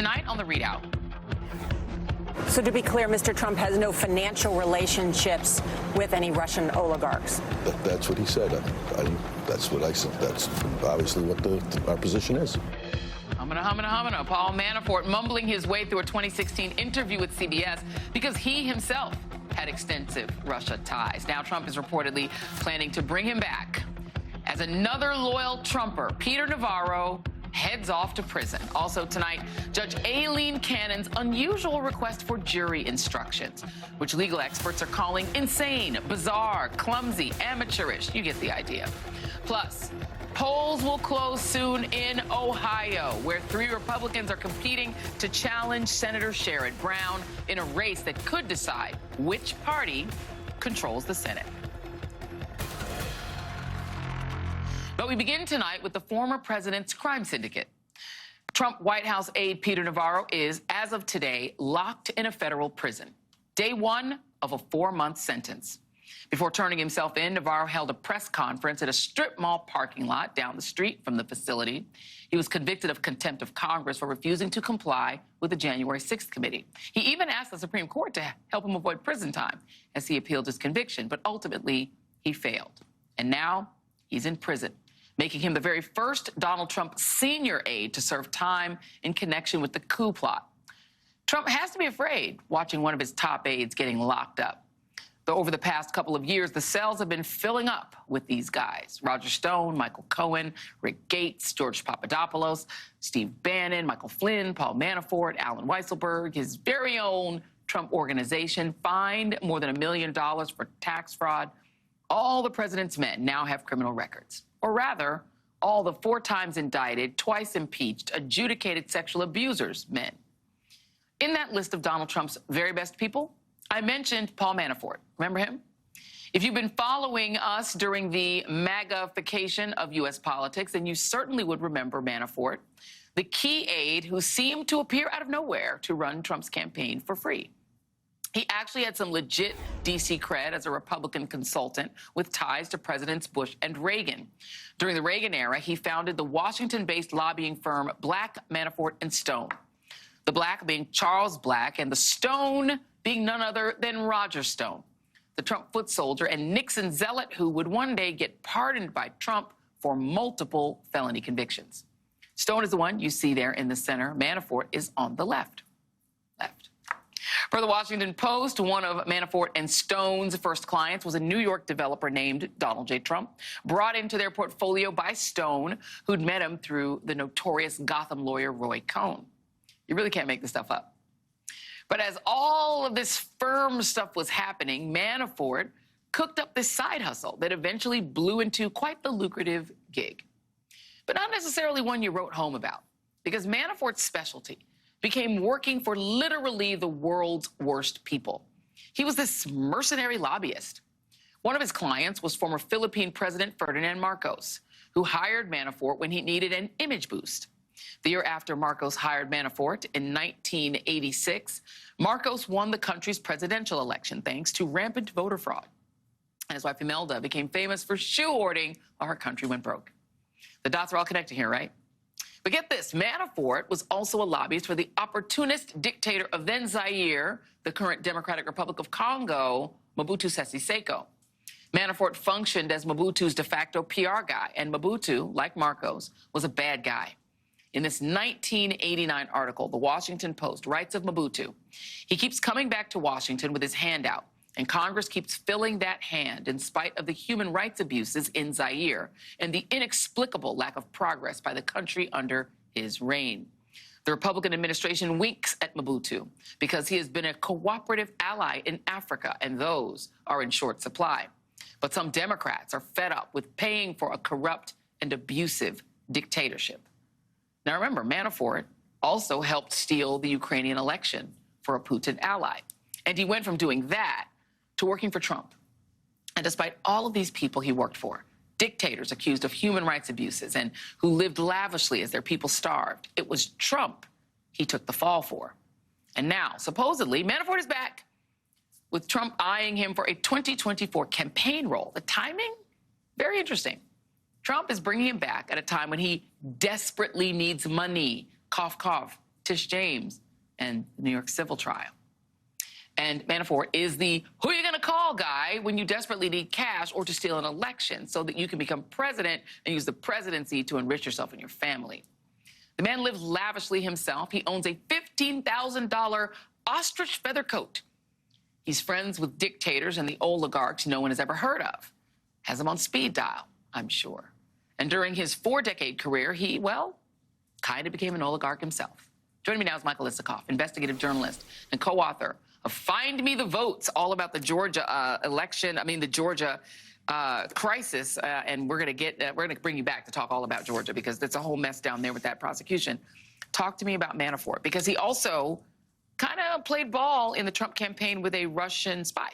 tonight on The Readout. So to be clear, Mr. Trump has no financial relationships with any Russian oligarchs. That's what he said. That's what I said. That's obviously what our position is. Humana. Paul Manafort mumbling his way through a 2016 interview with CBS because he himself had extensive Russia ties. Now Trump is reportedly planning to bring him back as another loyal Trumper. Peter Navarro heads off to prison. Also tonight, Judge Aileen Cannon's unusual request for jury instructions, which legal experts are calling insane, bizarre, clumsy, amateurish. You get the idea. Plus, polls will close soon in Ohio, where 3 Republicans are competing to challenge Senator Sherrod Brown in a race that could decide which party controls the Senate. But we begin tonight with the former president's crime syndicate. Trump White House aide Peter Navarro is, as of today, locked in a federal prison. Day 1 of a 4-month sentence. Before turning himself in, Navarro held a press conference at a strip mall parking lot down the street from the facility. He was convicted of contempt of Congress for refusing to comply with the January 6th committee. He even asked the Supreme Court to help him avoid prison time as he appealed his conviction, but ultimately he failed. And now he's in prison, making him the very first Donald Trump senior aide to serve time in connection with the coup plot. Trump has to be afraid watching one of his top aides getting locked up. But over the past couple of years, the cells have been filling up with these guys. Roger Stone, Michael Cohen, Rick Gates, George Papadopoulos, Steve Bannon, Michael Flynn, Paul Manafort, Alan Weisselberg, his very own Trump organization fined more than $1 million for tax fraud. All the president's men now have criminal records. Or rather, all the 4 times indicted, twice impeached, adjudicated sexual abusers, men. In that list of Donald Trump's very best people, I mentioned Paul Manafort. Remember him? If you've been following us during the MAGAification of U.S. politics, then you certainly would remember Manafort, the key aide who seemed to appear out of nowhere to run Trump's campaign for free. He actually had some legit D.C. cred as a Republican consultant with ties to Presidents Bush and Reagan. During the Reagan era, he founded the Washington-based lobbying firm Black, Manafort, and Stone. The Black being Charles Black and the Stone being none other than Roger Stone, the Trump foot soldier and Nixon zealot who would one day get pardoned by Trump for multiple felony convictions. Stone is the one you see there in the center. Manafort is on the left. Per the Washington Post, one of Manafort and Stone's first clients was a New York developer named Donald J. Trump, brought into their portfolio by Stone, who'd met him through the notorious Gotham lawyer Roy Cohn. You really can't make this stuff up. But as all of this firm stuff was happening, Manafort cooked up this side hustle that eventually blew into quite the lucrative gig. But not necessarily one you wrote home about, because Manafort's specialty became working for literally the world's worst people. He was this mercenary lobbyist. One of his clients was former Philippine President Ferdinand Marcos, who hired Manafort when he needed an image boost. The year after Marcos hired Manafort, in 1986, Marcos won the country's presidential election thanks to rampant voter fraud. And his wife Imelda became famous for shoe-hoarding while her country went broke. The dots are all connected here, right? But get this, Manafort was also a lobbyist for the opportunist dictator of then Zaire, the current Democratic Republic of Congo, Mobutu Sese Seko. Manafort functioned as Mobutu's de facto PR guy, and Mobutu, like Marcos, was a bad guy. In this 1989 article, The Washington Post writes of Mobutu, he keeps coming back to Washington with his hand out, and Congress keeps filling that hand in spite of the human rights abuses in Zaire and the inexplicable lack of progress by the country under his reign. The Republican administration winks at Mobutu because he has been a cooperative ally in Africa, and those are in short supply. But some Democrats are fed up with paying for a corrupt and abusive dictatorship. Now remember, Manafort also helped steal the Ukrainian election for a Putin ally. And he went from doing that to working for Trump. And despite all of these people he worked for, dictators accused of human rights abuses and who lived lavishly as their people starved, it was Trump he took the fall for. And now, supposedly, Manafort is back, with Trump eyeing him for a 2024 campaign role. The timing? Very interesting. Trump is bringing him back at a time when he desperately needs money, cough, cough, Tish James and the New York civil trial. And Manafort is the who you going to call guy when you desperately need cash or to steal an election so that you can become president and use the presidency to enrich yourself and your family. The man lives lavishly himself. He owns a $15,000 ostrich feather coat. He's friends with dictators and the oligarchs no one has ever heard of. Has them on speed dial, I'm sure. And during his 4-decade career, he, well, kind of became an oligarch himself. Joining me now is Michael Isikoff, investigative journalist and co-author of Find Me the Votes, all about the Georgia the Georgia crisis. And we're going to bring you back to talk all about Georgia because there's a whole mess down there with that prosecution. Talk to me about Manafort, because he also kind of played ball in the Trump campaign with a Russian spy.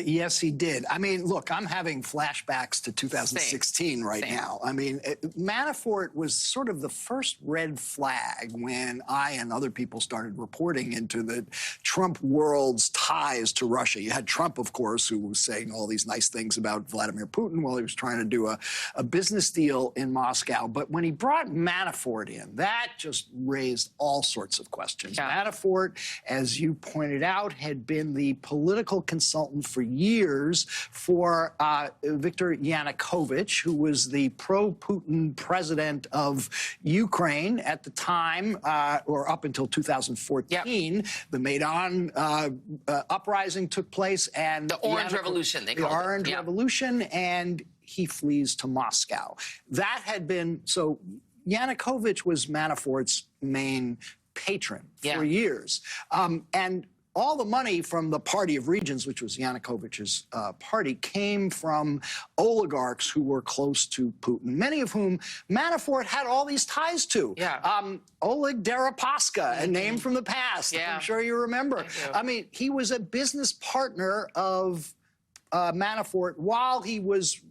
Yes, he did. I mean, look, I'm having flashbacks to 2016 right now. I mean, Manafort was sort of the first red flag when I and other people started reporting into the Trump world's ties to Russia. You had Trump, of course, who was saying all these nice things about Vladimir Putin while he was trying to do a business deal in Moscow. But when he brought Manafort in, that just raised all sorts of questions. Yeah. Manafort, as you pointed out, had been the political consultant for years for Viktor Yanukovych, who was the pro-Putin president of Ukraine at the time, or up until 2014. Yep. The Maidan uprising took place, and the Orange Revolution, they called it. The Orange Revolution, and he flees to Moscow. That had been, so Yanukovych was Manafort's main patron for years. And all the money from the Party of Regions, which was Yanukovych's party, came from oligarchs who were close to Putin, many of whom Manafort had all these ties to. Yeah. Oleg Deripaska, a name from the past. Yeah. I'm sure you remember. I mean, he was a business partner of Manafort while he was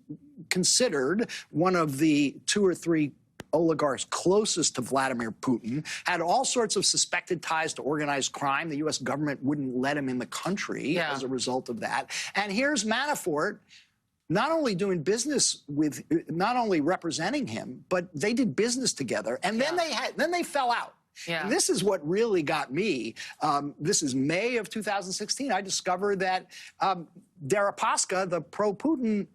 considered one of the 2 or 3 oligarchs closest to Vladimir Putin, had all sorts of suspected ties to organized crime. The U.S. government wouldn't let him in the country as a result of that. And here's Manafort not only doing business with, not only representing him, but they did business together. And then they fell out. Yeah. And this is what really got me. This is May of 2016. I discovered that Deripaska, the pro-Putin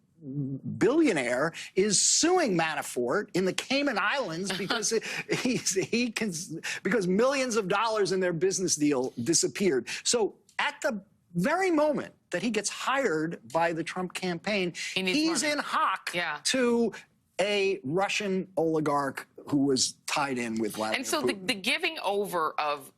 billionaire, is suing Manafort in the Cayman Islands because because millions of dollars in their business deal disappeared. So at the very moment that he gets hired by the Trump campaign, he's in hock to a Russian oligarch who was tied in with Vladimir And so Putin. The giving over of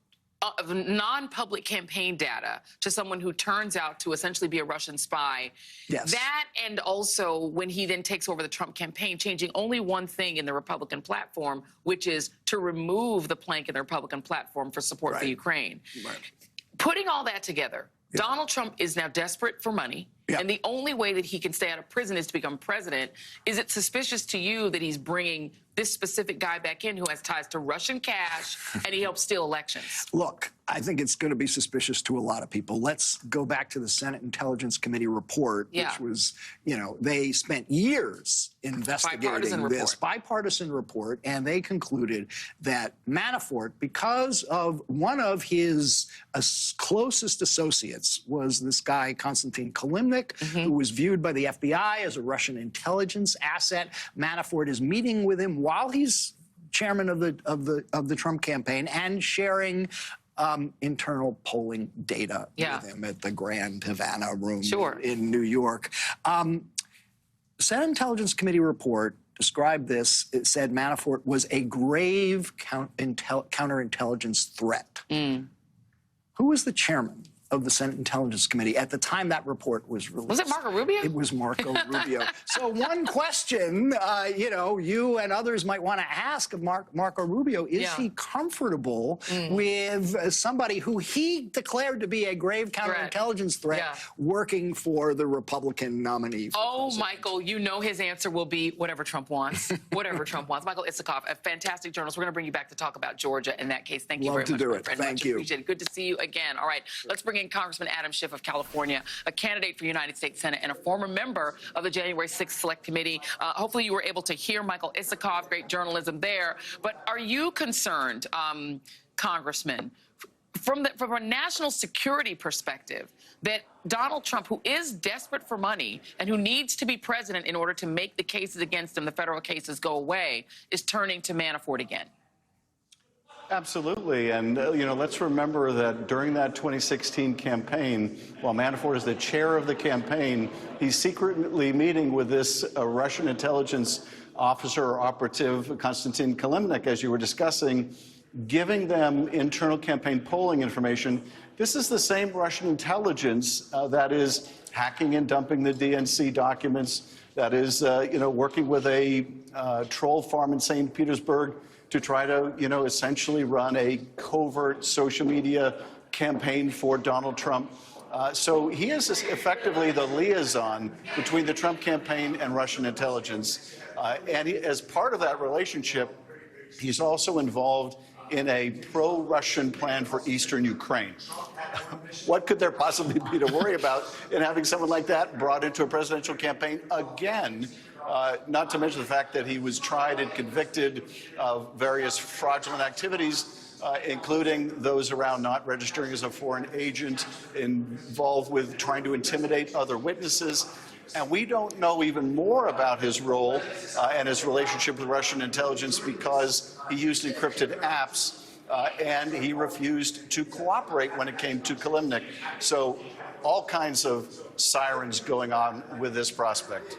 non-public campaign data to someone who turns out to essentially be a Russian spy. Yes. That, and also when he then takes over the Trump campaign, changing only one thing in the Republican platform, which is to remove the plank in the Republican platform for support for Ukraine. Right. Putting all that together, Donald Trump is now desperate for money. And the only way that he can stay out of prison is to become president. Is it suspicious to you that he's bringing this specific guy back in who has ties to Russian cash and he helps steal elections? Look, I think it's going to be suspicious to a lot of people. Let's go back to the Senate Intelligence Committee report, which was, you know, they spent years investigating this bipartisan report, and they concluded that Manafort, because of one of his closest associates was this guy, Konstantin Kilimnik, who was viewed by the FBI as a Russian intelligence asset. Manafort is meeting with him while he's chairman of the Trump campaign and sharing internal polling data with him at the Grand Havana Room in New York. Senate Intelligence Committee report described this. It said Manafort was a grave counterintelligence threat. Who was the chairman of the Senate Intelligence Committee at the time that report was released? Was it Marco Rubio? It was Marco Rubio. So one question, you know, you and others might want to ask of Marco Rubio, is he comfortable with somebody who he declared to be a grave counterintelligence threat working for the Republican nominee? Michael, you know his answer will be whatever Trump wants. Whatever Trump wants. Michael Isikoff, a fantastic journalist. We're going to bring you back to talk about Georgia in that case. Thank you very much. Love to do it. Thank you. Appreciate it. Good to see you again. All right, let's bring in Congressman Adam Schiff of California, a candidate for United States Senate and a former member of the January 6th Select Committee. Hopefully you were able to hear Michael Isikoff, great journalism there. But are you concerned Congressman, from a national security perspective, that Donald Trump, who is desperate for money and who needs to be president in order to make the cases against him, the federal cases, go away, is turning to Manafort again? Absolutely. And, let's remember that during that 2016 campaign, while Manafort is the chair of the campaign, he's secretly meeting with this Russian intelligence officer or operative, Konstantin Kilimnik, as you were discussing, giving them internal campaign polling information. This is the same Russian intelligence that is hacking and dumping the DNC documents, that is, working with a troll farm in St. Petersburg to try to, essentially run a covert social media campaign for Donald Trump. So he is effectively the liaison between the Trump campaign and Russian intelligence. And as part of that relationship, he's also involved in a pro-Russian plan for eastern Ukraine. What could there possibly be to worry about in having someone like that brought into a presidential campaign again? Not to mention the fact that he was tried and convicted of various fraudulent activities, including those around not registering as a foreign agent, involved with trying to intimidate other witnesses. And we don't know even more about his role and his relationship with Russian intelligence because he used encrypted apps and he refused to cooperate when it came to Kilimnik. So all kinds of sirens going on with this prospect.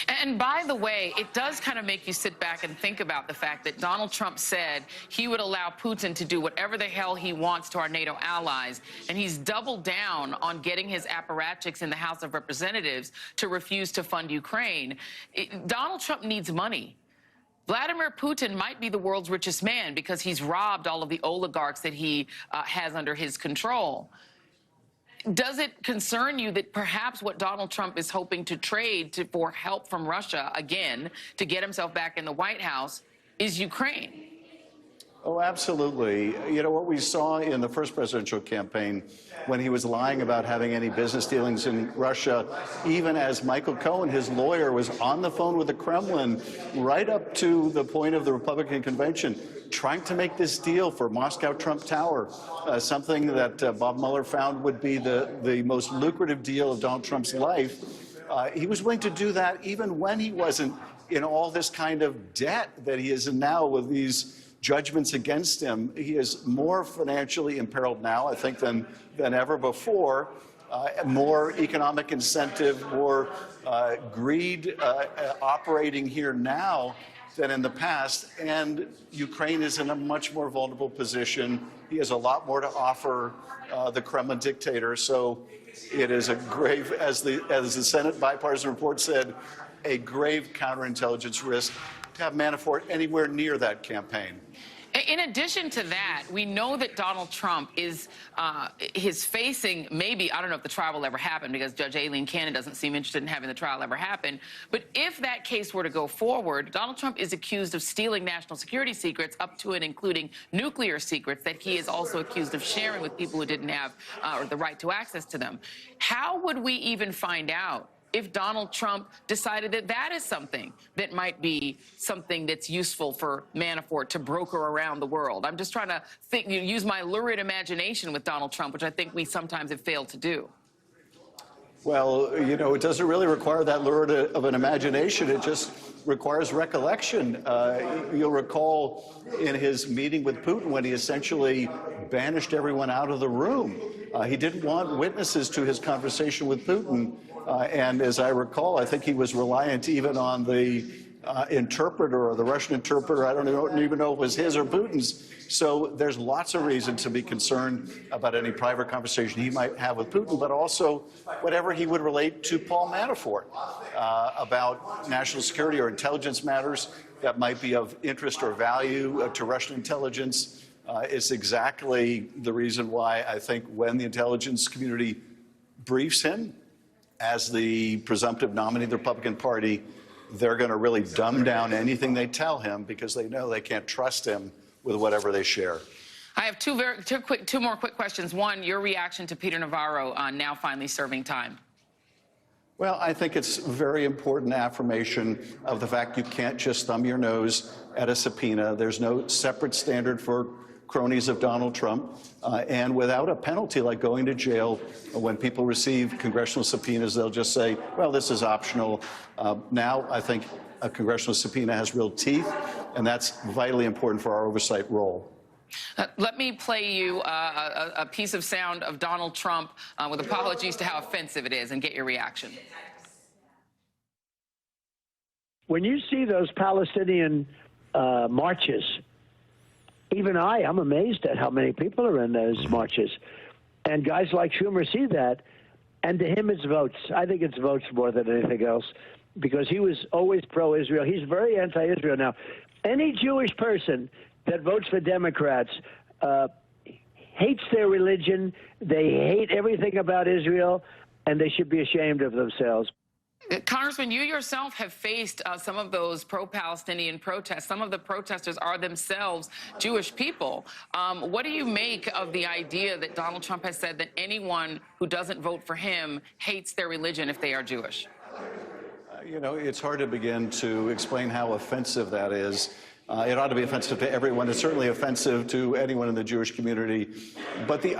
And by the way, it does kind of make you sit back and think about the fact that Donald Trump said he would allow Putin to do whatever the hell he wants to our NATO allies, and he's doubled down on getting his apparatchiks in the House of Representatives to refuse to fund Ukraine. Donald Trump needs money. Vladimir Putin might be the world's richest man because he's robbed all of the oligarchs that he has under his control. Does it concern you that perhaps what Donald Trump is hoping to trade for help from Russia, again, to get himself back in the White House, is Ukraine? Oh, absolutely. What we saw in the first presidential campaign when he was lying about having any business dealings in Russia, even as Michael Cohen, his lawyer, was on the phone with the Kremlin right up to the point of the Republican convention, trying to make this deal for Moscow Trump Tower, something that Bob Mueller found would be the most lucrative deal of Donald Trump's life. He was willing to do that even when he wasn't in all this kind of debt that he is in now with these judgments against him. He is more financially imperiled now, I think, than ever before. More economic incentive, more greed operating here now than in the past. And Ukraine is in a much more vulnerable position. He has a lot more to offer the Kremlin dictator. So it is a grave, as the Senate bipartisan report said, a grave counterintelligence risk to have Manafort anywhere near that campaign. In addition to that, we know that Donald Trump is facing maybe, I don't know if the trial will ever happen because Judge Aileen Cannon doesn't seem interested in having the trial ever happen. But if that case were to go forward, Donald Trump is accused of stealing national security secrets up to and including nuclear secrets that he is also accused of sharing with people who didn't have the right to access to them. How would we even find out if Donald Trump decided that that is something that might be something that's useful for Manafort to broker around the world? I'm just trying to use my lurid imagination with Donald Trump, which I think we sometimes have failed to do. Well, it doesn't really require that lurid of an imagination. It just requires recollection. You'll recall in his meeting with Putin when he essentially banished everyone out of the room. He didn't want witnesses to his conversation with Putin. And as I recall, I think he was reliant even on the interpreter or the Russian interpreter. I don't even know if it was his or Putin's. So there's lots of reason to be concerned about any private conversation he might have with Putin, but also whatever he would relate to Paul Manafort about national security or intelligence matters that might be of interest or value to Russian intelligence. It's exactly the reason why I think when the intelligence community briefs him as the presumptive nominee of the Republican Party, they're going to really dumb down anything they tell him because they know they can't trust him with whatever they share. I have two more quick questions. One, your reaction to Peter Navarro now finally serving time. Well, I think it's a very important affirmation of the fact you can't just thumb your nose at a subpoena. There's no separate standard for cronies of Donald Trump, and without a penalty like going to jail. When people receive congressional subpoenas, they'll just say, well, this is optional. Now I think a congressional subpoena has real teeth, and that's vitally important for our oversight role. Let me play you a piece of sound of Donald Trump with apologies to how offensive it is and get your reaction. When you see those Palestinian marches, even I'm amazed at how many people are in those marches. And guys like Schumer see that, and to him it's votes. I think it's votes more than anything else, because he was always pro-Israel. He's very anti-Israel now. Any Jewish person that votes for Democrats hates their religion, they hate everything about Israel, and they should be ashamed of themselves. Congressman, you yourself have faced some of those pro-Palestinian protests. Some of the protesters are themselves Jewish people. What do you make of the idea that Donald Trump has said that anyone who doesn't vote for him hates their religion if they are Jewish? You know, it's hard to begin to explain how offensive that is. It ought to be offensive to everyone. It's certainly offensive to anyone in the Jewish community. But the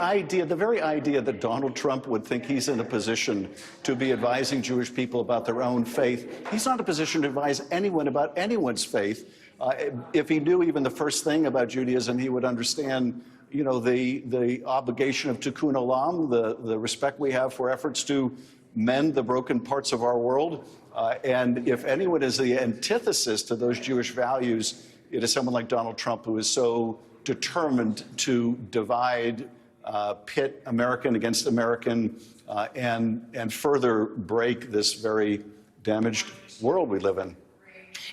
very idea that Donald Trump would think he's in a position to be advising Jewish people about their own faith, he's not in a position to advise anyone about anyone's faith. If he knew even the first thing about Judaism, he would understand, you know, the obligation of tikkun olam, the respect we have for efforts to mend the broken parts of our world. And if anyone is the antithesis to those Jewish values, it is someone like Donald Trump, who is so determined to divide, pit American against American, and further break this very damaged world we live in.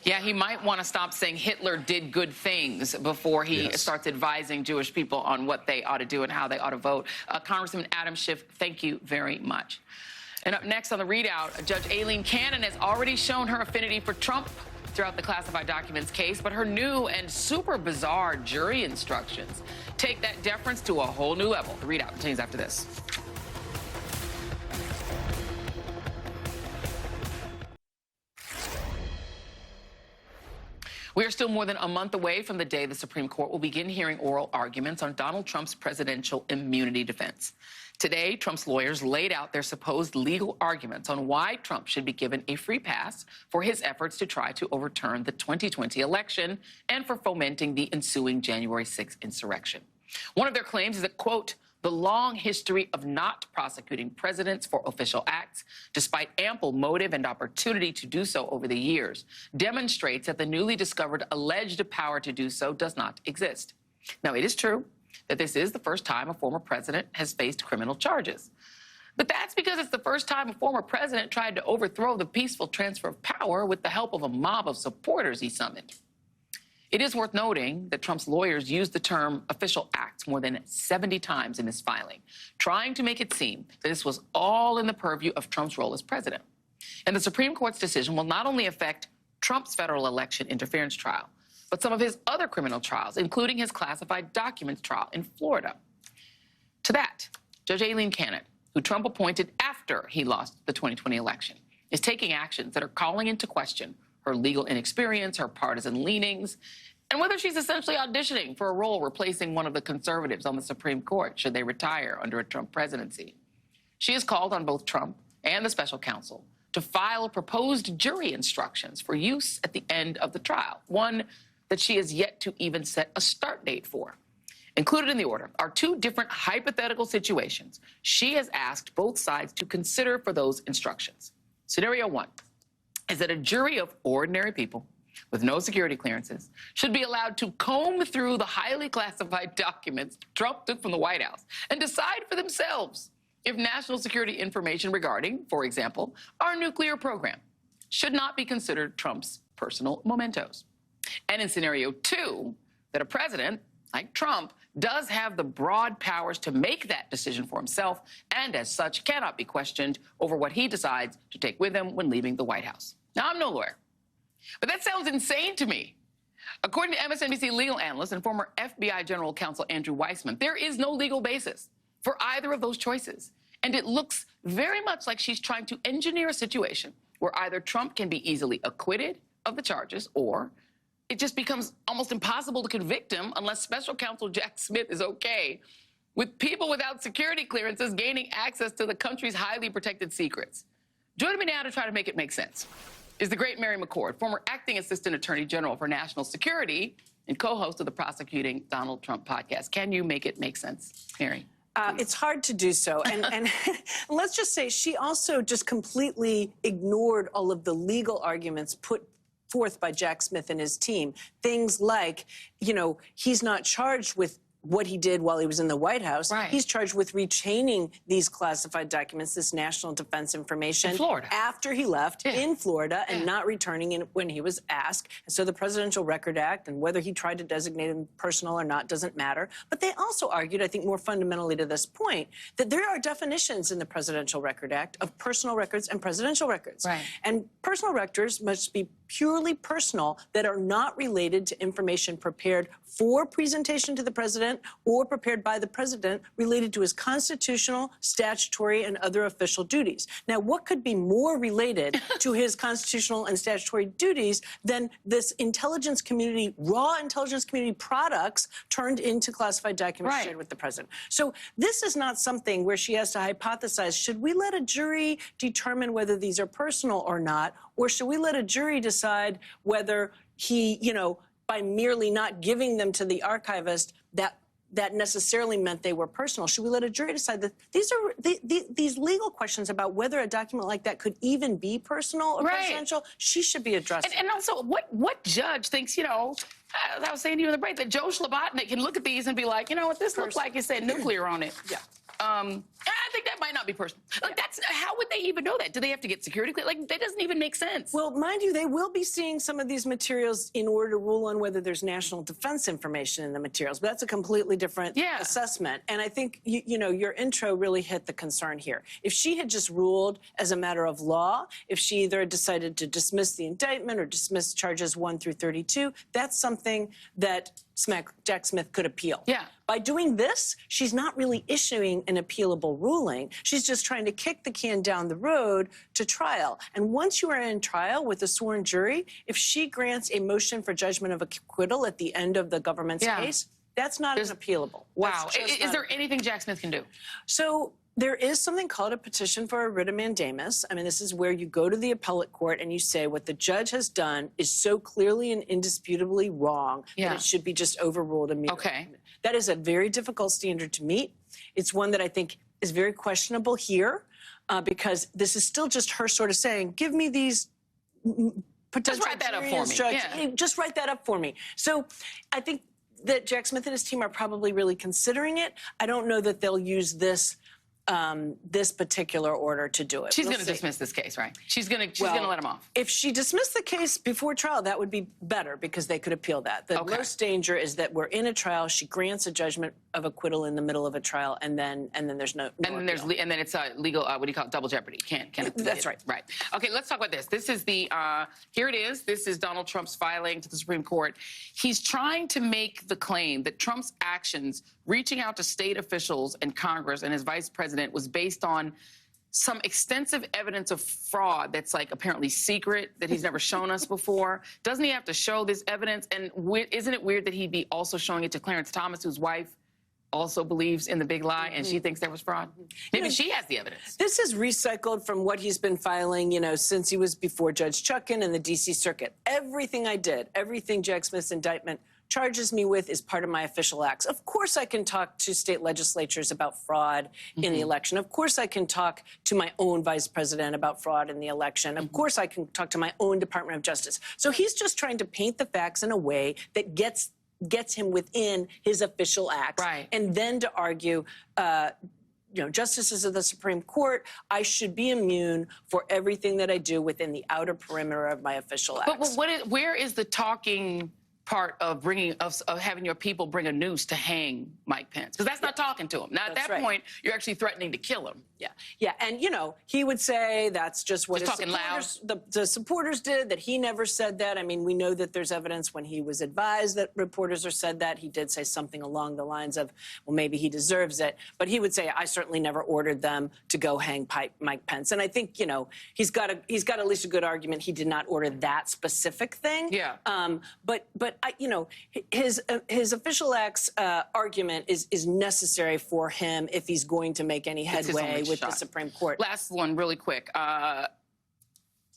Yeah, he might want to stop saying Hitler did good things before he starts advising Jewish people on what they ought to do and how they ought to vote. Congressman Adam Schiff, thank you very much. And up next on the readout, Judge Aileen Cannon has already shown her affinity for Trump throughout the classified documents case, but her new and super bizarre jury instructions take that deference to a whole new level. The readout continues after this. We are still more than a month away from the day the Supreme Court will begin hearing oral arguments on Donald Trump's presidential immunity defense. Today, Trump's lawyers laid out their supposed legal arguments on why Trump should be given a free pass for his efforts to try to overturn the 2020 election and for fomenting the ensuing January 6th insurrection. One of their claims is that, quote, the long history of not prosecuting presidents for official acts, despite ample motive and opportunity to do so over the years, demonstrates that the newly discovered alleged power to do so does not exist. Now, it is true that this is the first time a former president has faced criminal charges. But that's because it's the first time a former president tried to overthrow the peaceful transfer of power with the help of a mob of supporters he summoned. It is worth noting that Trump's lawyers used the term official acts more than 70 times in this filing, trying to make it seem that this was all in the purview of Trump's role as president. And the Supreme Court's decision will not only affect Trump's federal election interference trial, but some of his other criminal trials, including his classified documents trial in Florida. To that, Judge Aileen Cannon, who Trump appointed after he lost the 2020 election, is taking actions that are calling into question her legal inexperience, her partisan leanings, and whether she's essentially auditioning for a role replacing one of the conservatives on the Supreme Court should they retire under a Trump presidency. She has called on both Trump and the special counsel to file proposed jury instructions for use at the end of the trial, one that she has yet to even set a start date for. Included in the order are two different hypothetical situations she has asked both sides to consider for those instructions. Scenario one is that a jury of ordinary people with no security clearances should be allowed to comb through the highly classified documents Trump took from the White House and decide for themselves if national security information regarding, for example, our nuclear program should not be considered Trump's personal mementos. And in scenario two, that a president like Trump does have the broad powers to make that decision for himself and as such cannot be questioned over what he decides to take with him when leaving the White House. Now, I'm no lawyer, but that sounds insane to me. According to MSNBC legal analyst and former FBI General Counsel Andrew Weissman, there is no legal basis for either of those choices. And it looks very much like she's trying to engineer a situation where either Trump can be easily acquitted of the charges or it just becomes almost impossible to convict him unless special counsel Jack Smith is okay with people without security clearances gaining access to the country's highly protected secrets. Joining me now to try to make it make sense is the great Mary McCord, former acting assistant attorney general for national security and co-host of the Prosecuting Donald Trump podcast. Can you make it make sense, Mary? It's hard to do so. And let's just say she also just completely ignored all of the legal arguments put forth by Jack Smith and his team. Things like, you know, he's not charged with what he did while he was in the White House. Right. He's charged with retaining these classified documents, this national defense information. In Florida. After he left in Florida and not returning it when he was asked. And so the Presidential Record Act and whether he tried to designate him personal or not doesn't matter. But they also argued, I think more fundamentally to this point, that there are definitions in the Presidential Record Act of personal records and presidential records. Right. And personal records must be purely personal that are not related to information prepared for presentation to the president or prepared by the president related to his constitutional, statutory, and other official duties. Now, what could be more related to his constitutional and statutory duties than this intelligence community, raw intelligence community products turned into classified documents shared with the president? So this is not something where she has to hypothesize, should we let a jury determine whether these are personal or not, or should we let a jury decide whether he, you know, by merely not giving them to the archivist, that necessarily meant they were personal? Should we let a jury decide that these are these legal questions about whether a document like that could even be personal or presidential? She should be addressing. And also, what judge thinks, you know, as I was saying to you in the break, that Joe Schlabotnik can look at these and be like, you know what, this looks like it said nuclear on it. Yeah. I think that might not be personal. Like, that's how would they even know that? Do they have to get security clear? Like, that doesn't even make sense. Well, mind you, they will be seeing some of these materials in order to rule on whether there's national defense information in the materials. But that's a completely different assessment. And I think, you know, your intro really hit the concern here. If she had just ruled as a matter of law, if she either decided to dismiss the indictment or dismiss charges 1 through 32, that's something that Jack Smith could appeal. Yeah. By doing this, she's not really issuing an appealable ruling. She's just trying to kick the can down the road to trial. And once you are in trial with a sworn jury, if she grants a motion for judgment of acquittal at the end of the government's case, that's not as appealable. Wow. Is there anything Jack Smith can do? So there is something called a petition for a writ of mandamus. I mean, this is where you go to the appellate court and you say what the judge has done is so clearly and indisputably wrong that it should be just overruled immediately. Okay. That is a very difficult standard to meet. It's one that I think is very questionable here because this is still just her sort of saying, give me these potential just write that up for me. Yeah. Just write that up for me. So I think that Jack Smith and his team are probably really considering it. I don't know that they'll use this this particular order to do it. She's going to dismiss this case, right? She's going to let him off. If she dismissed the case before trial, that would be better because they could appeal that. The most danger is that we're in a trial. She grants a judgment of acquittal in the middle of a trial, and then there's no. And then it's legal. What do you call it? Double jeopardy. Can't. That's right. Right. Okay. Let's talk about this. This is the. Here it is. This is Donald Trump's filing to the Supreme Court. He's trying to make the claim that Trump's actions, reaching out to state officials and Congress and his vice president, was based on some extensive evidence of fraud that's like apparently secret that he's never shown us before. Doesn't he have to show this evidence? And isn't it weird that he'd be also showing it to Clarence Thomas, whose wife also believes in the big lie and she thinks there was fraud? Maybe she has the evidence. This is recycled from what he's been filing, you know, since he was before Judge Chutkan and the D.C. Circuit. Everything I did, everything Jack Smith's indictment charges me with is part of my official acts. Of course I can talk to state legislatures about fraud in the election. Of course I can talk to my own vice president about fraud in the election. Of course I can talk to my own Department of Justice. So he's just trying to paint the facts in a way that gets him within his official acts. Right. And then to argue, you know, justices of the Supreme Court, I should be immune for everything that I do within the outer perimeter of my official acts. But where is the talking part of having your people bring a noose to hang Mike Pence, because that's not talking to him. Now, at that point, you're actually threatening to kill him. Yeah, and you know, he would say that's just what his supporters, the supporters did, that he never said that. I mean, we know that there's evidence when he was advised that reporters are said that. He did say something along the lines of, well, maybe he deserves it. But he would say, I certainly never ordered them to go hang Mike Pence. And I think, you know, he's got at least a good argument. He did not order that specific thing. Yeah. But you know, his official acts argument is necessary for him if he's going to make any headway with the Supreme Court. Last one, really quick.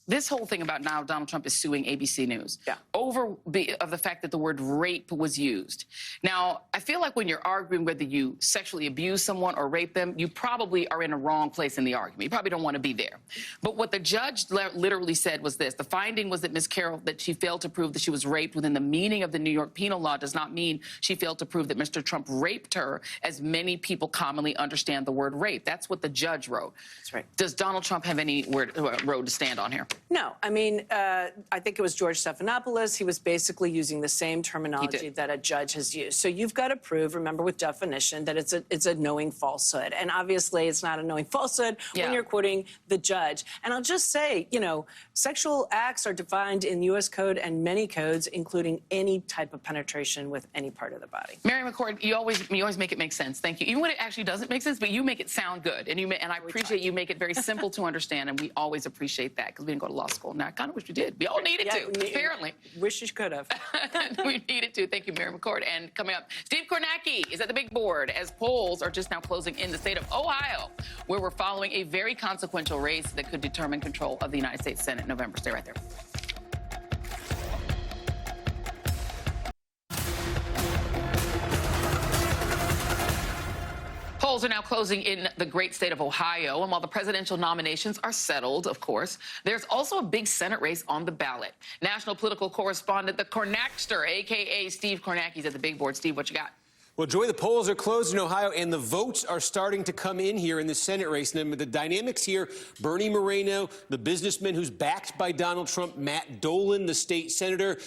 This whole thing about now Donald Trump is suing ABC News over the fact that the word rape was used. Now, I feel like when you're arguing whether you sexually abuse someone or rape them, you probably are in a wrong place in the argument. You probably don't want to be there. But what the judge literally said was this. The finding was that Ms. Carroll, that she failed to prove that she was raped within the meaning of the New York penal law does not mean she failed to prove that Mr. Trump raped her, as many people commonly understand the word rape. That's what the judge wrote. That's right. Does Donald Trump have any road to stand on here? No, I mean, I think it was George Stephanopoulos. He was basically using the same terminology that a judge has used. So you've got to prove, remember with definition, that it's a knowing falsehood. And obviously it's not a knowing falsehood when you're quoting the judge. And I'll just say, you know, sexual acts are defined in U.S. code and many codes, including any type of penetration with any part of the body. Mary McCord, you always make it make sense. Thank you. Even when it actually doesn't make sense, but you make it sound good. And I appreciate you make it very simple to understand, and we always appreciate that because we didn't go to law school. Now, I kind of wish we did. We all needed to, apparently. Wish you could have. We needed to. Thank you, Mary McCord. And coming up, Steve Kornacki is at the big board as polls are just now closing in the state of Ohio, where we're following a very consequential race that could determine control of the United States Senate in November. Stay right there. Polls are now closing in the great state of Ohio, and while the presidential nominations are settled, of course, there's also a big Senate race on the ballot. National political correspondent, the Kornackster, a.k.a. Steve Kornacki, is at the big board. Steve, what you got? Well, Joy, the polls are closed in Ohio, and the votes are starting to come in here in the Senate race. And the dynamics here, Bernie Moreno, the businessman who's backed by Donald Trump, Matt Dolan, the state senator,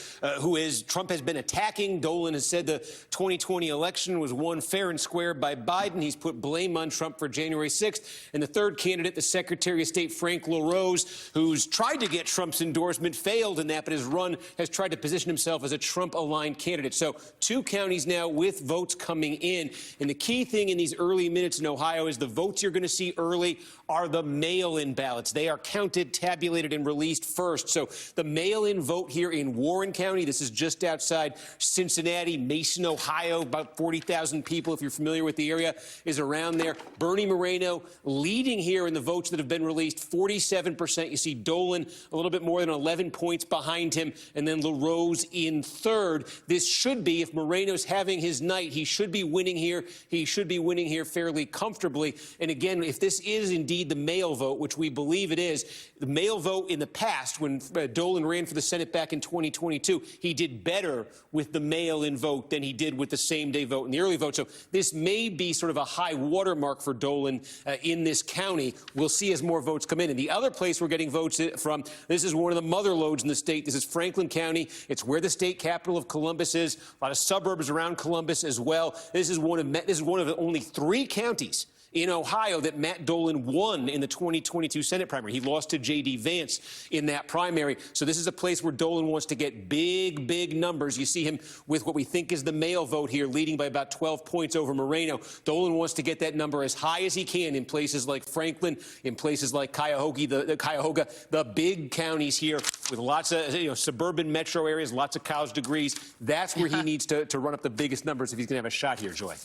Trump has been attacking. Dolan has said the 2020 election was won fair and square by Biden. He's put blame on Trump for January 6th. And the third candidate, the Secretary of State, Frank LaRose, who's tried to get Trump's endorsement, failed in that, but has tried to position himself as a Trump-aligned candidate. So 2 counties now with votes coming in. And the key thing in these early minutes in Ohio is the votes you're going to see early are the mail-in ballots. They are counted, tabulated, and released first. So the mail-in vote here in Warren County, this is just outside Cincinnati, Mason, Ohio, about 40,000 people, if you're familiar with the area, is around there. Bernie Moreno leading here in the votes that have been released, 47%. You see Dolan a little bit more than 11 points behind him, and then LaRose in third. This should be, if Moreno's having his night, he should be winning here. He should be winning here fairly comfortably. And again, if this is indeed the mail vote, which we believe it is, the mail vote in the past, when Dolan ran for the Senate back in 2022, he did better with the mail-in vote than he did with the same-day vote in the early vote. So this may be sort of a high watermark for Dolan in this county. We'll see as more votes come in. And the other place we're getting votes from, this is one of the mother lodes in the state. This is Franklin County. It's where the state capital of Columbus is. A lot of suburbs around Columbus as well. This is one of only 3 counties in Ohio that Matt Dolan won in the 2022 Senate primary. He lost to J.D. Vance in that primary. So this is a place where Dolan wants to get big, big numbers. You see him with what we think is the mail vote here, leading by about 12 points over Moreno. Dolan wants to get that number as high as he can in places like Franklin, in places like Cuyahoga, the big counties here with lots of suburban metro areas, lots of college degrees. That's where he needs to run up the biggest numbers if he's going to have a shot here, Joy.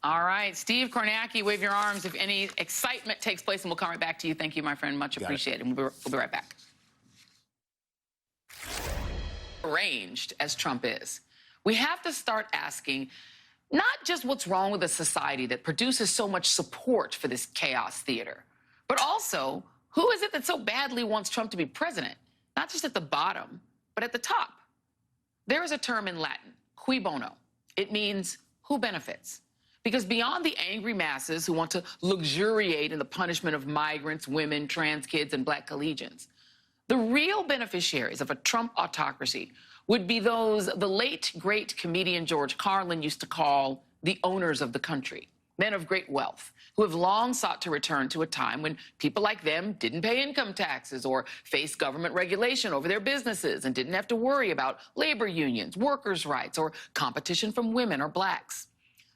All right, Steve Kornacki, wave your arms if any excitement takes place, and we'll come right back to you. Thank you, my friend. Much appreciated. We'll be right back. Arranged as Trump is, we have to start asking not just what's wrong with a society that produces so much support for this chaos theater, but also who is it that so badly wants Trump to be president, not just at the bottom, but at the top. There is a term in Latin, cui bono. It means who benefits. Because beyond the angry masses who want to luxuriate in the punishment of migrants, women, trans kids, and black collegians, the real beneficiaries of a Trump autocracy would be those the late, great comedian George Carlin used to call the owners of the country, men of great wealth, who have long sought to return to a time when people like them didn't pay income taxes or face government regulation over their businesses and didn't have to worry about labor unions, workers' rights, or competition from women or blacks.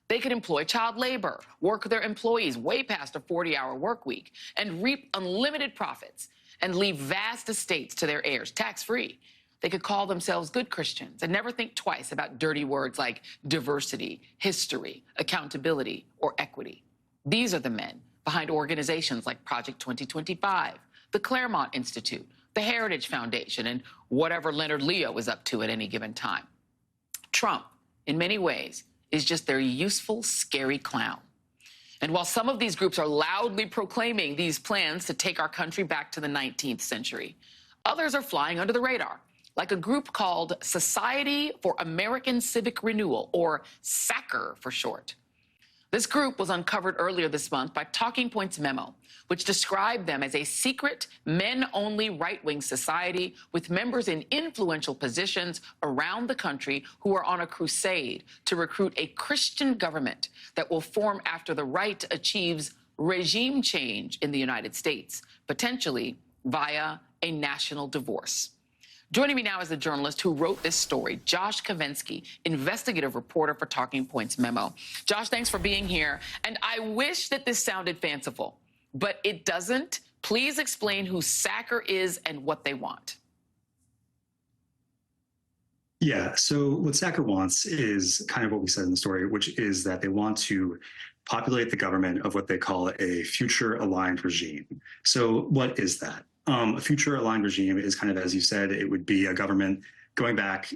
They could employ child labor, work their employees way past a 40-hour work week, and reap unlimited profits and leave vast estates to their heirs, tax-free. They could call themselves good Christians and never think twice about dirty words like diversity, history, accountability, or equity. These are the men behind organizations like Project 2025, the Claremont Institute, the Heritage Foundation, and whatever Leonard Leo is up to at any given time. Trump, in many ways, is just their useful, scary clown. And while some of these groups are loudly proclaiming these plans to take our country back to the 19th century, others are flying under the radar, like a group called Society for American Civic Renewal, or SACR for short. This group was uncovered earlier this month by Talking Points memo, which described them as a secret, men-only right-wing society with members in influential positions around the country who are on a crusade to recruit a Christian government that will form after the right achieves regime change in the United States, potentially via a national divorce. Joining me now is the journalist who wrote this story, Josh Kavensky, investigative reporter for Talking Points Memo. Josh, thanks for being here. And I wish that this sounded fanciful, but it doesn't. Please explain who SACR is and what they want. Yeah, so what SACR wants is kind of what we said in the story, which is that they want to populate the government of what they call a future-aligned regime. So what is that? A future-aligned regime is kind of, as you said, it would be a government going back,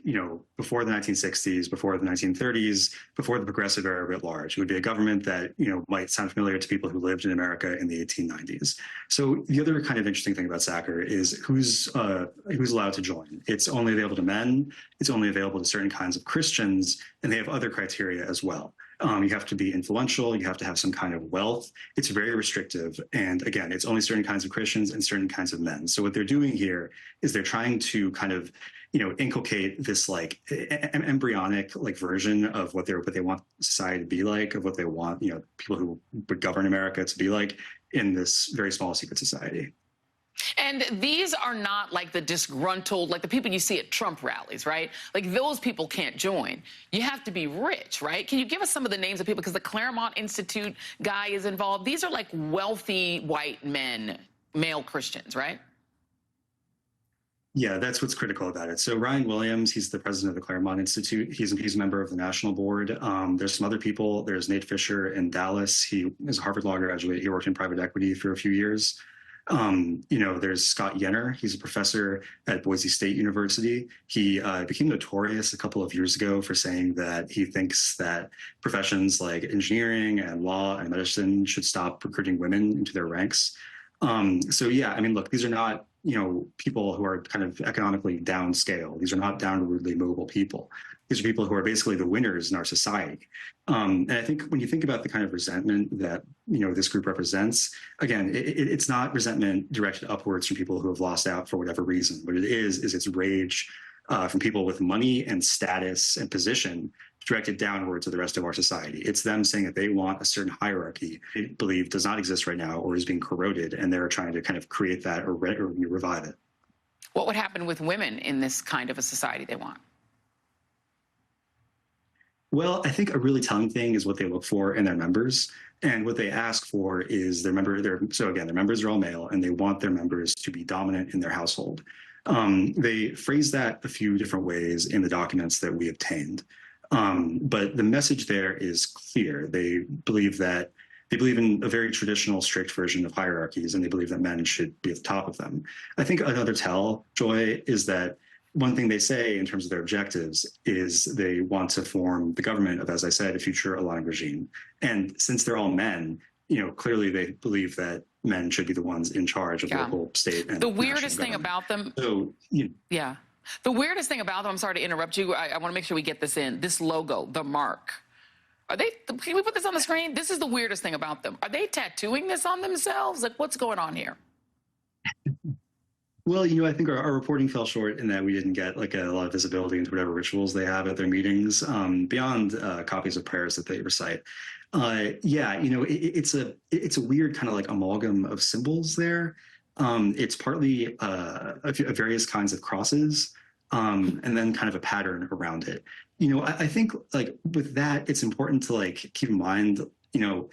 before the 1960s, before the 1930s, before the progressive era writ large. It would be a government that, might sound familiar to people who lived in America in the 1890s. So the other kind of interesting thing about SACR is who's allowed to join. It's only available to men. It's only available to certain kinds of Christians, and they have other criteria as well. You have to be influential. You have to have some kind of wealth. It's very restrictive. And again, it's only certain kinds of Christians and certain kinds of men. So what they're doing here is they're trying to kind of, inculcate this like embryonic like version of what they want society to be like, of what they want, people who would govern America to be like in this very small secret society. And these are not like the disgruntled, like the people you see at Trump rallies, right? Like those people can't join. You have to be rich, right? Can you give us some of the names of people? Because the Claremont Institute guy is involved. These are like wealthy white men, male Christians, right? Yeah, that's what's critical about it. So Ryan Williams, he's the president of the Claremont Institute. He's a member of the national board. There's some other people. There's Nate Fisher in Dallas. He is a Harvard law graduate. He worked in private equity for a few years. There's Scott Yenner. He's a professor at Boise State University. He became notorious a couple of years ago for saying that he thinks that professions like engineering and law and medicine should stop recruiting women into their ranks. Look, these are not, people who are kind of economically downscale. These are not downwardly mobile people. These are people who are basically the winners in our society. And I think when you think about the kind of resentment that, this group represents, again, it's not resentment directed upwards from people who have lost out for whatever reason. What it is it's rage from people with money and status and position directed downward to the rest of our society. It's them saying that they want a certain hierarchy they believe does not exist right now or is being corroded, and they're trying to kind of create that or revive it. What would happen with women in this kind of a society they want? Well, I think a really telling thing is what they look for in their members. And what they ask for is their members are all male, and they want their members to be dominant in their household. They phrase that a few different ways in the documents that we obtained. But the message there is clear. They believe in a very traditional, strict version of hierarchies, and they believe that men should be at the top of them. I think another tell, Joy, is that one thing they say in terms of their objectives is they want to form the government of, as I said, a future-aligned regime. And since they're all men, clearly they believe that men should be the ones in charge of the local, state, and the weirdest thing about them. So, yeah. The weirdest thing about them, I'm sorry to interrupt you, I want to make sure we get this in, this logo, the mark. Can we put this on the screen? This is the weirdest thing about them. Are they tattooing this on themselves? Like, what's going on here? Well, you know, I think our reporting fell short in that we didn't get like a lot of visibility into whatever rituals they have at their meetings, beyond copies of prayers that they recite. Yeah, you know, it's a weird kind of like amalgam of symbols there. It's partly various kinds of crosses, and then kind of a pattern around it. You know, I think like with that, it's important to like keep in mind, you know,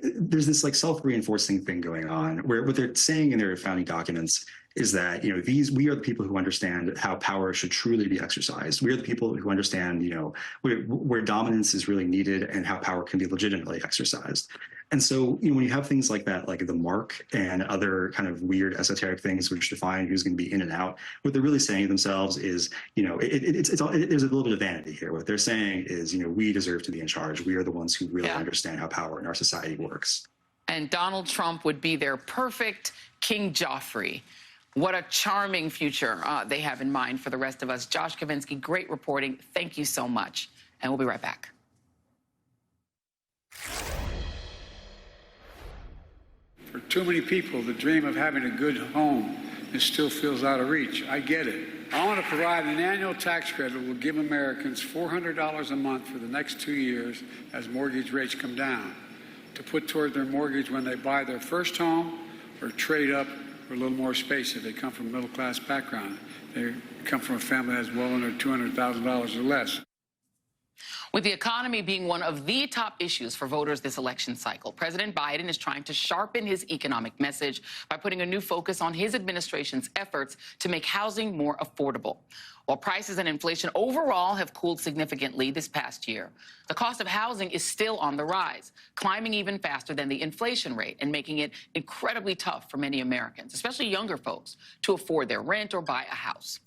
there's this like self-reinforcing thing going on where what they're saying in their founding documents is that, you know, we are the people who understand how power should truly be exercised. We are the people who understand, you know, where dominance is really needed and how power can be legitimately exercised. And so, you know, when you have things like that, like the mark and other kind of weird esoteric things which define who's going to be in and out, what they're really saying to themselves is, you know, there's a little bit of vanity here. What they're saying is, you know, we deserve to be in charge. We are the ones who really understand how power in our society works. And Donald Trump would be their perfect King Joffrey. What a charming future they have in mind for the rest of us. Josh Kavinsky, great reporting. Thank you so much. And we'll be right back. For too many people, the dream of having a good home still feels out of reach. I get it. I want to provide an annual tax credit that will give Americans $400 a month for the next 2 years as mortgage rates come down, to put toward their mortgage when they buy their first home or trade up for a little more space if they come from a middle-class background. They come from a family that's well under $200,000 or less. With the economy being one of the top issues for voters this election cycle, President Biden is trying to sharpen his economic message by putting a new focus on his administration's efforts to make housing more affordable. While prices and inflation overall have cooled significantly this past year, the cost of housing is still on the rise, climbing even faster than the inflation rate and making it incredibly tough for many Americans, especially younger folks, to afford their rent or buy a house.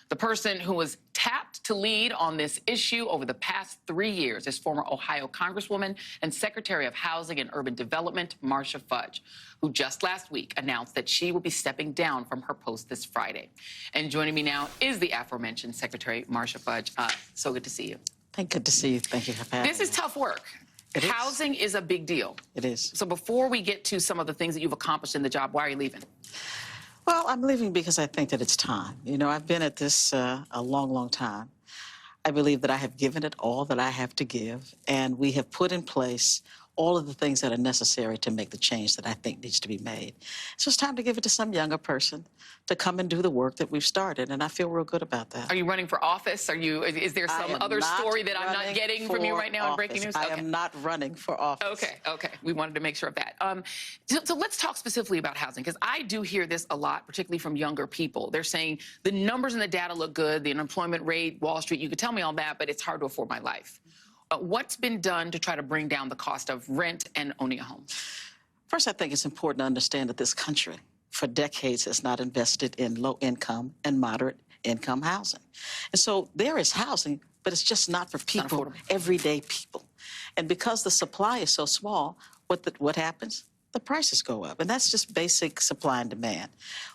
The person who was tapped to lead on this issue over the past 3 years is former Ohio Congresswoman and Secretary of Housing and Urban Development, Marcia Fudge, who just last week announced that she will be stepping down from her post this Friday. And joining me now is the aforementioned Secretary Marcia Fudge. So good to see you. Good to see you. Thank you for having me. This is tough work. Housing is a big deal. It is. So before we get to some of the things that you've accomplished in the job, why are you leaving? Well, I'm leaving because I think that it's time. You know, I've been at this a long, long time. I believe that I have given it all that I have to give, and we have put in place all of the things that are necessary to make the change that I think needs to be made. So it's time to give it to some younger person to come and do the work that we've started, and I feel real good about that. Are you running for office? Is there some other story that I'm not getting from you right now in breaking news? I am not running for office. Okay. We wanted to make sure of that. So let's talk specifically about housing, because I do hear this a lot, particularly from younger people. They're saying the numbers and the data look good, the unemployment rate, Wall Street, you could tell me all that, but it's hard to afford my life. What's been done to try to bring down the cost of rent and owning a home? First, I think it's important to understand that this country, for decades, has not invested in low-income and moderate-income housing. And so there is housing, but it's just not for people, everyday people. And because the supply is so small, what happens? The prices go up, and that's just basic supply and demand.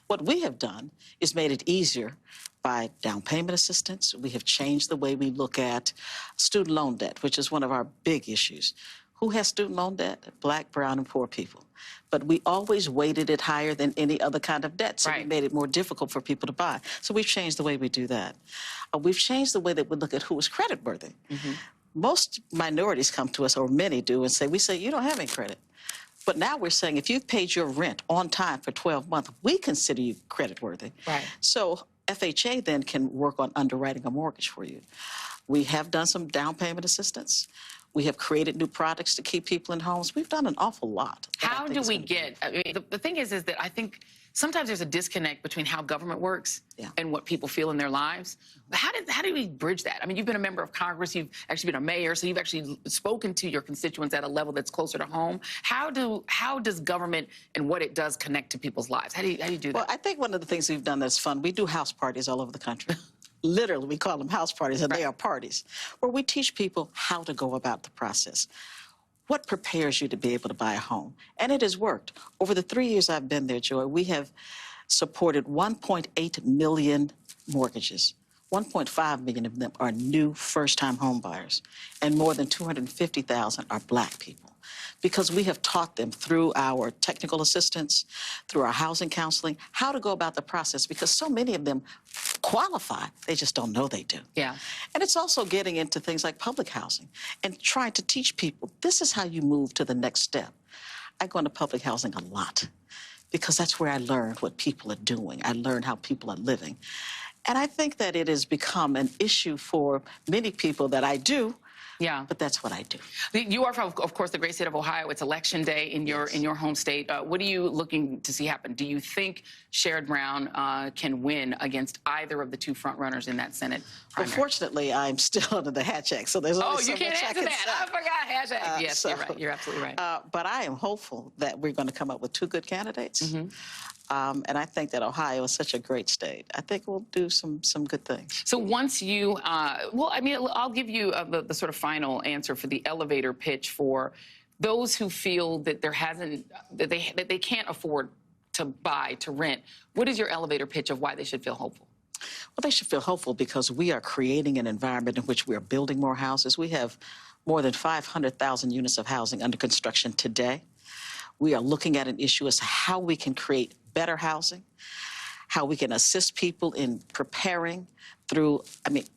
What we have done is made it easier by down payment assistance. We have changed the way we look at student loan debt, which is one of our big issues. Who has student loan debt? Black, brown, and poor people. But we always weighted it higher than any other kind of debt, so we made it more difficult for people to buy. So we've changed the way we do that. We've changed the way that we look at who is creditworthy. Most minorities come to us, or many do, and say, you don't have any credit. But now we're saying if you've paid your rent on time for 12 months, we consider you creditworthy. So FHA then can work on underwriting a mortgage for you. We have done some down payment assistance. We have created new products to keep people in homes. We've done an awful lot. How do we get, I mean, the thing is that I think sometimes there's a disconnect between how government works and what people feel in their lives. How do we bridge that? I mean, you've been a member of Congress, you've actually been a mayor, so you've actually spoken to your constituents at a level that's closer to home. How does government and what it does connect to people's lives? How do you do that? Well, I think one of the things we've done that's fun, we do house parties all over the country. Literally, we call them house parties, and they are parties, where we teach people how to go about the process. What prepares you to be able to buy a home? And it has worked. Over the 3 years I've been there, Joy, we have supported 1.8 million mortgages. 1.5 million of them are new first-time home buyers, and more than 250,000 are Black people. Because we have taught them through our technical assistance, through our housing counseling, how to go about the process, because so many of them qualify, they just don't know they do. Yeah. And it's also getting into things like public housing and trying to teach people, this is how you move to the next step. I go into public housing a lot because that's where I learned what people are doing. I learned how people are living. And I think that it has become an issue for many people that I do. Yeah, but that's what I do. You are from, of course, the great state of Ohio. It's election day in your home state. What are you looking to see happen? Do you think Sherrod Brown can win against either of the two front runners in that Senate primary? Well, fortunately, I'm still under the Hatch Act, so there's only so much I can say. Oh, you can't answer that. I forgot Hatch Act. Yes, so, you're right. You're absolutely right. But I am hopeful that we're going to come up with two good candidates. And I think that Ohio is such a great state. I think we'll do some good things. So once you, well, I mean, I'll give you the sort of final answer for the elevator pitch for those who feel that that they can't afford to buy, to rent. What is your elevator pitch of why they should feel hopeful? Well, they should feel hopeful because we are creating an environment in which we are building more houses. We have more than 500,000 units of housing under construction today. We are looking at an issue as to how we can create better housing, how we can assist people in preparing through,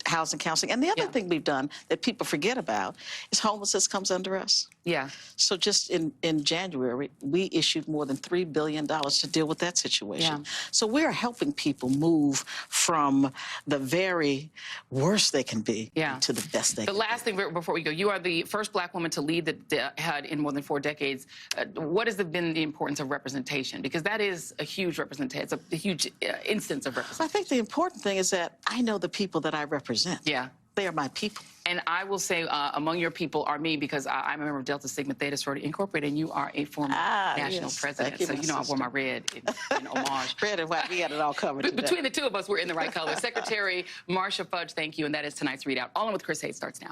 housing counseling. And the other thing we've done that people forget about is homelessness comes under us. Yeah. So just in January, we issued more than $3 billion to deal with that situation. Yeah. So we are helping people move from the very worst they can be to the best they can be. The last thing before we go, you are the first Black woman to lead the HUD in more than 4 decades. What has been the importance of representation? Because that is a huge representation. It's a huge instance of representation. I think the important thing is that I know the people that I represent. Yeah. They are my people. And I will say among your people are me, because I'm a member of Delta Sigma Theta Sorority Incorporated, and you are a former national president. So, I wore my red in homage. Red and white, we got it all covered today. Between the two of us, we're in the right color. Secretary Marsha Fudge, thank you. And that is tonight's ReadOut. All In with Chris Hayes starts now.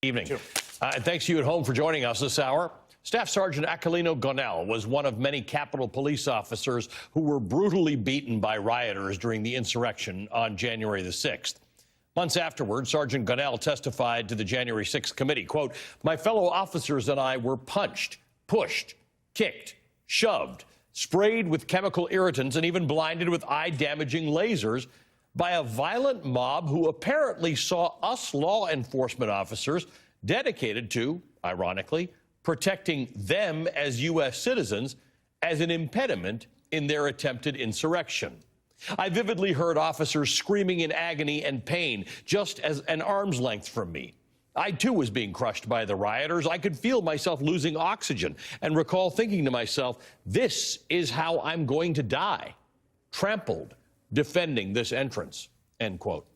Evening. Thanks to you at home for joining us this hour. Staff Sergeant Aquilino Gonell was one of many Capitol Police officers who were brutally beaten by rioters during the insurrection on January the 6th. Months afterward, Sergeant Gonell testified to the January 6th committee, quote, "My fellow officers and I were punched, pushed, kicked, shoved, sprayed with chemical irritants, and even blinded with eye-damaging lasers by a violent mob who apparently saw us law enforcement officers dedicated to, ironically, protecting them as U.S. citizens as an impediment in their attempted insurrection. I vividly heard officers screaming in agony and pain just as an arm's length from me. I, too, was being crushed by the rioters. I could feel myself losing oxygen and recall thinking to myself, this is how I'm going to die, trampled, defending this entrance," end quote.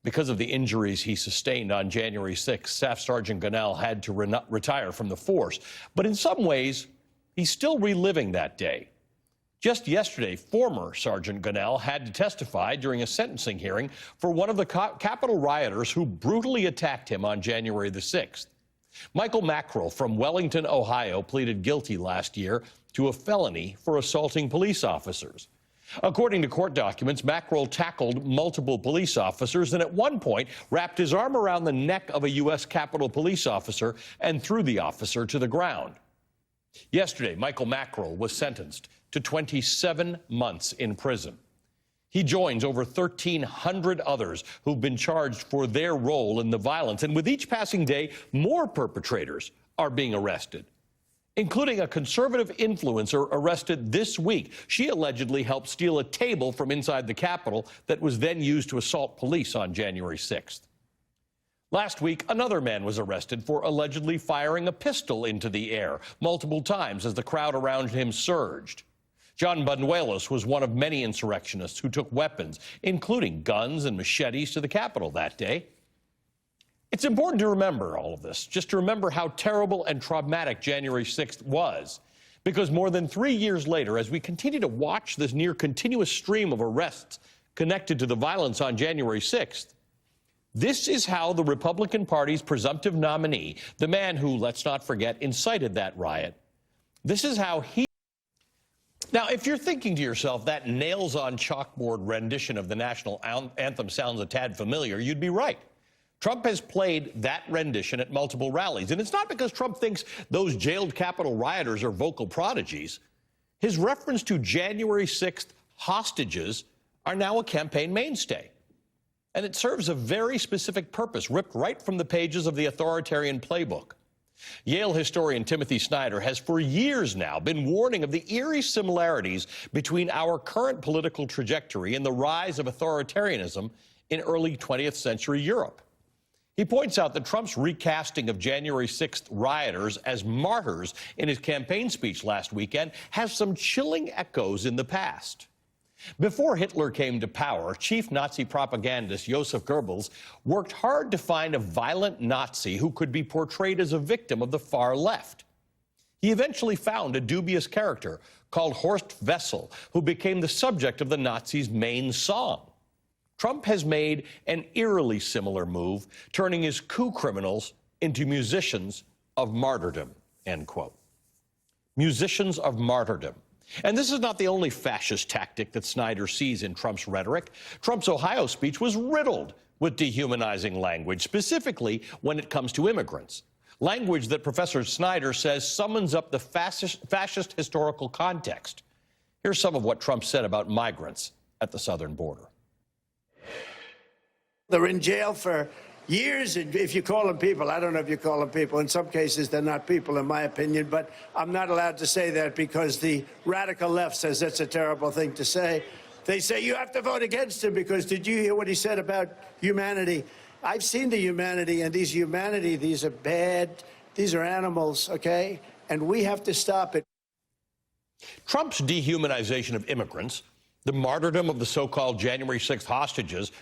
Because of the injuries he sustained on January 6th, Staff Sergeant Gonell had to retire from the force. But in some ways, he's still reliving that day. Just yesterday, former Sergeant Gonell had to testify during a sentencing hearing for one of the Capitol rioters who brutally attacked him on January the 6th. Michael Mackrell from Wellington, Ohio, pleaded guilty last year to a felony for assaulting police officers. According to court documents, Mackrell tackled multiple police officers and at one point wrapped his arm around the neck of a U.S. Capitol Police officer and threw the officer to the ground. Yesterday, Michael Mackrell was sentenced to 27 months in prison. He joins over 1,300 others who've been charged for their role in the violence. And with each passing day, more perpetrators are being arrested, including a conservative influencer arrested this week. She allegedly helped steal a table from inside the Capitol that was then used to assault police on January 6th. Last week, another man was arrested for allegedly firing a pistol into the air multiple times as the crowd around him surged. John Banuelos was one of many insurrectionists who took weapons, including guns and machetes, to the Capitol that day. It's important to remember all of this, just to remember how terrible and traumatic January 6th was, because more than 3 years later, as we continue to watch this near continuous stream of arrests connected to the violence on January 6th, this is how the Republican Party's presumptive nominee, the man who, let's not forget, incited that riot, this is how he... Now, if you're thinking to yourself that nails-on-chalkboard rendition of the national anthem sounds a tad familiar, you'd be right. Trump has played that rendition at multiple rallies, and it's not because Trump thinks those jailed Capitol rioters are vocal prodigies. His reference to January 6th hostages are now a campaign mainstay. And it serves a very specific purpose, ripped right from the pages of the authoritarian playbook. Yale historian Timothy Snyder has for years now been warning of the eerie similarities between our current political trajectory and the rise of authoritarianism in early 20th century Europe. He points out that Trump's recasting of January 6th rioters as martyrs in his campaign speech last weekend has some chilling echoes in the past. Before Hitler came to power, chief Nazi propagandist Joseph Goebbels worked hard to find a violent Nazi who could be portrayed as a victim of the far left. He eventually found a dubious character called Horst Wessel, who became the subject of the Nazis' main song. Trump has made an eerily similar move, turning his coup criminals into musicians of martyrdom, end quote. Musicians of martyrdom. And this is not the only fascist tactic that Snyder sees in Trump's rhetoric. Trump's Ohio speech was riddled with dehumanizing language, specifically when it comes to immigrants. Language that Professor Snyder says summons up the fascist historical context. Here's some of what Trump said about migrants at the southern border. They're in jail for years, and if you call them people, I don't know if you call them people. In some cases, they're not people, in my opinion, but I'm not allowed to say that because the radical left says that's a terrible thing to say. They say you have to vote against him because did you hear what he said about humanity? I've seen the humanity, and these are bad, these are animals, okay? And we have to stop it. Trump's dehumanization of immigrants, the martyrdom of the so-called January 6th hostages,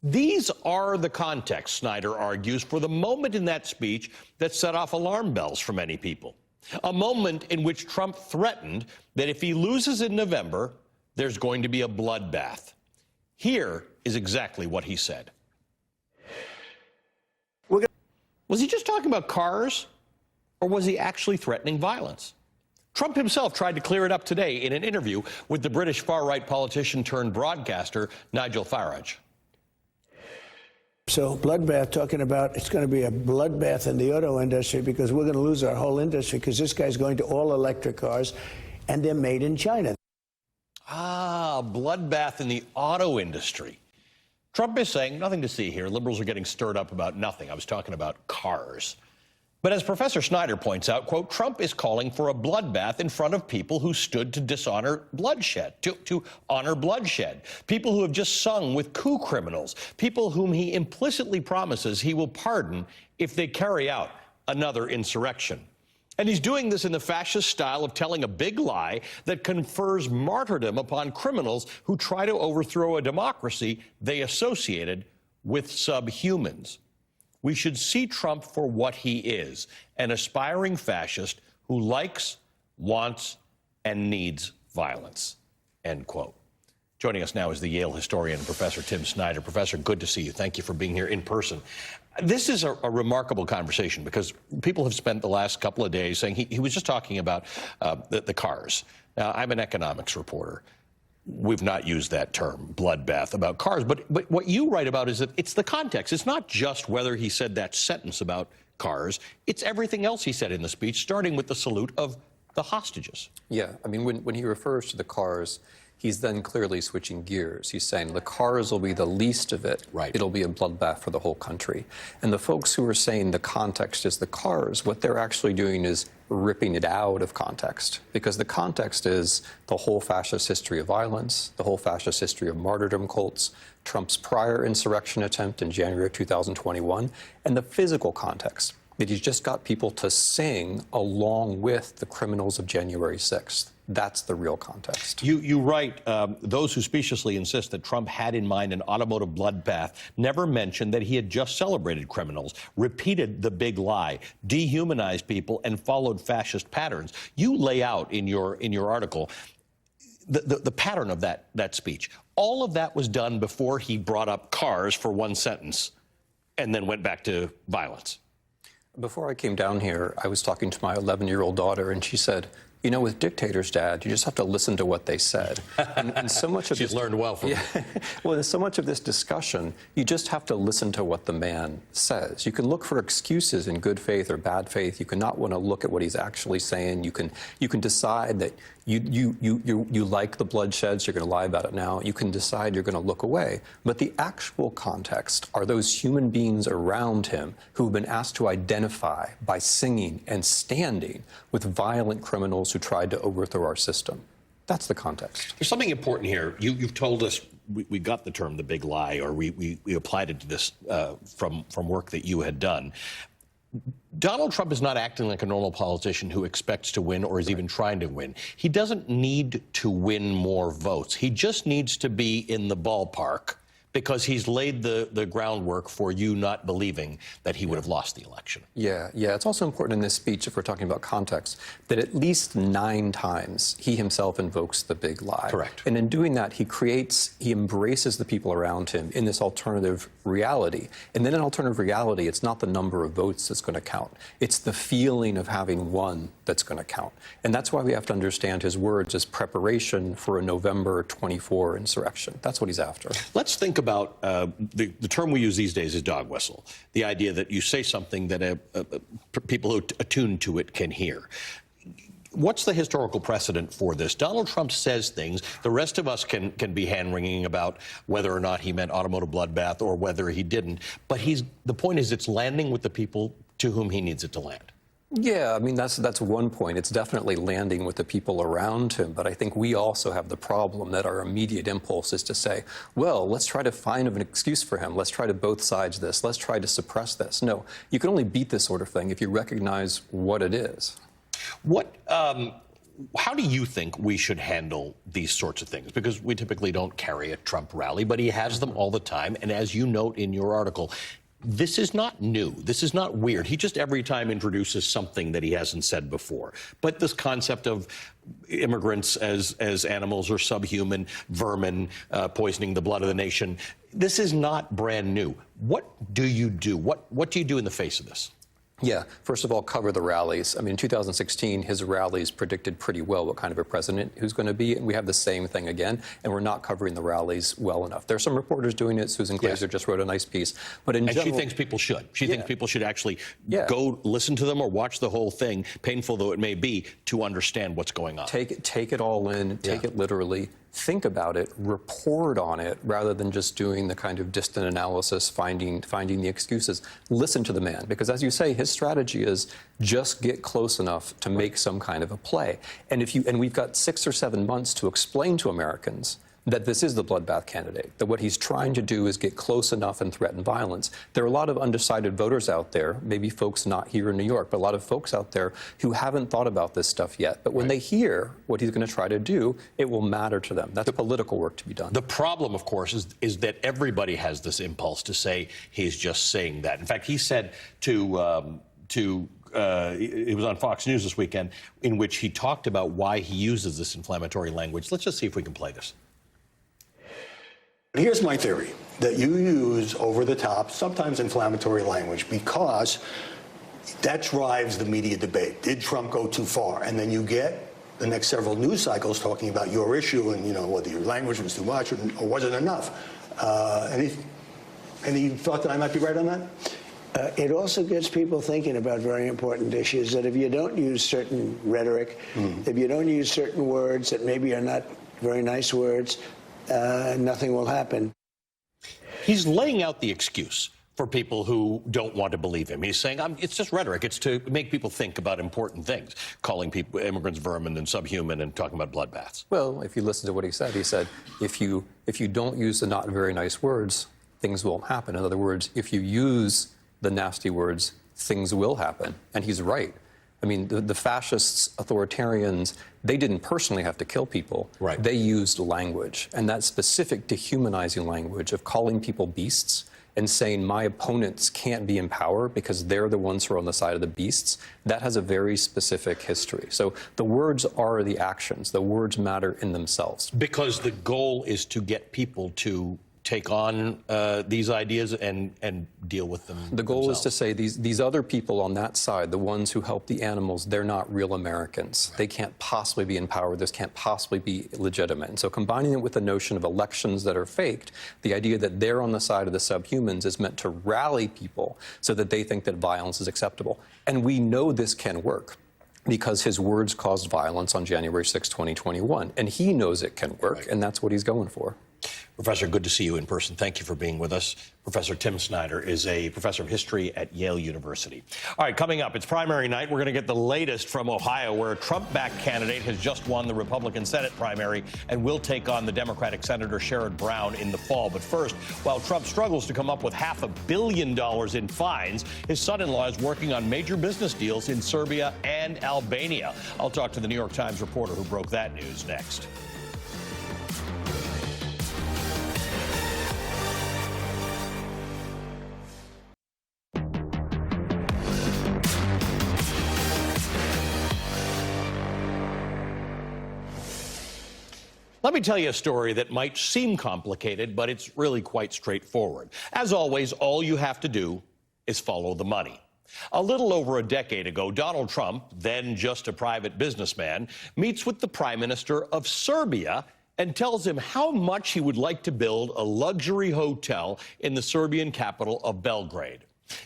these are the context, Snyder argues, for the moment in that speech that set off alarm bells for many people. A moment in which Trump threatened that if he loses in November, there's going to be a bloodbath. Here is exactly what he said. Was he just talking about cars, or was he actually threatening violence? Trump himself tried to clear it up today in an interview with the British far-right politician turned broadcaster Nigel Farage. So bloodbath, talking about it's going to be a bloodbath in the auto industry because we're going to lose our whole industry because this guy's going to all electric cars and they're made in China. Ah, bloodbath in the auto industry. Trump is saying nothing to see here. Liberals are getting stirred up about nothing. I was talking about cars. But as Professor Snyder points out, quote, Trump is calling for a bloodbath in front of people who stood to dishonor bloodshed, to honor bloodshed, people who have just sung with coup criminals, people whom he implicitly promises he will pardon if they carry out another insurrection. And he's doing this in the fascist style of telling a big lie that confers martyrdom upon criminals who try to overthrow a democracy they associated with subhumans. We should see Trump for what he is, an aspiring fascist who likes, wants, and needs violence, end quote. Joining us now is the Yale historian, Professor Tim Snyder. Professor, good to see you. Thank you for being here in person. This is a remarkable conversation because people have spent the last couple of days saying he was just talking about the cars. Now, I'm an economics reporter. We've not used that term, bloodbath, about cars. But what you write about is that it's the context. It's not just whether he said that sentence about cars. It's everything else he said in the speech, starting with the salute of the hostages. Yeah, I mean, when he refers to the cars, he's then clearly switching gears. He's saying the cars will be the least of it. Right. It'll be a bloodbath for the whole country. And the folks who are saying the context is the cars, what they're actually doing is ripping it out of context. Because the context is the whole fascist history of violence, the whole fascist history of martyrdom cults, Trump's prior insurrection attempt in January of 2021, and the physical context, that he's just got people to sing along with the criminals of January 6th. That's the real context. You write, those who speciously insist that Trump had in mind an automotive bloodbath never mentioned that he had just celebrated criminals, repeated the big lie, dehumanized people, and followed fascist patterns. You lay out in your article the pattern of that speech. All of that was done before he brought up cars for one sentence and then went back to violence. Before I came down here, I was talking to my 11-year-old daughter, and she said, You know, with dictators, Dad, you just have to listen to what they said. And so much of She's learned well from yeah, well, in so much of this discussion, you just have to listen to what the man says. You can look for excuses in good faith or bad faith. You cannot want to look at what he's actually saying. You can decide that you like the bloodshed, so you're going to lie about it now. You can decide you're going to look away. But the actual context are those human beings around him who've been asked to identify by singing and standing with violent criminals who tried to overthrow our system. That's the context. There's something important here. You've told us, we got the term the big lie, or we applied it to this from work that you had done. Donald Trump is not acting like a normal politician who expects to win or is even trying to win. He doesn't need to win more votes. He just needs to be in the ballpark because he's laid the groundwork for you not believing that he would have lost the election. Yeah. It's also important in this speech, if we're talking about context, that at least 9 times he himself invokes the big lie. Correct. And in doing that, he embraces the people around him in this alternative reality. And then in alternative reality, it's not the number of votes that's going to count. It's the feeling of having won that's going to count. And that's why we have to understand his words as preparation for a November 24 insurrection. That's what he's after. Let's think about the term we use these days is dog whistle. The idea that you say something that people who attune to it can hear. What's the historical precedent for this? Donald Trump says things. The rest of us can be hand-wringing about whether or not he meant automotive bloodbath or whether he didn't. But the point is it's landing with the people to whom he needs it to land. Yeah, I mean, that's one point. It's definitely landing with the people around him. But I think we also have the problem that our immediate impulse is to say, well, let's try to find an excuse for him. Let's try to both sides this. Let's try to suppress this. No, you can only beat this sort of thing if you recognize what it is. How do you think we should handle these sorts of things? Because we typically don't carry a Trump rally, but he has them all the time. And as you note in your article, this is not new. This is not weird. He just every time introduces something that he hasn't said before. But this concept of immigrants as animals or subhuman vermin poisoning the blood of the nation, this is not brand new. What do you do? What do you do in the face of this? Yeah, first of all, cover the rallies. I mean, in 2016, his rallies predicted pretty well what kind of a president who's going to be, and we have the same thing again, and we're not covering the rallies well enough. There are some reporters doing it. Susan Glazer just wrote a nice piece. But in general, she thinks people should. She thinks people should actually go listen to them or watch the whole thing, painful though it may be, to understand what's going on. Take it all in, take it literally. Think about it, report on it, rather than just doing the kind of distant analysis, finding the excuses. Listen to the man, because as you say, his strategy is just get close enough to make some kind of a play. And we've got 6 or 7 months to explain to Americans that this is the bloodbath candidate, that what he's trying to do is get close enough and threaten violence. There are a lot of undecided voters out there, maybe folks not here in New York, but a lot of folks out there who haven't thought about this stuff yet. But when they hear what he's going to try to do, it will matter to them. That's political work to be done. The problem, of course, is that everybody has this impulse to say he's just saying that. In fact, he said it was on Fox News this weekend, in which he talked about why he uses this inflammatory language. Let's just see if we can play this. Here's my theory, that you use over-the-top, sometimes inflammatory language because that drives the media debate. Did Trump go too far? And then you get the next several news cycles talking about your issue and, whether your language was too much or wasn't enough. Any thought that I might be right on that? It also gets people thinking about very important issues, that if you don't use certain rhetoric, if you don't use certain words that maybe are not very nice words, nothing will happen. He's laying out the excuse for people who don't want to believe him. He's saying, it's just rhetoric. It's to make people think about important things, calling people immigrants vermin and subhuman and talking about bloodbaths. Well, if you listen to what he said, if you don't use the not very nice words, things won't happen. In other words, if you use the nasty words, things will happen. And he's right. I mean, the fascists, authoritarians, they didn't personally have to kill people. Right. They used language, and that specific dehumanizing language of calling people beasts and saying my opponents can't be in power because they're the ones who are on the side of the beasts, that has a very specific history. So the words are the actions. The words matter in themselves. Because the goal is to get people to take on these ideas and deal with them The goal themselves. is to say these other people on that side, the ones who help the animals, they're not real Americans. They can't possibly be in power. This can't possibly be legitimate. And so combining it with the notion of elections that are faked, the idea that they're on the side of the subhumans is meant to rally people so that they think that violence is acceptable. And we know this can work, because his words caused violence on January 6, 2021. And he knows it can work, and that's what he's going for. Professor, good to see you in person. Thank you for being with us. Professor Tim Snyder is a professor of history at Yale University. All right, coming up, it's primary night. We're going to get the latest from Ohio, where a Trump-backed candidate has just won the Republican Senate primary and will take on the Democratic Senator Sherrod Brown in the fall. But first, while Trump struggles to come up with $500 million in fines, his son-in-law is working on major business deals in Serbia and Albania. I'll talk to the New York Times reporter who broke that news next. Let me tell you a story that might seem complicated, but it's really quite straightforward. As always, all you have to do is follow the money. A little over a decade ago, Donald Trump, then just a private businessman, meets with the Prime Minister of Serbia and tells him how much he would like to build a luxury hotel in the Serbian capital of Belgrade.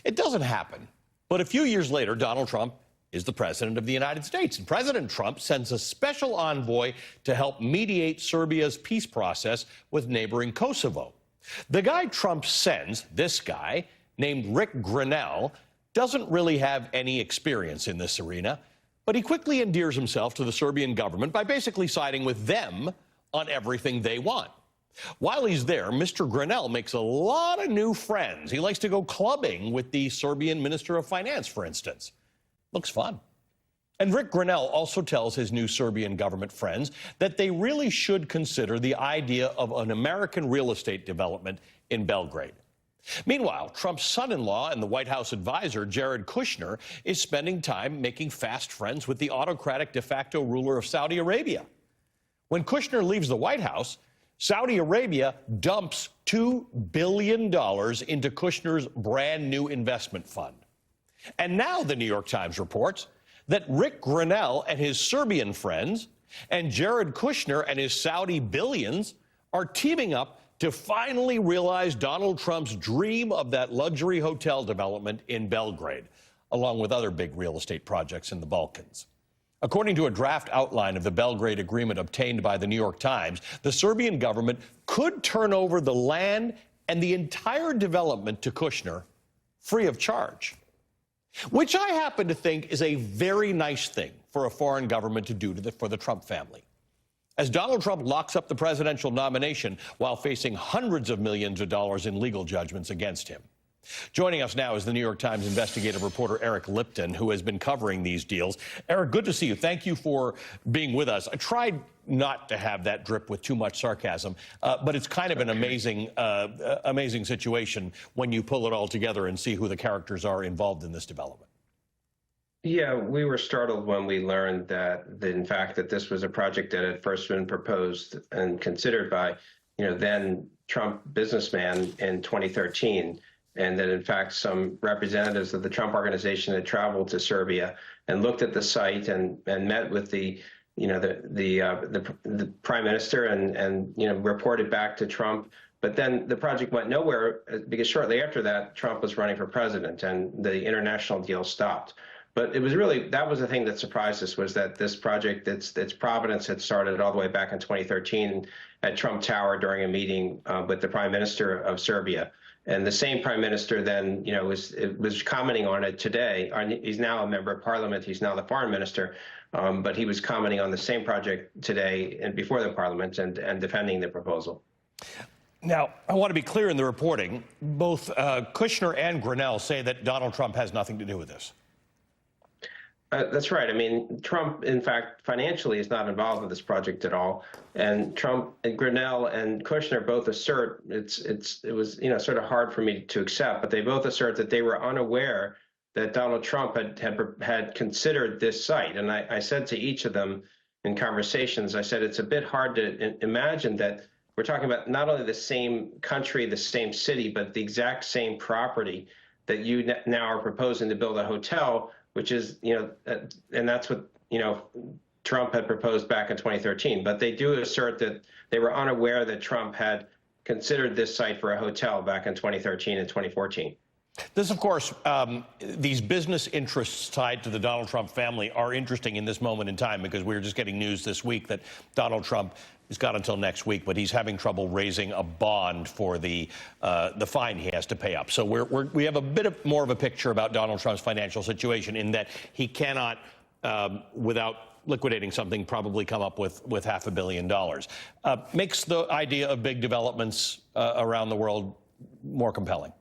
It doesn't happen, but a few years later, Donald Trump is the president of the United States. And President Trump sends a special envoy to help mediate Serbia's peace process with neighboring Kosovo. The guy Trump sends, this guy, named Rick Grenell, doesn't really have any experience in this arena, but he quickly endears himself to the Serbian government by basically siding with them on everything they want. While he's there, Mr. Grenell makes a lot of new friends. He likes to go clubbing with the Serbian Minister of Finance, for instance. Looks fun. And Rick Grenell also tells his new Serbian government friends that they really should consider the idea of an American real estate development in Belgrade. Meanwhile, Trump's son-in-law and the White House advisor, Jared Kushner, is spending time making fast friends with the autocratic de facto ruler of Saudi Arabia. When Kushner leaves the White House, Saudi Arabia dumps $2 billion into Kushner's brand new investment fund. And now the New York Times reports that Rick Grenell and his Serbian friends and Jared Kushner and his Saudi billions are teaming up to finally realize Donald Trump's dream of that luxury hotel development in Belgrade, along with other big real estate projects in the Balkans. According to a draft outline of the Belgrade Agreement obtained by the New York Times, the Serbian government could turn over the land and the entire development to Kushner free of charge, which I happen to think is a very nice thing for a foreign government to do for the Trump family. As Donald Trump locks up the presidential nomination while facing hundreds of millions of dollars in legal judgments against him. Joining us now is the New York Times investigative reporter Eric Lipton, who has been covering these deals. Eric, good to see you. Thank you for being with us. I tried not to have that drip with too much sarcasm, but it's kind of an amazing situation when you pull it all together and see who the characters are involved in this development. Yeah, we were startled when we learned that, in fact, that this was a project that had first been proposed and considered by, then Trump businessman in 2013. And that, in fact, some representatives of the Trump organization had traveled to Serbia and looked at the site and met with the prime minister and reported back to Trump. But then the project went nowhere because shortly after that, Trump was running for president and the international deal stopped. But it was really, that was the thing that surprised us, was that this project, its provenance had started all the way back in 2013 at Trump Tower during a meeting with the prime minister of Serbia. And the same prime minister then, was commenting on it today. He's now a member of parliament. He's now the foreign minister. But he was commenting on the same project today and before the parliament and defending the proposal. Now, I want to be clear in the reporting. Both Kushner and Grenell say that Donald Trump has nothing to do with this. That's right. I mean, Trump, in fact, financially is not involved with this project at all. And Trump and Grenell and Kushner both assert it was sort of hard for me to accept, but they both assert that they were unaware that Donald Trump had considered this site. And I said to each of them in conversations, I said, it's a bit hard to imagine that we're talking about not only the same country, the same city, but the exact same property that you now are proposing to build a hotel, which is, and that's what, Trump had proposed back in 2013. But they do assert that they were unaware that Trump had considered this site for a hotel back in 2013 and 2014. This, of course, these business interests tied to the Donald Trump family are interesting in this moment in time, because we were just getting news this week that Donald Trump has got until next week, but he's having trouble raising a bond for the fine he has to pay up. So we have a bit more of a picture about Donald Trump's financial situation, in that he cannot, without liquidating something, probably come up with $500 million. Makes the idea of big developments around the world more compelling.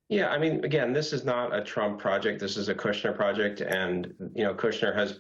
Yeah, I mean, again, this is not a Trump project. This is a Kushner project, and Kushner has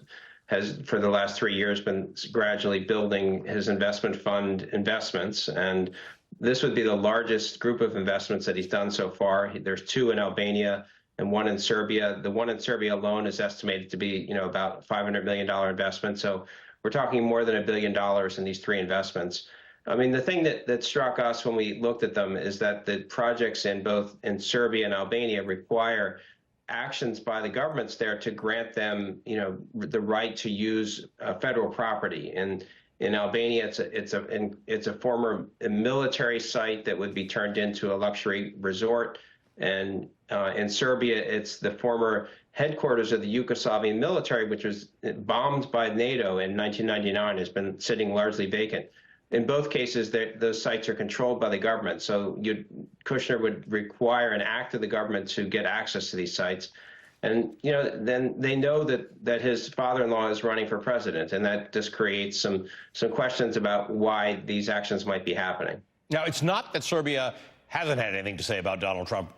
for the last 3 years been gradually building his investment fund investments, and this would be the largest group of investments that he's done so far. There's 2 in Albania and 1 in Serbia. The 1 in Serbia alone is estimated to be, about $500 million investment. So we're talking more than $1 billion in these 3 investments. I mean, the thing that struck us when we looked at them is that the projects in both in Serbia and Albania require actions by the governments there to grant them, the right to use federal property. And in Albania, it's a former military site that would be turned into a luxury resort. And in Serbia, it's the former headquarters of the Yugoslavian military, which was bombed by NATO in 1999, has been sitting largely vacant. In both cases, those sites are controlled by the government. So Kushner would require an act of the government to get access to these sites. And, then they know that his father-in-law is running for president, and that just creates some questions about why these actions might be happening. Now, it's not that Serbia hasn't had anything to say about Donald Trump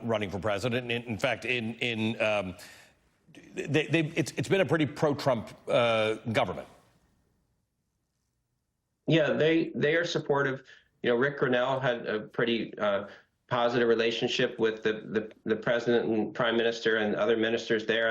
running for president. In fact, it's been a pretty pro-Trump government. Yeah, they are supportive. Rick Grinnell had a pretty positive relationship with the president and prime minister and other ministers there,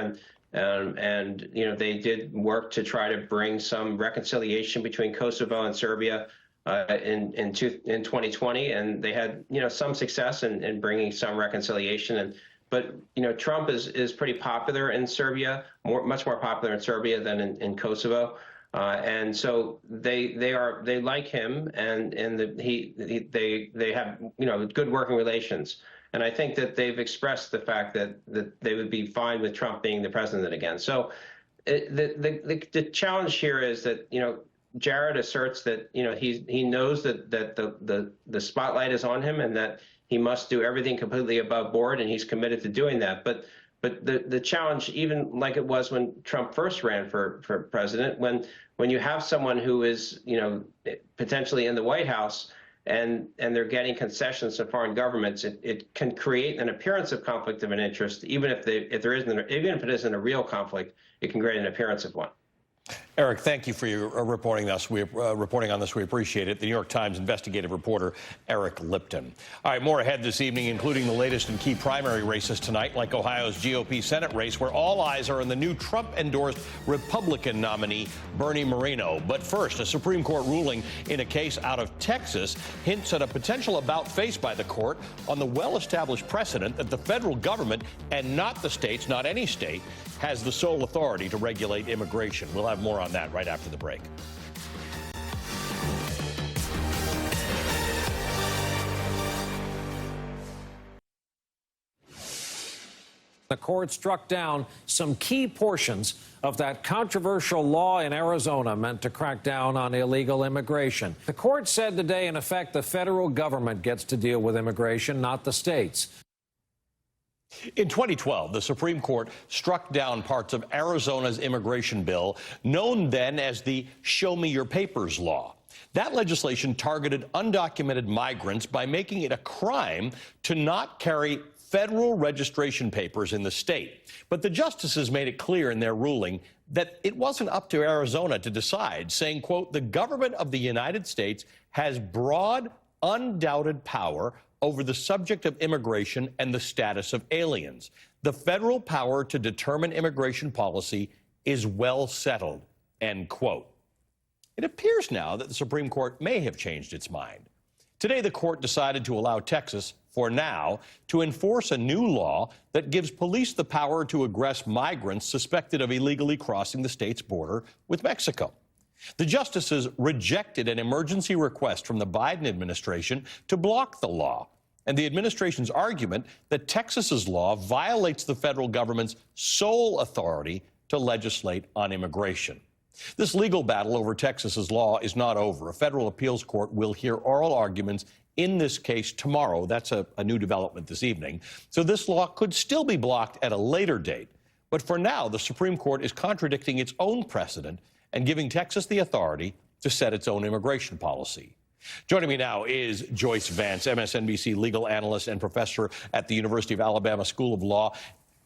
and they did work to try to bring some reconciliation between Kosovo and Serbia in 2020, and they had some success in bringing some reconciliation. But Trump is pretty popular in Serbia, much more popular in Serbia than in Kosovo. And so they like him, and they have good working relations. And I think that they've expressed the fact that they would be fine with Trump being the president again. So the challenge here is that Jared asserts that he knows that the spotlight is on him, and that he must do everything completely above board, and he's committed to doing that. But the challenge, even like it was when Trump first ran for president, when you have someone who is potentially in the White House and they're getting concessions to foreign governments, it can create an appearance of conflict of an interest, even if it isn't a real conflict, it can create an appearance of one. Eric, thank you for your reporting on this. We appreciate it. The New York Times investigative reporter Eric Lipton. All right, more ahead this evening, including the latest in key primary races tonight, like Ohio's GOP Senate race, where all eyes are on the new Trump-endorsed Republican nominee, Bernie Moreno. But first, a Supreme Court ruling in a case out of Texas hints at a potential about-face by the court on the well-established precedent that the federal government, and not the states, not any state, has the sole authority to regulate immigration. We'll have more on that right after the break. The court struck down some key portions of that controversial law in Arizona meant to crack down on illegal immigration. The court said today, in effect, the federal government gets to deal with immigration, not the states. In 2012, the Supreme Court struck down parts of Arizona's immigration bill, known then as the Show Me Your Papers law. That legislation targeted undocumented migrants by making it a crime to not carry federal registration papers in the state. But the justices made it clear in their ruling that it wasn't up to Arizona to decide, saying, quote, the government of the United States has broad, undoubted power over the subject of immigration and the status of aliens. The federal power to determine immigration policy is well settled, end quote. It appears now that the Supreme Court may have changed its mind. Today, the court decided to allow Texas, for now, to enforce a new law that gives police the power to arrest migrants suspected of illegally crossing the state's border with Mexico. The justices rejected an emergency request from the Biden administration to block the law, and the administration's argument that Texas's law violates the federal government's sole authority to legislate on immigration. This legal battle over Texas's law is not over. A federal appeals court will hear oral arguments in this case tomorrow. That's a new development this evening. So this law could still be blocked at a later date. But for now, the Supreme Court is contradicting its own precedent and giving Texas the authority to set its own immigration policy. Joining me now is Joyce Vance, MSNBC legal analyst and professor at the University of Alabama School of Law.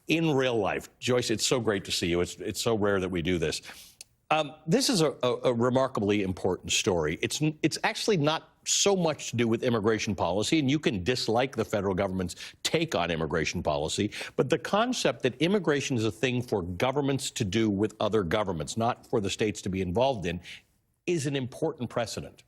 In real life, Joyce, it's so great to see you. It's so rare that we do this. This is a remarkably important story. It's actually not so much to do with immigration policy, and you can dislike the federal government's take on immigration policy, but the concept that immigration is a thing for governments to do with other governments, not for the states to be involved in, is an important precedent.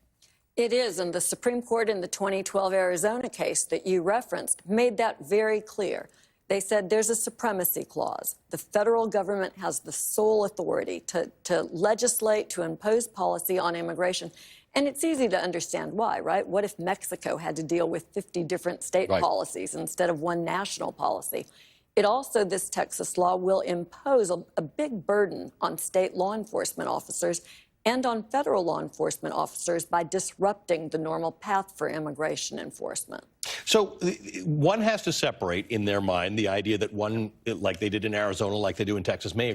It is, and the Supreme Court in the 2012 Arizona case that you referenced made that very clear. They said there's a supremacy clause. The federal government has the sole authority to legislate, to impose policy on immigration. And it's easy to understand why, right? What if Mexico had to deal with 50 different state policies instead of one national policy? It also, this Texas law will impose a big burden on state law enforcement officers and on federal law enforcement officers by disrupting the normal path for immigration enforcement. So one has to separate in their mind the idea that one, like they did in Arizona, like they do in Texas, may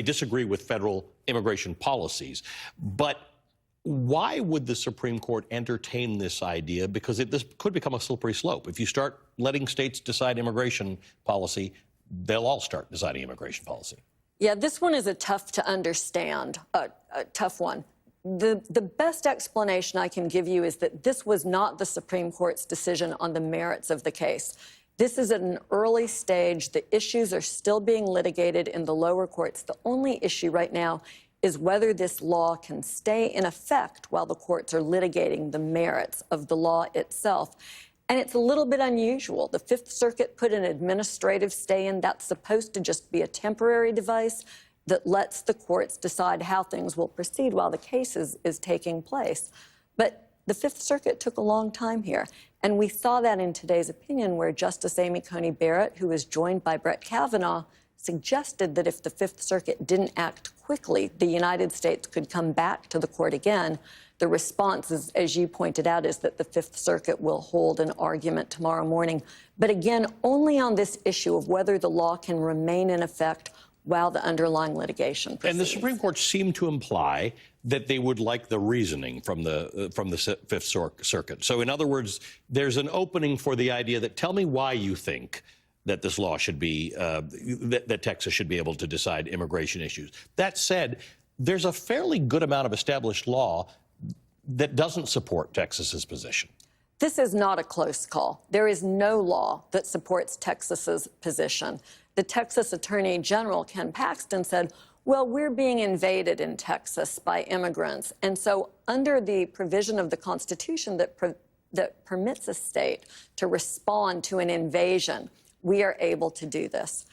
disagree with federal immigration policies. But why would the Supreme Court entertain this idea? Because this could become a slippery slope. If you start letting states decide immigration policy, they'll all start deciding immigration policy. Yeah, this one is a tough to understand, a tough one. The best explanation I can give you is that this was not the Supreme Court's decision on the merits of the case. This is at an early stage. The issues are still being litigated in the lower courts. The only issue right now is whether this law can stay in effect while the courts are litigating the merits of the law itself. And it's a little bit unusual. The Fifth Circuit put an administrative stay in. That's supposed to just be a temporary device that lets the courts decide how things will proceed while the case is taking place. But the Fifth Circuit took a long time here. And we saw that in today's opinion where Justice Amy Coney Barrett, who was joined by Brett Kavanaugh, suggested that if the Fifth Circuit didn't act quickly, the United States could come back to the court again. The response, is, as you pointed out, is that the Fifth Circuit will hold an argument tomorrow morning. But again, only on this issue of whether the law can remain in effect while the underlying litigation proceeds. And the Supreme Court seemed to imply that they would like the reasoning from the Fifth Circuit. So in other words, there's an opening for the idea that tell me why you think that this law should be, that Texas should be able to decide immigration issues. That said, there's a fairly good amount of established law that doesn't support Texas's position. This is not a close call. There is no law that supports Texas's position. The Texas Attorney General, Ken Paxton, said, well, we're being invaded in Texas by immigrants. And so under the provision of the Constitution that permits a state to respond to an invasion, we are able to do this.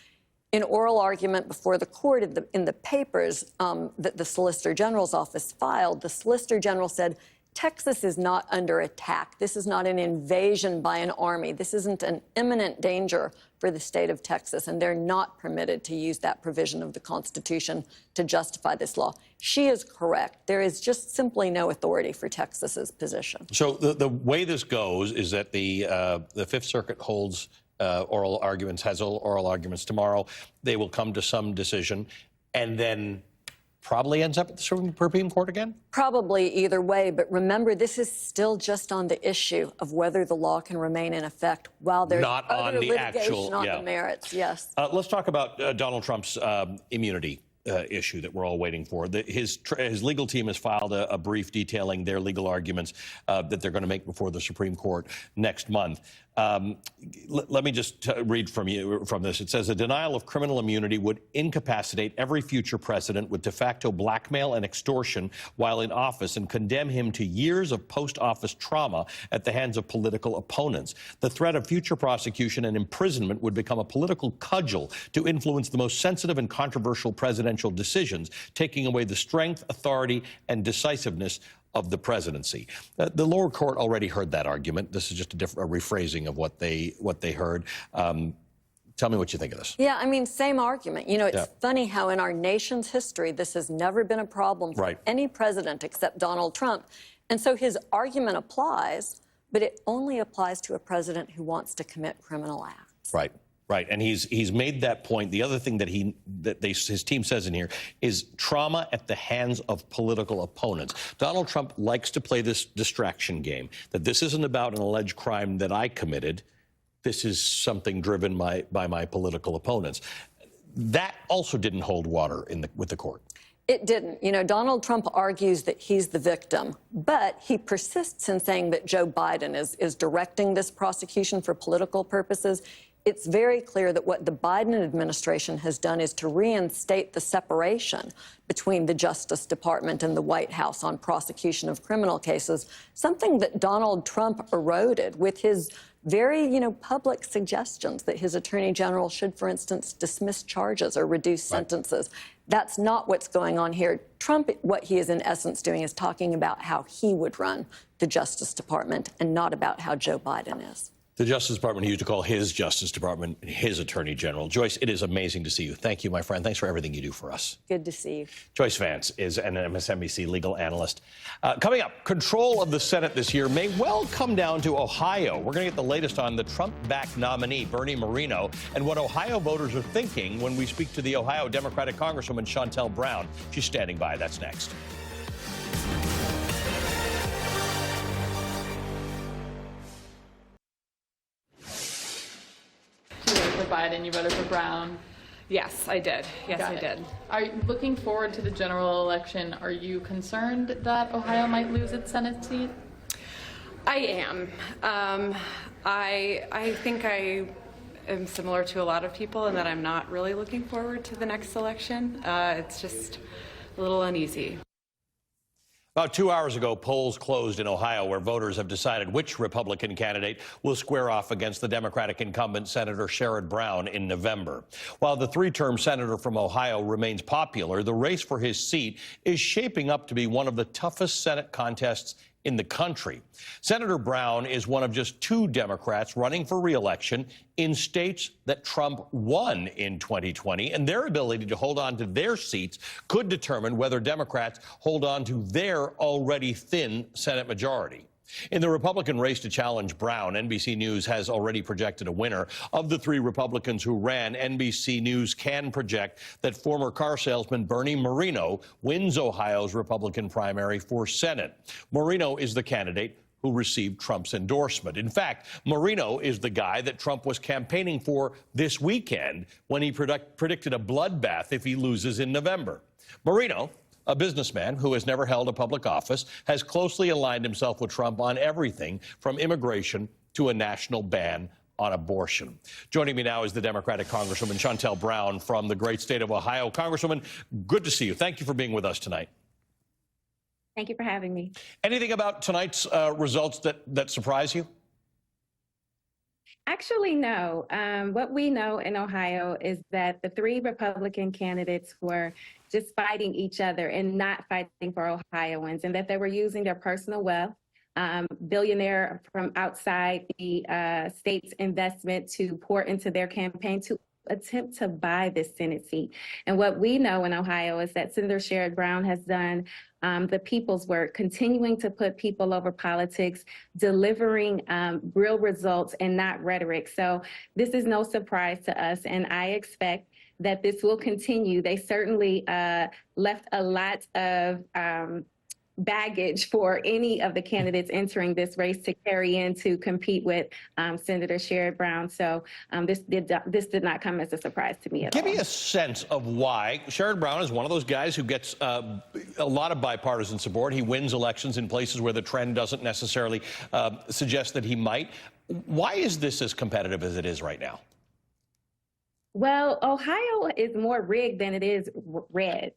In oral argument before the court in the papers that the Solicitor General's office filed, the Solicitor General said, Texas is not under attack. This is not an invasion by an army. This isn't an imminent danger for the state of Texas, and they're not permitted to use that provision of the Constitution to justify this law. She is correct. There is just simply no authority for Texas's position. So the way this goes is that the Fifth Circuit holds has oral arguments tomorrow. They will come to some decision, and then probably ends up at the Supreme Court again? Probably either way, but remember, this is still just on the issue of whether the law can remain in effect while there's not other on the litigation on the merits. Yes. Let's talk about Donald Trump's immunity issue that we're all waiting for. His legal team has filed a brief detailing their legal arguments that they're going to make before the Supreme Court next month. Let me just read from this. It says a denial of criminal immunity would incapacitate every future president with de facto blackmail and extortion while in office and condemn him to years of post-office trauma at the hands of political opponents. The threat of future prosecution and imprisonment would become a political cudgel to influence the most sensitive and controversial presidential decisions, taking away the strength, authority, and decisiveness of the presidency. The lower court already heard that argument. This is just a rephrasing of what they heard. Tell me what you think of this. Yeah, I mean, same argument. You know, it's funny how in our nation's history, this has never been a problem for any president except Donald Trump. And so his argument applies, but it only applies to a president who wants to commit criminal acts. Right. Right, and he's made that point. The other thing that his team says in here is trauma at the hands of political opponents. Donald Trump likes to play this distraction game, that this isn't about an alleged crime that I committed. This is something driven by my political opponents. That also didn't hold water with the court. It didn't. You know, Donald Trump argues that he's the victim, but he persists in saying that Joe Biden is directing this prosecution for political purposes. It's very clear that what the Biden administration has done is to reinstate the separation between the Justice Department and the White House on prosecution of criminal cases, something that Donald Trump eroded with his very, public suggestions that his attorney general should, for instance, dismiss charges or reduce sentences. That's not what's going on here. Trump, what he is in essence doing is talking about how he would run the Justice Department and not about how Joe Biden is. The Justice Department, he used to call his Justice Department his Attorney General. Joyce, it is amazing to see you. Thank you, my friend. Thanks for everything you do for us. Good to see you. Joyce Vance is an MSNBC legal analyst. Coming up, control of the Senate this year may well come down to Ohio. We're going to get the latest on the Trump-backed nominee, Bernie Moreno, and what Ohio voters are thinking when we speak to the Ohio Democratic Congresswoman Shontel Brown. She's standing by. That's next. Biden, you voted for Brown. Yes, I did. Yes, I did. Are you looking forward to the general election? Are you concerned that Ohio might lose its Senate seat? I am. I think I am similar to a lot of people in that I'm not really looking forward to the next election. It's just a little uneasy. About 2 hours ago, polls closed in Ohio, where voters have decided which Republican candidate will square off against the Democratic incumbent Senator Sherrod Brown in November. While the three-term senator from Ohio remains popular, the race for his seat is shaping up to be one of the toughest Senate contests in the country. Senator Brown is one of just two Democrats running for re-election in states that Trump won in 2020, and their ability to hold on to their seats could determine whether Democrats hold on to their already thin Senate majority. In the Republican race to challenge Brown, NBC News has already projected a winner. Of the three Republicans who ran, NBC News can project that former car salesman Bernie Moreno wins Ohio's Republican primary for Senate. Moreno is the candidate who received Trump's endorsement. In fact, Moreno is the guy that Trump was campaigning for this weekend when he predicted a bloodbath if he loses in November. Moreno, a businessman who has never held a public office, has closely aligned himself with Trump on everything from immigration to a national ban on abortion. Joining me now is the Democratic Congresswoman Shontel Brown from the great state of Ohio. Congresswoman, good to see you. Thank you for being with us tonight. Thank you for having me. Anything about tonight's results that surprise you? Actually, no. What we know in Ohio is that the three Republican candidates were just fighting each other and not fighting for Ohioans, and that they were using their personal wealth, billionaire from outside the state's investment to pour into their campaign to attempt to buy this Senate seat. And what we know in Ohio is that Senator Sherrod Brown has done the people's work, continuing to put people over politics, delivering real results and not rhetoric. So this is no surprise to us, and I expect that this will continue. They certainly left a lot of baggage for any of the candidates entering this race to carry in to compete with Senator Sherrod Brown. So this did not come as a surprise to me at all. Give me a sense of why Sherrod Brown is one of those guys who gets a lot of bipartisan support. He wins elections in places where the trend doesn't necessarily suggest that he might. Why is this as competitive as it is right now? Well, Ohio is more rigged than it is red.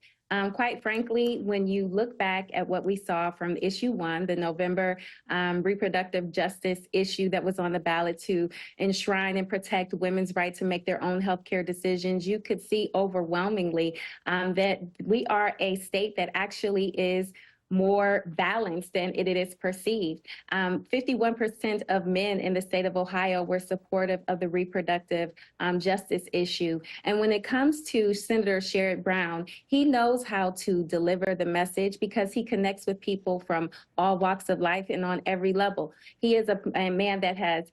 Quite frankly, when you look back at what we saw from issue 1, the November reproductive justice issue that was on the ballot to enshrine and protect women's right to make their own healthcare decisions, you could see overwhelmingly that we are a state that actually is more balanced than it is perceived. 51% of men in the state of Ohio were supportive of the reproductive justice issue. And when it comes to Senator Sherrod Brown, he knows how to deliver the message because he connects with people from all walks of life and on every level. He is a man that has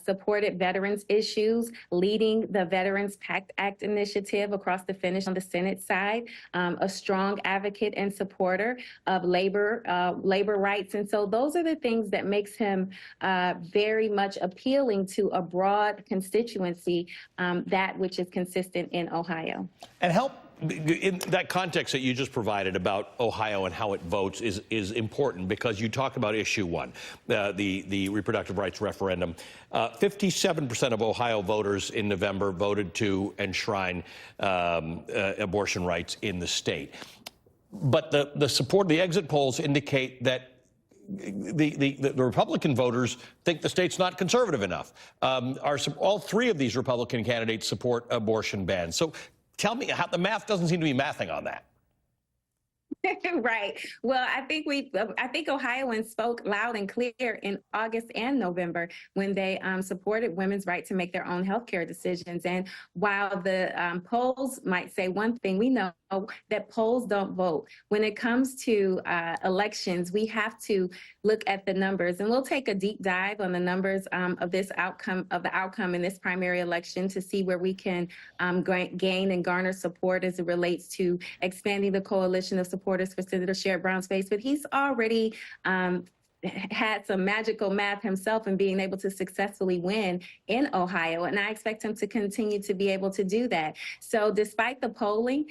supported veterans issues, leading the Veterans PACT Act initiative across the finish on the Senate side, a strong advocate and supporter of labor rights. And so those are the things that makes him very much appealing to a broad constituency, that which is consistent in Ohio. And help in that context that you just provided about Ohio and how it votes is important because you talk about issue 1, the reproductive rights referendum. 57% of Ohio voters in November voted to enshrine abortion rights in the state. But the support, the exit polls indicate that the Republican voters think the state's not conservative enough. All 3 of these Republican candidates support abortion bans. So tell me how the math doesn't seem to be mathing on that. Right. Well, I think Ohioans spoke loud and clear in August and November when they supported women's right to make their own healthcare decisions. And while the polls might say one thing, we know that polls don't vote. When it comes to elections, we have to look at the numbers, and we'll take a deep dive on the numbers of the outcome in this primary election to see where we can gain and garner support as it relates to expanding the coalition of supporters for Senator Sherrod Brown's base. But he's already had some magical math himself in being able to successfully win in Ohio. And I expect him to continue to be able to do that. So despite the polling,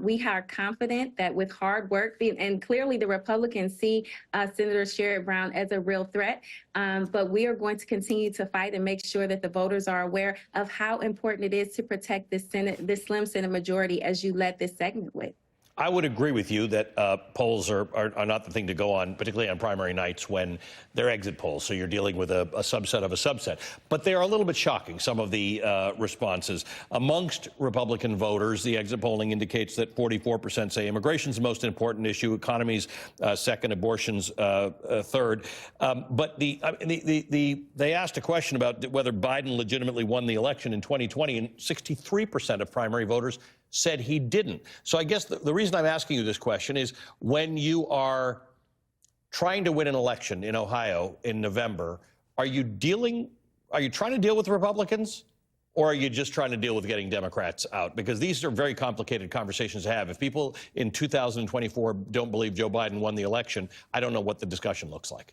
we are confident that with hard work, and clearly the Republicans see Senator Sherrod Brown as a real threat, but we are going to continue to fight and make sure that the voters are aware of how important it is to protect this slim Senate majority, as you led this segment with. I would agree with you that polls are not the thing to go on, particularly on primary nights when they're exit polls. So you're dealing with a subset of a subset. But they are a little bit shocking, some of the responses. Amongst Republican voters, the exit polling indicates that 44% say immigration is the most important issue, economy's second, abortion's third. But they asked a question about whether Biden legitimately won the election in 2020, and 63% of primary voters said he didn't. So I guess the reason I'm asking you this question is when you are trying to win an election in Ohio in November, are you trying to deal with Republicans, or are you just trying to deal with getting Democrats out? Because these are very complicated conversations to have. If people in 2024 don't believe Joe Biden won the election, I don't know what the discussion looks like.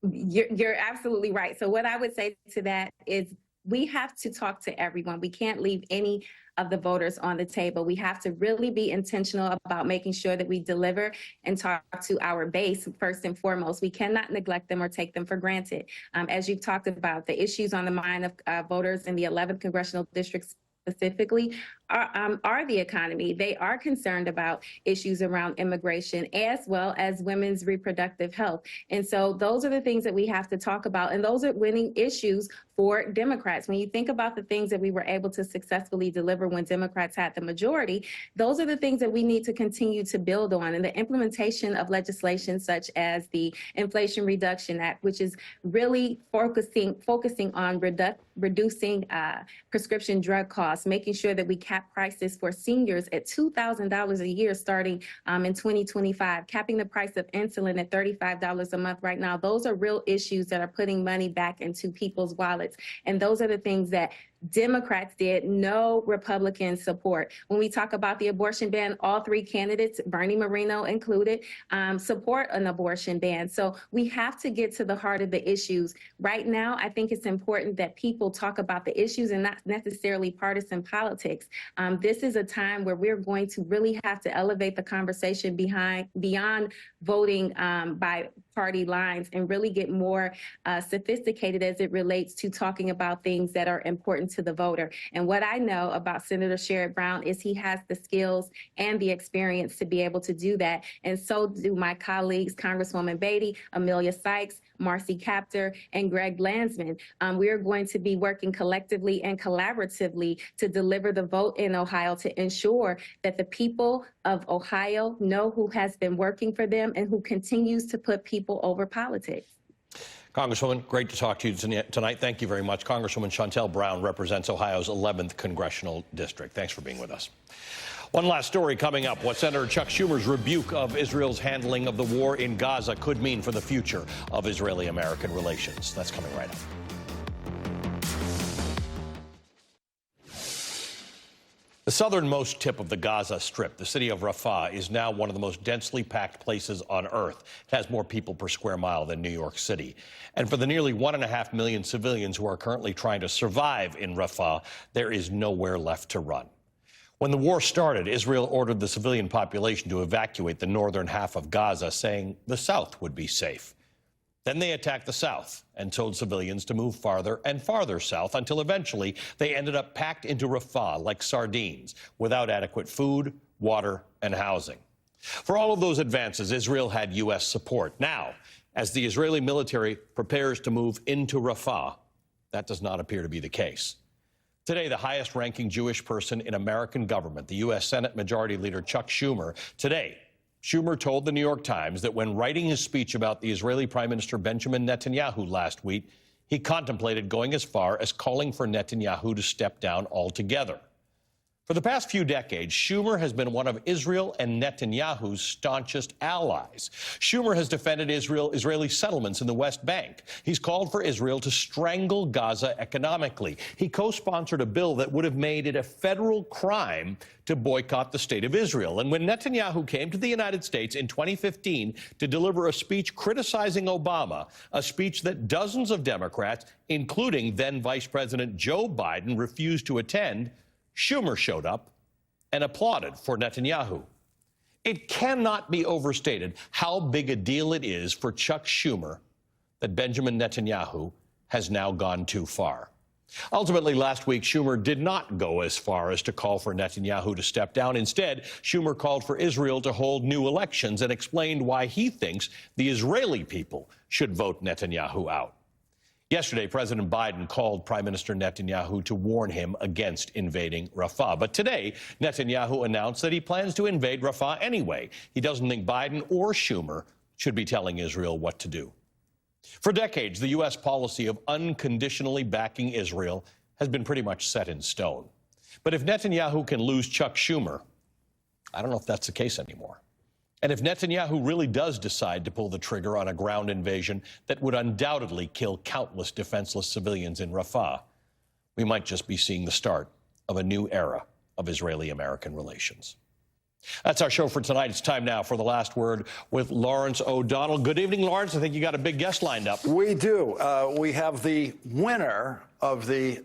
You're absolutely right. So what I would say to that is we have to talk to everyone. We can't leave any of the voters on the table. We have to really be intentional about making sure that we deliver and talk to our base first and foremost. We cannot neglect them or take them for granted. As you've talked about, the issues on the mind of voters in the 11th congressional district specifically are the economy. They are concerned about issues around immigration as well as women's reproductive health. And so those are the things that we have to talk about. And those are winning issues for Democrats. When you think about the things that we were able to successfully deliver when Democrats had the majority, those are the things that we need to continue to build on. And the implementation of legislation such as the Inflation Reduction Act, which is really focusing on reducing prescription drug costs, making sure that we cap prices for seniors at $2,000 a year starting in 2025, capping the price of insulin at $35 a month right now. Those are real issues that are putting money back into people's wallets. And those are the things that Democrats did, no Republican support. When we talk about the abortion ban, all three candidates, Bernie Moreno included, support an abortion ban. So we have to get to the heart of the issues. Right now, I think it's important that people talk about the issues and not necessarily partisan politics. This is a time where we're going to really have to elevate the conversation beyond voting by party lines and really get more sophisticated as it relates to talking about things that are important to the voter. And what I know about Senator Sherrod Brown is he has the skills and the experience to be able to do that. And so do my colleagues, Congresswoman Beatty, Amelia Sykes, Marcy Kaptur, and Greg Landsman. We are going to be working collectively and collaboratively to deliver the vote in Ohio to ensure that the people of Ohio know who has been working for them and who continues to put people over politics. Congresswoman, great to talk to you tonight. Thank you very much. Congresswoman Shontel Brown represents Ohio's 11th Congressional District. Thanks for being with us. One last story coming up. What Senator Chuck Schumer's rebuke of Israel's handling of the war in Gaza could mean for the future of Israeli-American relations. That's coming right up. The southernmost tip of the Gaza Strip, the city of Rafah, is now one of the most densely packed places on Earth. It has more people per square mile than New York City. And for the nearly 1.5 million civilians who are currently trying to survive in Rafah, there is nowhere left to run. When the war started, Israel ordered the civilian population to evacuate the northern half of Gaza, saying the south would be safe. Then they attacked the south and told civilians to move farther and farther south until eventually they ended up packed into Rafah like sardines without adequate food, water, and housing. For all of those advances, Israel had U.S. support. Now, as the Israeli military prepares to move into Rafah, that does not appear to be the case. Today, the highest-ranking Jewish person in American government, the U.S. Senate Majority Leader Chuck Schumer, Schumer told the New York Times that when writing his speech about the Israeli Prime Minister Benjamin Netanyahu last week, he contemplated going as far as calling for Netanyahu to step down altogether. For the past few decades, Schumer has been one of Israel and Netanyahu's staunchest allies. Schumer has defended Israeli settlements in the West Bank. He's called for Israel to strangle Gaza economically. He co-sponsored a bill that would have made it a federal crime to boycott the state of Israel. And when Netanyahu came to the United States in 2015 to deliver a speech criticizing Obama, a speech that dozens of Democrats, including then Vice President Joe Biden, refused to attend, Schumer showed up and applauded for Netanyahu. It cannot be overstated how big a deal it is for Chuck Schumer that Benjamin Netanyahu has now gone too far. Ultimately, last week, Schumer did not go as far as to call for Netanyahu to step down. Instead, Schumer called for Israel to hold new elections and explained why he thinks the Israeli people should vote Netanyahu out. Yesterday, President Biden called Prime Minister Netanyahu to warn him against invading Rafah. But today, Netanyahu announced that he plans to invade Rafah anyway. He doesn't think Biden or Schumer should be telling Israel what to do. For decades, the U.S. policy of unconditionally backing Israel has been pretty much set in stone. But if Netanyahu can lose Chuck Schumer, I don't know if that's the case anymore. And if Netanyahu really does decide to pull the trigger on a ground invasion that would undoubtedly kill countless defenseless civilians in Rafah, we might just be seeing the start of a new era of Israeli-American relations. That's our show for tonight. It's time now for the last word with Lawrence O'Donnell. Good evening, Lawrence. I think you got a big guest lined up. We do. We have the winner of the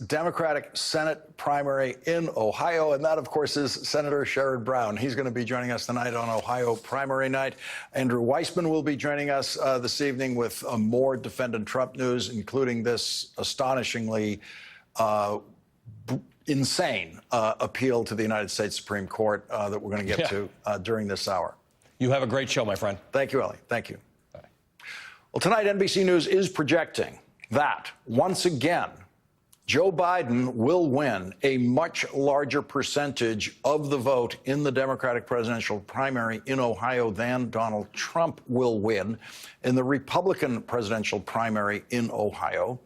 Democratic Senate primary in Ohio, and that, of course, is Senator Sherrod Brown. He's going to be joining us tonight on Ohio primary night. Andrew Weissman will be joining us this evening with more defendant Trump news, including this astonishingly insane appeal to the United States Supreme Court that we're going to get to during this hour. You have a great show, my friend. Thank you, Ellie. Thank you. Bye. Well, tonight, NBC News is projecting that, once again, Joe Biden will win a much larger percentage of the vote in the Democratic presidential primary in Ohio than Donald Trump will win in the Republican presidential primary in Ohio.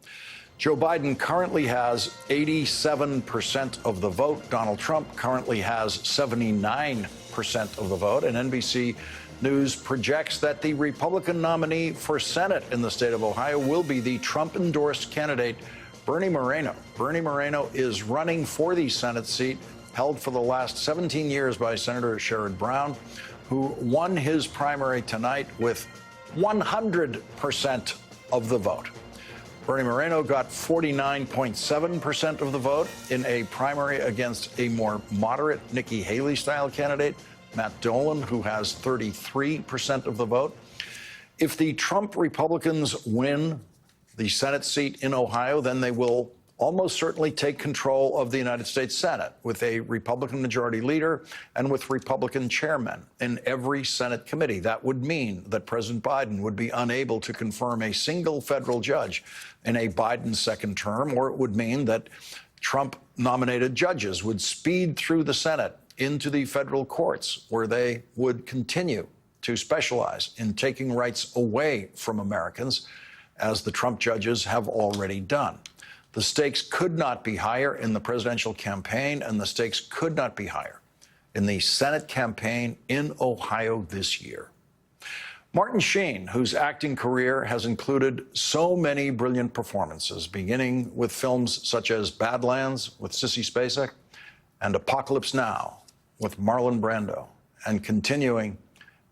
Joe Biden currently has 87% of the vote. Donald Trump currently has 79% of the vote. And NBC News projects that the Republican nominee for Senate in the state of Ohio will be the Trump-endorsed candidate, Bernie Moreno. Bernie Moreno is running for the Senate seat held for the last 17 years by Senator Sherrod Brown, who won his primary tonight with 100% of the vote. Bernie Moreno got 49.7% of the vote in a primary against a more moderate Nikki Haley-style candidate, Matt Dolan, who has 33% of the vote. If the Trump Republicans win the Senate seat in Ohio, then they will almost certainly take control of the United States Senate with a Republican majority leader and with Republican chairmen in every Senate committee. That would mean that President Biden would be unable to confirm a single federal judge in a Biden second term, or it would mean that Trump-nominated judges would speed through the Senate into the federal courts, where they would continue to specialize in taking rights away from Americans, as the Trump judges have already done. The stakes could not be higher in the presidential campaign, and the stakes could not be higher in the Senate campaign in Ohio this year. Martin Sheen, whose acting career has included so many brilliant performances, beginning with films such as Badlands with Sissy Spacek and Apocalypse Now with Marlon Brando, and continuing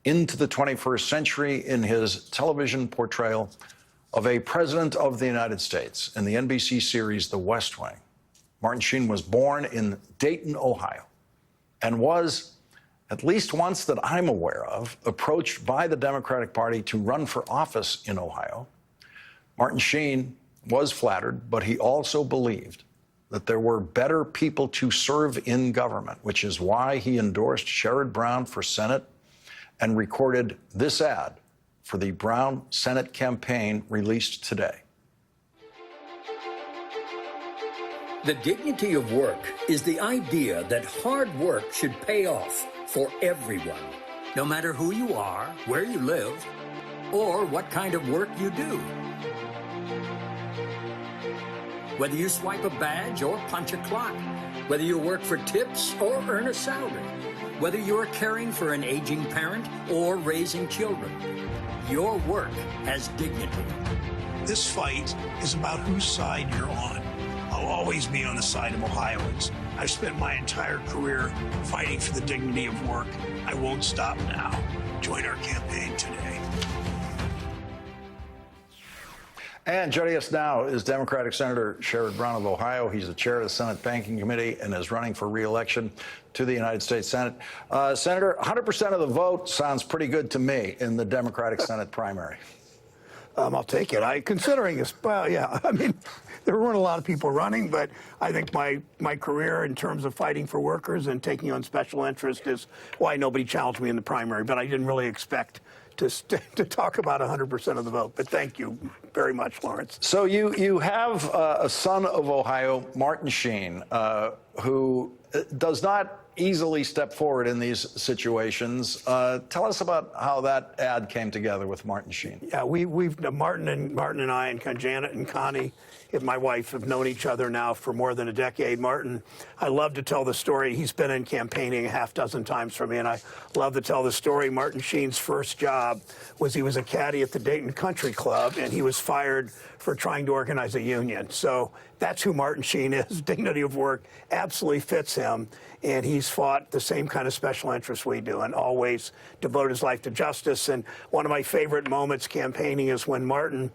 into the 21st century in his television portrayal of a president of the United States in the NBC series The West Wing. Martin Sheen was born in Dayton, Ohio, and was, at least once that I'm aware of, approached by the Democratic Party to run for office in Ohio. Martin Sheen was flattered, but he also believed that there were better people to serve in government, which is why he endorsed Sherrod Brown for Senate and recorded this ad for the Brown Senate campaign released today. The dignity of work is the idea that hard work should pay off for everyone, no matter who you are, where you live, or what kind of work you do. Whether you swipe a badge or punch a clock, whether you work for tips or earn a salary, whether you're caring for an aging parent or raising children, your work has dignity. This fight is about whose side you're on. I'll always be on the side of Ohioans. I've spent my entire career fighting for the dignity of work. I won't stop now. Join our campaign today. And joining us now is Democratic Senator Sherrod Brown of Ohio. He's the chair of the Senate Banking Committee and is running for re-election to the United States Senate. Senator, 100% of the vote sounds pretty good to me in the Democratic Senate primary. I'll take it. Considering this, well, yeah, I mean, there weren't a lot of people running, but I think my career in terms of fighting for workers and taking on special interest is why nobody challenged me in the primary, but I didn't really expect to talk about 100% of the vote. But thank you very much, Lawrence. So you have a son of Ohio, Martin Sheen, who does not easily step forward in these situations. Tell us about how that ad came together with Martin Sheen. Yeah, Martin and I and Janet and Connie, my wife, have known each other now for more than a decade. Martin, I love to tell the story. He's been in campaigning a half dozen times for me, and I love to tell the story. Martin Sheen's first job was he was a caddy at the Dayton Country Club, and he was fired for trying to organize a union. So that's who Martin Sheen is. Dignity of work absolutely fits him, and he's fought the same kind of special interests we do and always devoted his life to justice. And one of my favorite moments campaigning is when Martin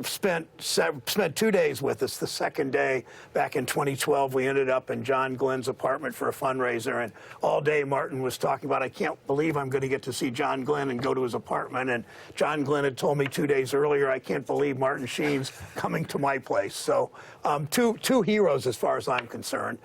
spent 2 days with us. The second day, back in 2012, we ended up in John Glenn's apartment for a fundraiser, and all day Martin was talking about, I can't believe I'm going to get to see John Glenn and go to his apartment. And John Glenn had told me 2 days earlier, I can't believe Martin Sheen's coming to my place. So two heroes as far as I'm concerned,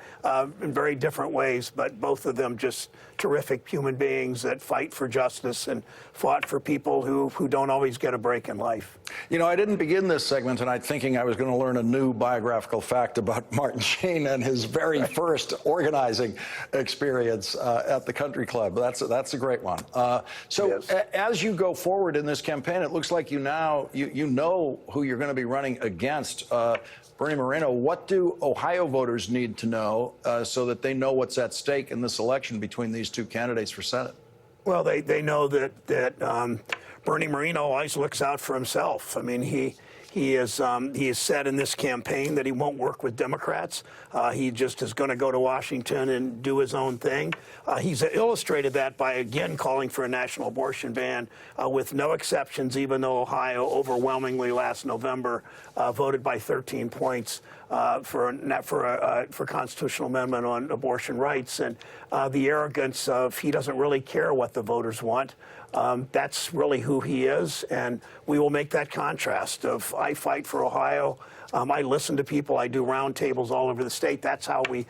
in very different ways, but both of them just terrific human beings that fight for justice and fought for people who don't always get a break in life. You know, I didn't begin this segment tonight thinking I was going to learn a new biographical fact about Martin Sheen and his very first organizing experience at the country club. That's a great one. Yes. As you go forward in this campaign, it looks like you know who you're going to be running against. Bernie Moreno, what do Ohio voters need to know so that they know what's at stake in this election between these two candidates for Senate? Well, they know that Bernie Moreno always looks out for himself. I mean, He has said in this campaign that he won't work with Democrats. He just is going to go to Washington and do his own thing. He's illustrated that by, again, calling for a national abortion ban with no exceptions, even though Ohio overwhelmingly last November voted by 13 points for constitutional amendment on abortion rights. And the arrogance of he doesn't really care what the voters want. That's really who he is, and we will make that contrast of I fight for Ohio. I listen to people. I do roundtables all over the state. That's how we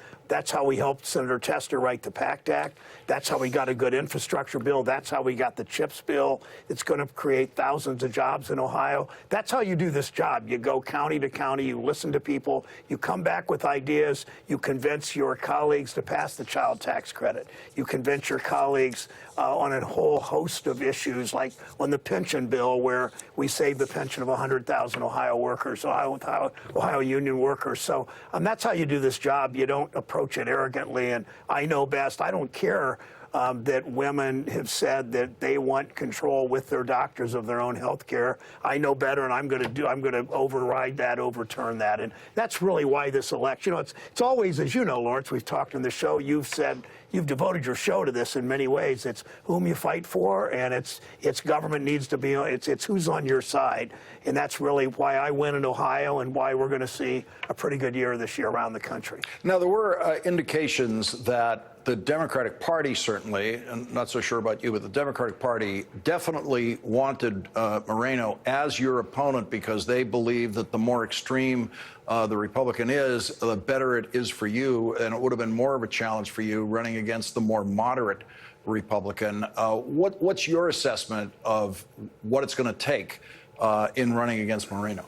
helped Senator Tester write the PACT Act. That's how we got a good infrastructure bill. That's how we got the CHIPS bill. It's going to create thousands of jobs in Ohio. That's how you do this job. You go county to county. You listen to people. You come back with ideas. You convince your colleagues to pass the child tax credit. You convince your colleagues on a whole host of issues, like on the pension bill, where we saved the pension of 100,000 Ohio workers, Ohio union workers. So that's how you do this job. You don't approach it arrogantly, and I know best. I don't care that women have said that they want control with their doctors of their own health care. I know better, and I'm going to override that, overturn that, and that's really why this election. It's always, as you know, Lawrence, we've talked on the show. You've said you've devoted your show to this in many ways. It's whom you fight for, and it's government needs to be. It's who's on your side, and that's really why I win in Ohio, and why we're going to see a pretty good year this year around the country. Now, there were indications that the Democratic Party, certainly, and not so sure about you, but the Democratic Party definitely wanted Moreno as your opponent because they believe that the more extreme the Republican is, the better it is for you, and it would have been more of a challenge for you running against the more moderate Republican. What's your assessment of what it's going to take in running against Moreno?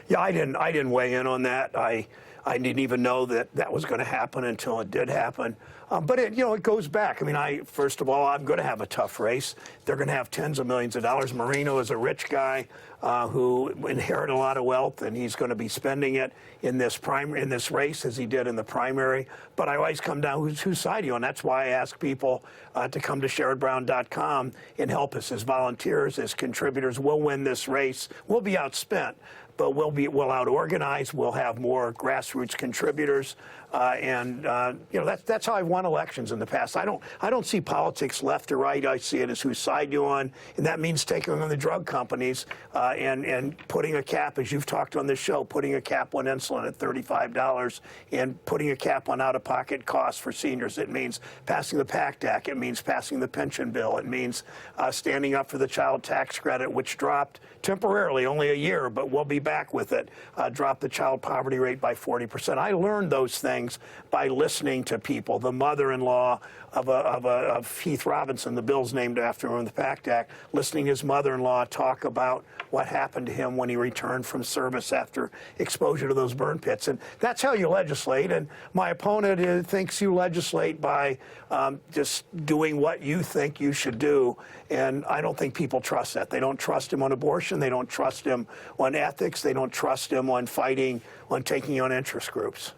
Yeah, I didn't weigh in on that. I didn't even know that was going to happen until it did happen. But it goes back. I mean, first of all, I'm going to have a tough race. They're going to have tens of millions of dollars. Moreno is a rich guy who inherited a lot of wealth, and he's going to be spending it in this race as he did in the primary. But I always come down whose side are you on? That's why I ask people to come to SherrodBrown.com and help us as volunteers, as contributors. We'll win this race. We'll be outspent, but we'll out-organize. We'll have more grassroots contributors, and that's how I've won elections in the past. I don't see politics left or right. I see it as whose side you're on, and that means taking on the drug companies and putting a cap, as you've talked on this show, putting a cap on insulin at $35 and putting a cap on out-of-pocket costs for seniors. It means passing the PACT Act. It means passing the pension bill. It means standing up for the child tax credit, which dropped temporarily, only a year, but we'll be back with it. Drop the child poverty rate by 40%. I learned those things by listening to people. The mother-in-law of Heath Robinson, the bill's named after him in the PACT Act, listening to his mother-in-law talk about what happened to him when he returned from service after exposure to those burn pits. And that's how you legislate. And my opponent thinks you legislate by just doing what you think you should do. And I don't think people trust that. They don't trust him on abortion. They don't trust him on ethics. They don't trust him on fighting, on taking on interest groups.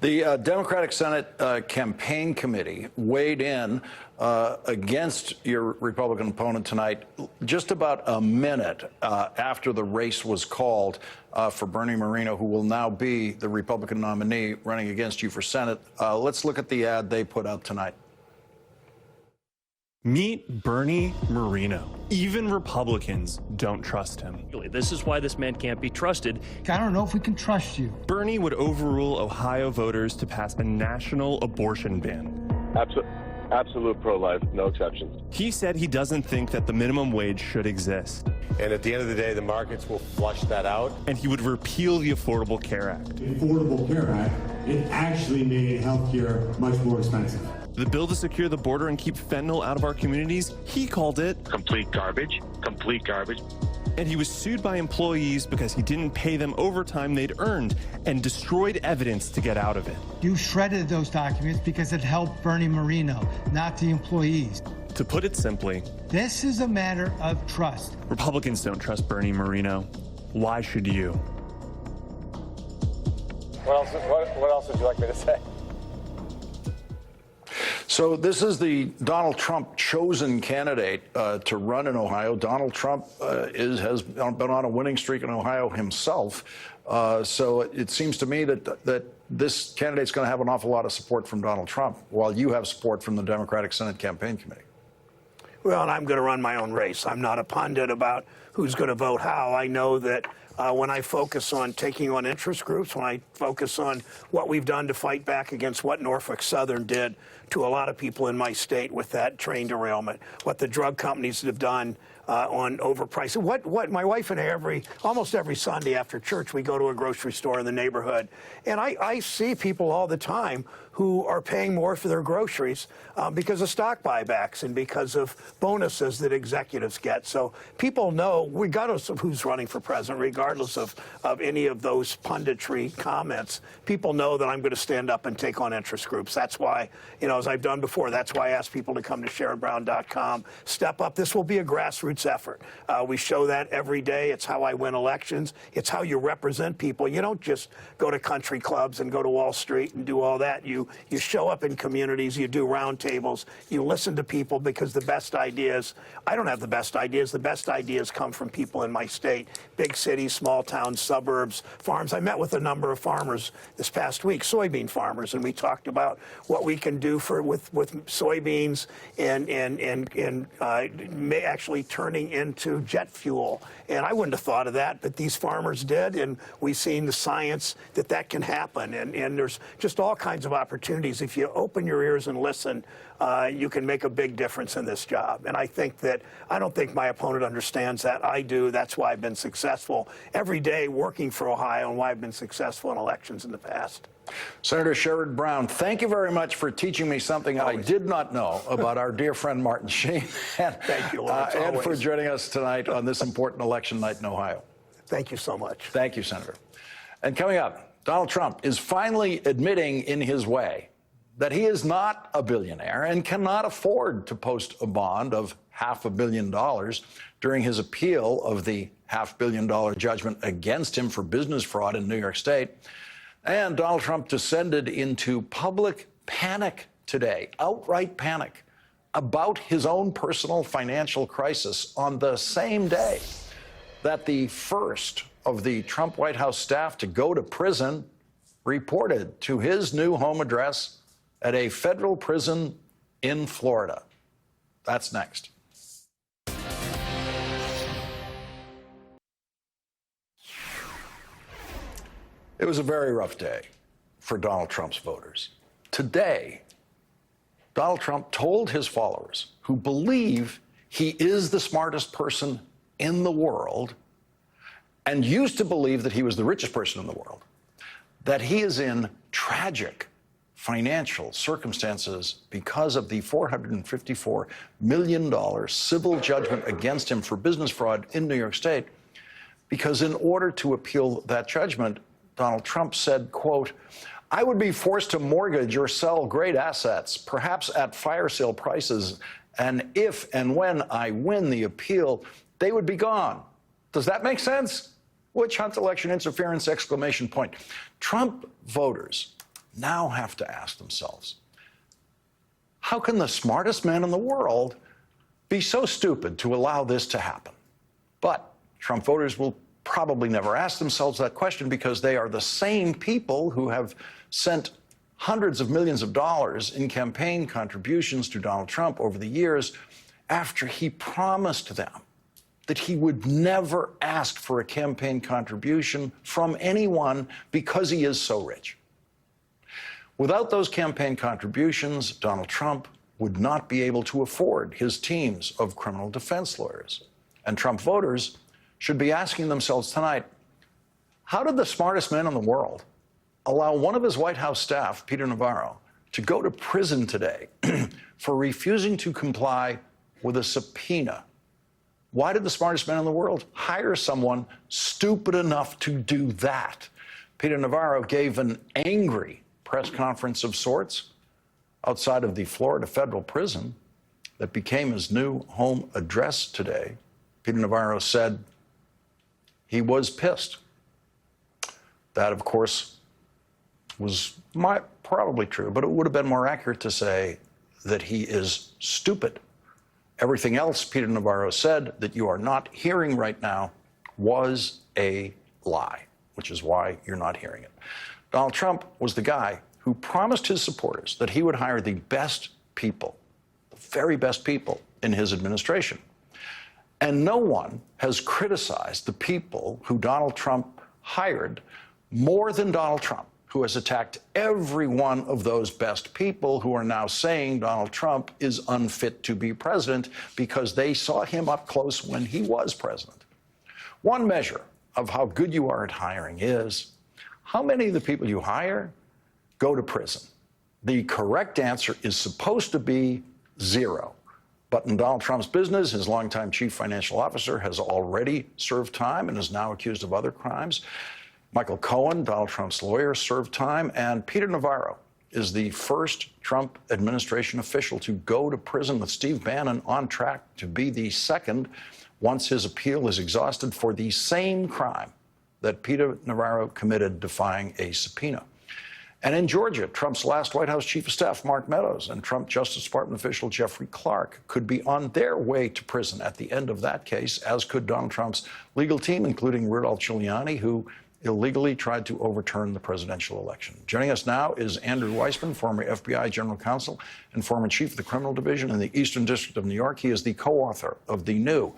The Democratic Senate Campaign Committee weighed in against your Republican opponent tonight just about a minute after the race was called for Bernie Moreno, who will now be the Republican nominee running against you for Senate. Let's look at the ad they put out tonight. Meet Bernie Moreno. Even Republicans don't trust him. This is why this man can't be trusted. I don't know if we can trust you. Bernie would overrule Ohio voters to pass a national abortion ban. Absolute pro-life, no exceptions. He said he doesn't think that the minimum wage should exist. And at the end of the day, the markets will flush that out. And he would repeal the Affordable Care Act. The Affordable Care Act, it actually made health care much more expensive. The bill to secure the border and keep fentanyl out of our communities, he called it complete garbage, complete garbage. And he was sued by employees because he didn't pay them overtime they'd earned and destroyed evidence to get out of it. You shredded those documents because it helped Bernie Moreno, not the employees. To put it simply, this is a matter of trust. Republicans don't trust Bernie Moreno. Why should you? What else would you like me to say? So this is the Donald Trump chosen candidate to run in Ohio. Donald Trump has been on a winning streak in Ohio himself. So it seems to me that this candidate's going to have an awful lot of support from Donald Trump, while you have support from the Democratic Senate Campaign Committee. Well, and I'm going to run my own race. I'm not a pundit about who's going to vote how. I know that when I focus on taking on interest groups, when I focus on what we've done to fight back against what Norfolk Southern did to a lot of people in my state with that train derailment, what the drug companies have done on overpricing. What my wife and I, almost every Sunday after church, we go to a grocery store in the neighborhood, and I see people all the time who are paying more for their groceries because of stock buybacks and because of bonuses that executives get. So people know, regardless of who's running for president, regardless of any of those punditry comments, people know that I'm going to stand up and take on interest groups. That's why, as I've done before, that's why I ask people to come to SharonBrown.com, step up. This will be a grassroots effort. We show that every day. It's how I win elections. It's how you represent people. You don't just go to country clubs and go to Wall Street and do all that. You show up in communities, you do roundtables, you listen to people, because the best ideas, I don't have the best ideas come from people in my state, big cities, small towns, suburbs, farms. I met with a number of farmers this past week, soybean farmers, and we talked about what we can do with soybeans and actually turning into jet fuel. And I wouldn't have thought of that, but these farmers did, and we've seen the science that can happen. And there's just all kinds of opportunities. If you open your ears and listen, you can make a big difference in this job. And I don't think my opponent understands that. I do. That's why I've been successful every day working for Ohio, and why I've been successful in elections in the past. Senator Sherrod Brown, thank you very much for teaching me something I did not know about our dear friend Martin Sheen. Thank you, Lawrence, and for joining us tonight on this important election night in Ohio. Thank you so much. Thank you, Senator. And coming up, Donald Trump is finally admitting in his way that he is not a billionaire and cannot afford to post a bond of $500 million during his appeal of the $500 million judgment against him for business fraud in New York State. And Donald Trump descended into public panic today, outright panic, about his own personal financial crisis on the same day that the first of the Trump White House staff to go to prison reported to his new home address at a federal prison in Florida. That's next. It was a very rough day for Donald Trump's voters. Today, Donald Trump told his followers, who believe he is the smartest person in the world and used to believe that he was the richest person in the world, that he is in tragic financial circumstances because of the $454 million civil judgment against him for business fraud in New York State. Because in order to appeal that judgment, Donald Trump said, quote, "I would be forced to mortgage or sell great assets, perhaps at fire sale prices, and if and when I win the appeal, they would be gone." Does that make sense? Witch hunt election interference, exclamation point. Trump voters now have to ask themselves, how can the smartest man in the world be so stupid to allow this to happen? But Trump voters will probably never ask themselves that question, because they are the same people who have sent hundreds of millions of dollars in campaign contributions to Donald Trump over the years after he promised them that he would never ask for a campaign contribution from anyone because he is so rich. Without those campaign contributions, Donald Trump would not be able to afford his teams of criminal defense lawyers. And Trump voters should be asking themselves tonight, how did the smartest man in the world allow one of his White House staff, Peter Navarro, to go to prison today for refusing to comply with a subpoena? Why did the smartest man in the world hire someone stupid enough to do that? Peter Navarro gave an angry press conference of sorts outside of the Florida federal prison that became his new home address today. Peter Navarro said he was pissed. That, of course, was probably true, but it would have been more accurate to say that he is stupid. Everything else Peter Navarro said that you are not hearing right now was a lie, which is why you're not hearing it. Donald Trump was the guy who promised his supporters that he would hire the best people, the very best people in his administration. And no one has criticized the people who Donald Trump hired more than Donald Trump, who has attacked every one of those best people who are now saying Donald Trump is unfit to be president because they saw him up close when he was president. One measure of how good you are at hiring is how many of the people you hire go to prison. The correct answer is supposed to be 0. But in Donald Trump's business, his longtime chief financial officer has already served time and is now accused of other crimes. Michael Cohen, Donald Trump's lawyer, served time, and Peter Navarro is the first Trump administration official to go to prison, with Steve Bannon on track to be the second once his appeal is exhausted for the same crime that Peter Navarro committed, defying a subpoena. And in Georgia, Trump's last White House chief of staff, Mark Meadows, and Trump Justice Department official Jeffrey Clark could be on their way to prison at the end of that case, as could Donald Trump's legal team, including Rudolph Giuliani, who illegally tried to overturn the presidential election. Joining us now is Andrew Weissmann, former FBI general counsel and former chief of the criminal division in the Eastern District of New York. He is the co-author of the new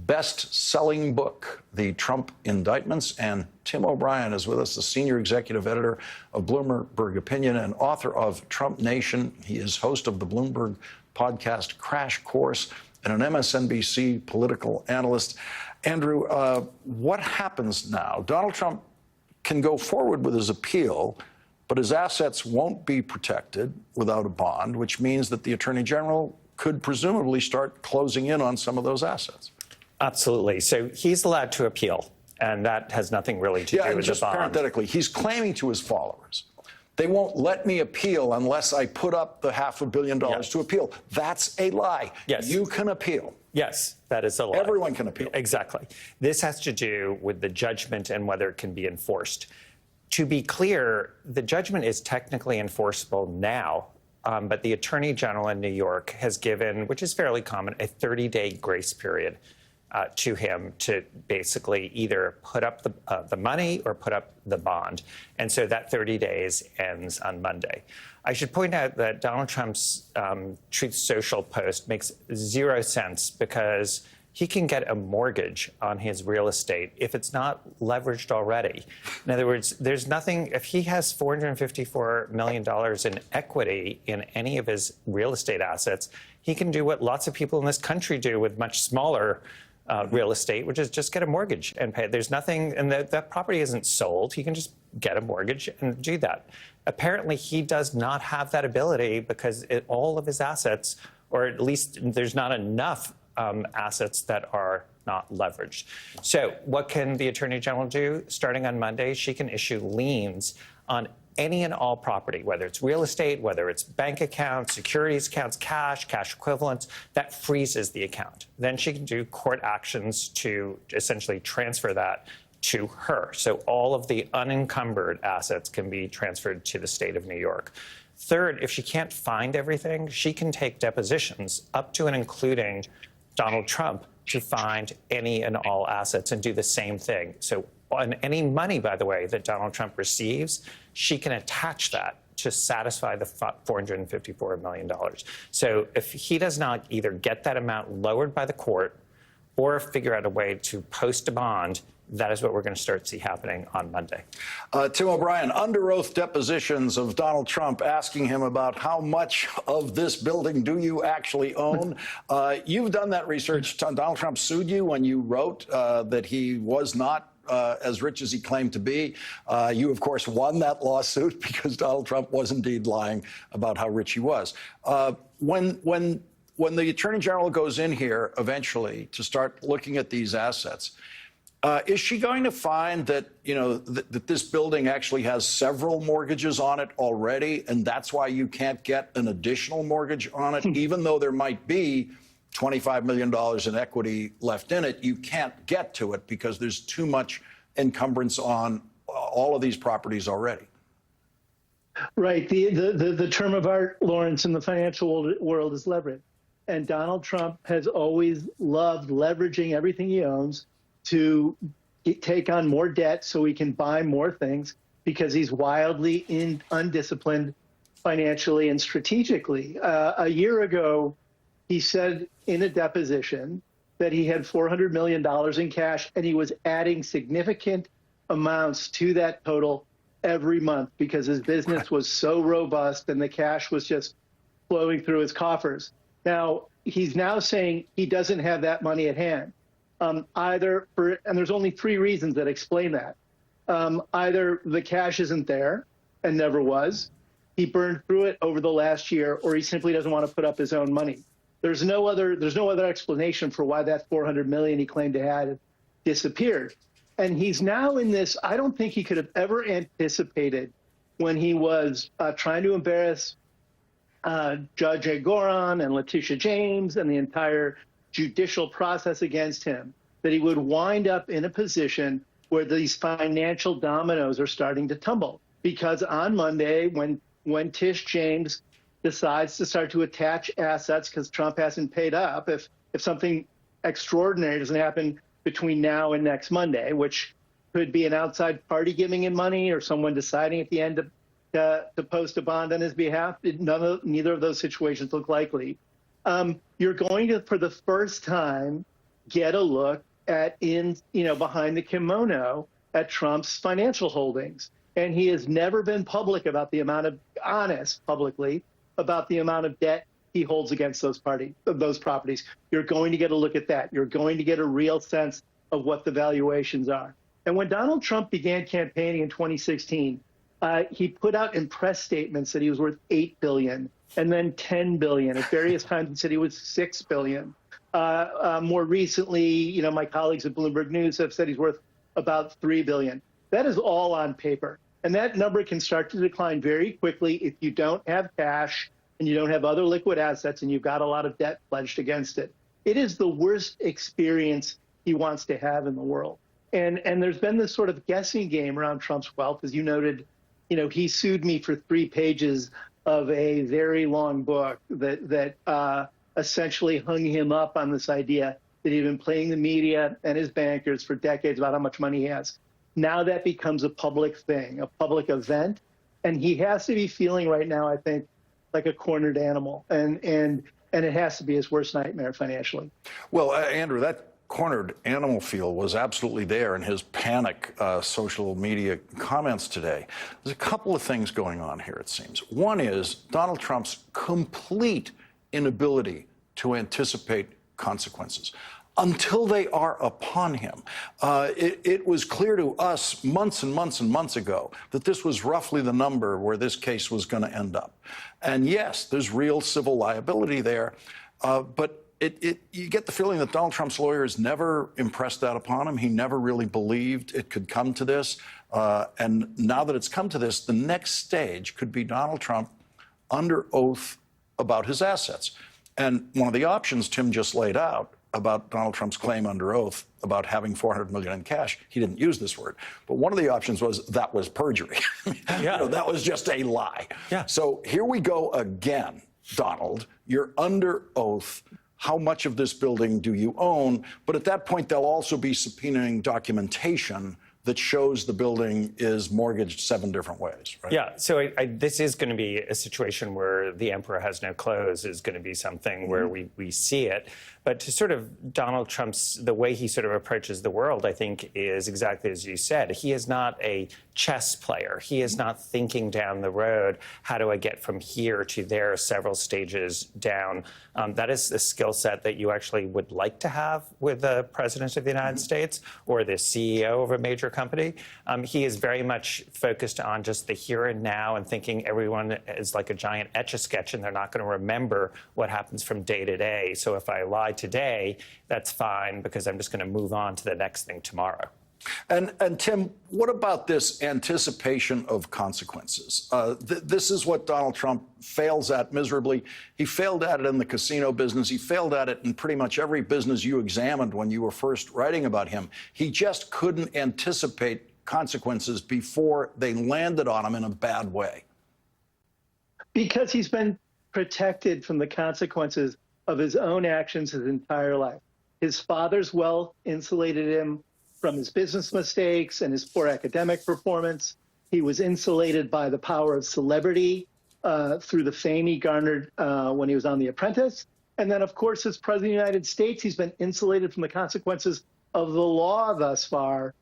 best-selling book, The Trump Indictments. And Tim O'Brien is with us, the senior executive editor of Bloomberg Opinion and author of Trump Nation. He is host of the Bloomberg podcast Crash Course and an MSNBC political analyst. Andrew, what happens now? Donald Trump can go forward with his appeal, but his assets won't be protected without a bond, which means that the Attorney General could presumably start closing in on some of those assets. Absolutely. So he's allowed to appeal, and that has nothing really to do with the bond. Just parenthetically, he's claiming to his followers, they won't let me appeal unless I put up the $500 million to appeal. That's a lie. Yes. You can appeal. Yes, that is a lie. Everyone can appeal. Exactly. This has to do with the judgment and whether it can be enforced. To be clear, the judgment is technically enforceable now, but the Attorney General in New York has given, which is fairly common, a 30-day grace period to him to basically either put up the money or put up the bond. And so that 30 days ends on Monday. I should point out that Donald Trump's Truth Social post makes 0 sense because he can get a mortgage on his real estate if it's not leveraged already. In other words, there's nothing, if he has $454 million in equity in any of his real estate assets, he can do what lots of people in this country do with much smaller real estate, which is just get a mortgage and pay. There's nothing, and that property isn't sold. He can just get a mortgage and do that. Apparently, he does not have that ability because all of his assets, or at least there's not enough assets that are not leveraged. So what can the Attorney General do? Starting on Monday, she can issue liens on any and all property, whether it's real estate, whether it's bank accounts, securities accounts, cash equivalents. That freezes the account. Then she can do court actions to essentially transfer that to her. So all of the unencumbered assets can be transferred to the state of New York. Third, if she can't find everything, she can take depositions up to and including Donald Trump to find any and all assets and do the same thing. So on any money, by the way, that Donald Trump receives, she can attach that to satisfy the $454 million. So if he does not either get that amount lowered by the court or figure out a way to post a bond, that is what we're going to start to see happening on Monday. Tim O'Brien, under oath depositions of Donald Trump asking him about how much of this building do you actually own. You've done that research. Donald Trump sued you when you wrote that he was not as rich as he claimed to be. You, of course, won that lawsuit because Donald Trump was indeed lying about how rich he was. When the Attorney General goes in here eventually to start looking at these assets, is she going to find that, that this building actually has several mortgages on it already, and that's why you can't get an additional mortgage on it, even though there might be $25 million in equity left in it? You can't get to it because there's too much encumbrance on all of these properties already. Right. The term of art, Lawrence, in the financial world is leverage. And Donald Trump has always loved leveraging everything he owns to take on more debt so he can buy more things because he's wildly undisciplined financially and strategically. A year ago, he said in a deposition that he had $400 million in cash and he was adding significant amounts to that total every month because his business was so robust and the cash was just flowing through his coffers. Now, he's now saying he doesn't have that money at hand. And there's only three reasons that explain that. Either the cash isn't there and never was, he burned through it over the last year, or he simply doesn't want to put up his own money. There's no other explanation for why that $400 million he claimed to have disappeared. And he's now in this, I don't think he could have ever anticipated when he was trying to embarrass Judge Goron and Letitia James and the entire judicial process against him, that he would wind up in a position where these financial dominoes are starting to tumble. Because on Monday, when Tish James decides to start to attach assets because Trump hasn't paid up, if something extraordinary doesn't happen between now and next Monday, which could be an outside party giving him money or someone deciding at the end to post a bond on his behalf, neither of those situations look likely. You're going to, for the first time, get a look at behind the kimono at Trump's financial holdings. And he has never been public about the amount of publicly about the amount of debt he holds against those properties. You're going to get a look at that. You're going to get a real sense of what the valuations are. And when Donald Trump began campaigning in 2016, he put out in press statements that he was worth $8 billion and then $10 billion. At various times, he said he was $6 billion. More recently, my colleagues at Bloomberg News have said he's worth about $3 billion. That is all on paper. And that number can start to decline very quickly if you don't have cash and you don't have other liquid assets and you've got a lot of debt pledged against it. It is the worst experience he wants to have in the world. And there's been this sort of guessing game around Trump's wealth. As you noted, he sued me for 3 pages of a very long book that essentially hung him up on this idea that he'd been playing the media and his bankers for decades about how much money he has. Now that becomes a public thing, a public event, and he has to be feeling right now, I think, like a cornered animal, and it has to be his worst nightmare financially. Well, Andrew, that cornered animal feel was absolutely there in his panic social media comments today. There's a couple of things going on here, it seems. One is Donald Trump's complete inability to anticipate consequences until they are upon him. It was clear to us months and months and months ago that this was roughly the number where this case was going to end up. And yes, there's real civil liability there, but you get the feeling that Donald Trump's lawyers never impressed that upon him. He never really believed it could come to this. And now that it's come to this, the next stage could be Donald Trump under oath about his assets. And one of the options Tim just laid out about Donald Trump's claim under oath about having $400 million in cash, he didn't use this word, but one of the options was that was perjury. Yeah. That was just a lie. Yeah. So here we go again, Donald. You're under oath. How much of this building do you own? But at that point, they'll also be subpoenaing documentation that shows the building is mortgaged 7 different ways, right? Yeah, so this is going to be a situation where the emperor has no clothes is going to be something where we see it. But to sort of Donald Trump's, the way he sort of approaches the world, I think, is exactly as you said. He is not a chess player. He is not thinking down the road, how do I get from here to there several stages down. That is the skill set that you actually would like to have with the president of the United States or the CEO of a major company. He is very much focused on just the here and now and thinking everyone is like a giant Etch-a-Sketch and they're not going to remember what happens from day to day. So if I lie today, that's fine because I'm just going to move on to the next thing tomorrow. And Tim, what about this anticipation of consequences? This is what Donald Trump fails at miserably. He failed at it in the casino business. He failed at it in pretty much every business you examined when you were first writing about him. He just couldn't anticipate consequences before they landed on him in a bad way. Because he's been protected from the consequences of his own actions his entire life. His father's wealth insulated him from his business mistakes and his poor academic performance. He was insulated by the power of celebrity through the fame he garnered when he was on The Apprentice. And then, of course, as President of the United States, he's been insulated from the consequences of the law thus far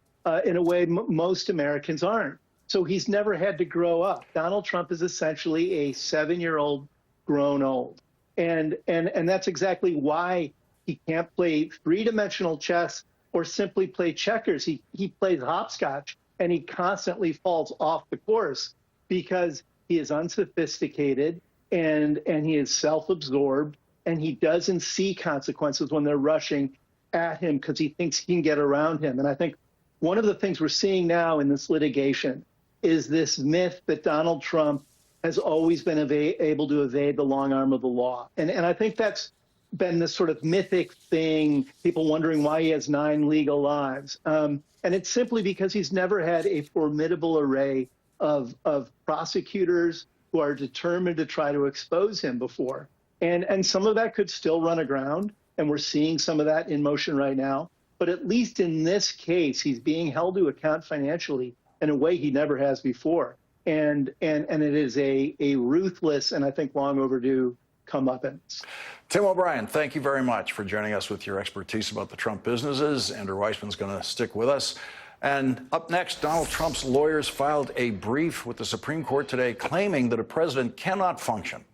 in a way most Americans aren't. So he's never had to grow up. Donald Trump is essentially a 7-year-old grown old. And that's exactly why he can't play three-dimensional chess or simply play checkers. He plays hopscotch, and he constantly falls off the course because he is unsophisticated and he is self-absorbed, and he doesn't see consequences when they're rushing at him because he thinks he can get around him. And I think one of the things we're seeing now in this litigation is this myth that Donald Trump has always been able to evade the long arm of the law. And I think that's been this sort of mythic thing, people wondering why he has 9 legal lives. And it's simply because he's never had a formidable array of prosecutors who are determined to try to expose him before. And some of that could still run aground, and we're seeing some of that in motion right now. But at least in this case, he's being held to account financially in a way he never has before. And it is a ruthless and I think long overdue comeuppance. Tim O'Brien, thank you very much for joining us with your expertise about the Trump businesses. Andrew Weissman's going to stick with us. And up next, Donald Trump's lawyers filed a brief with the Supreme Court today claiming that a president cannot function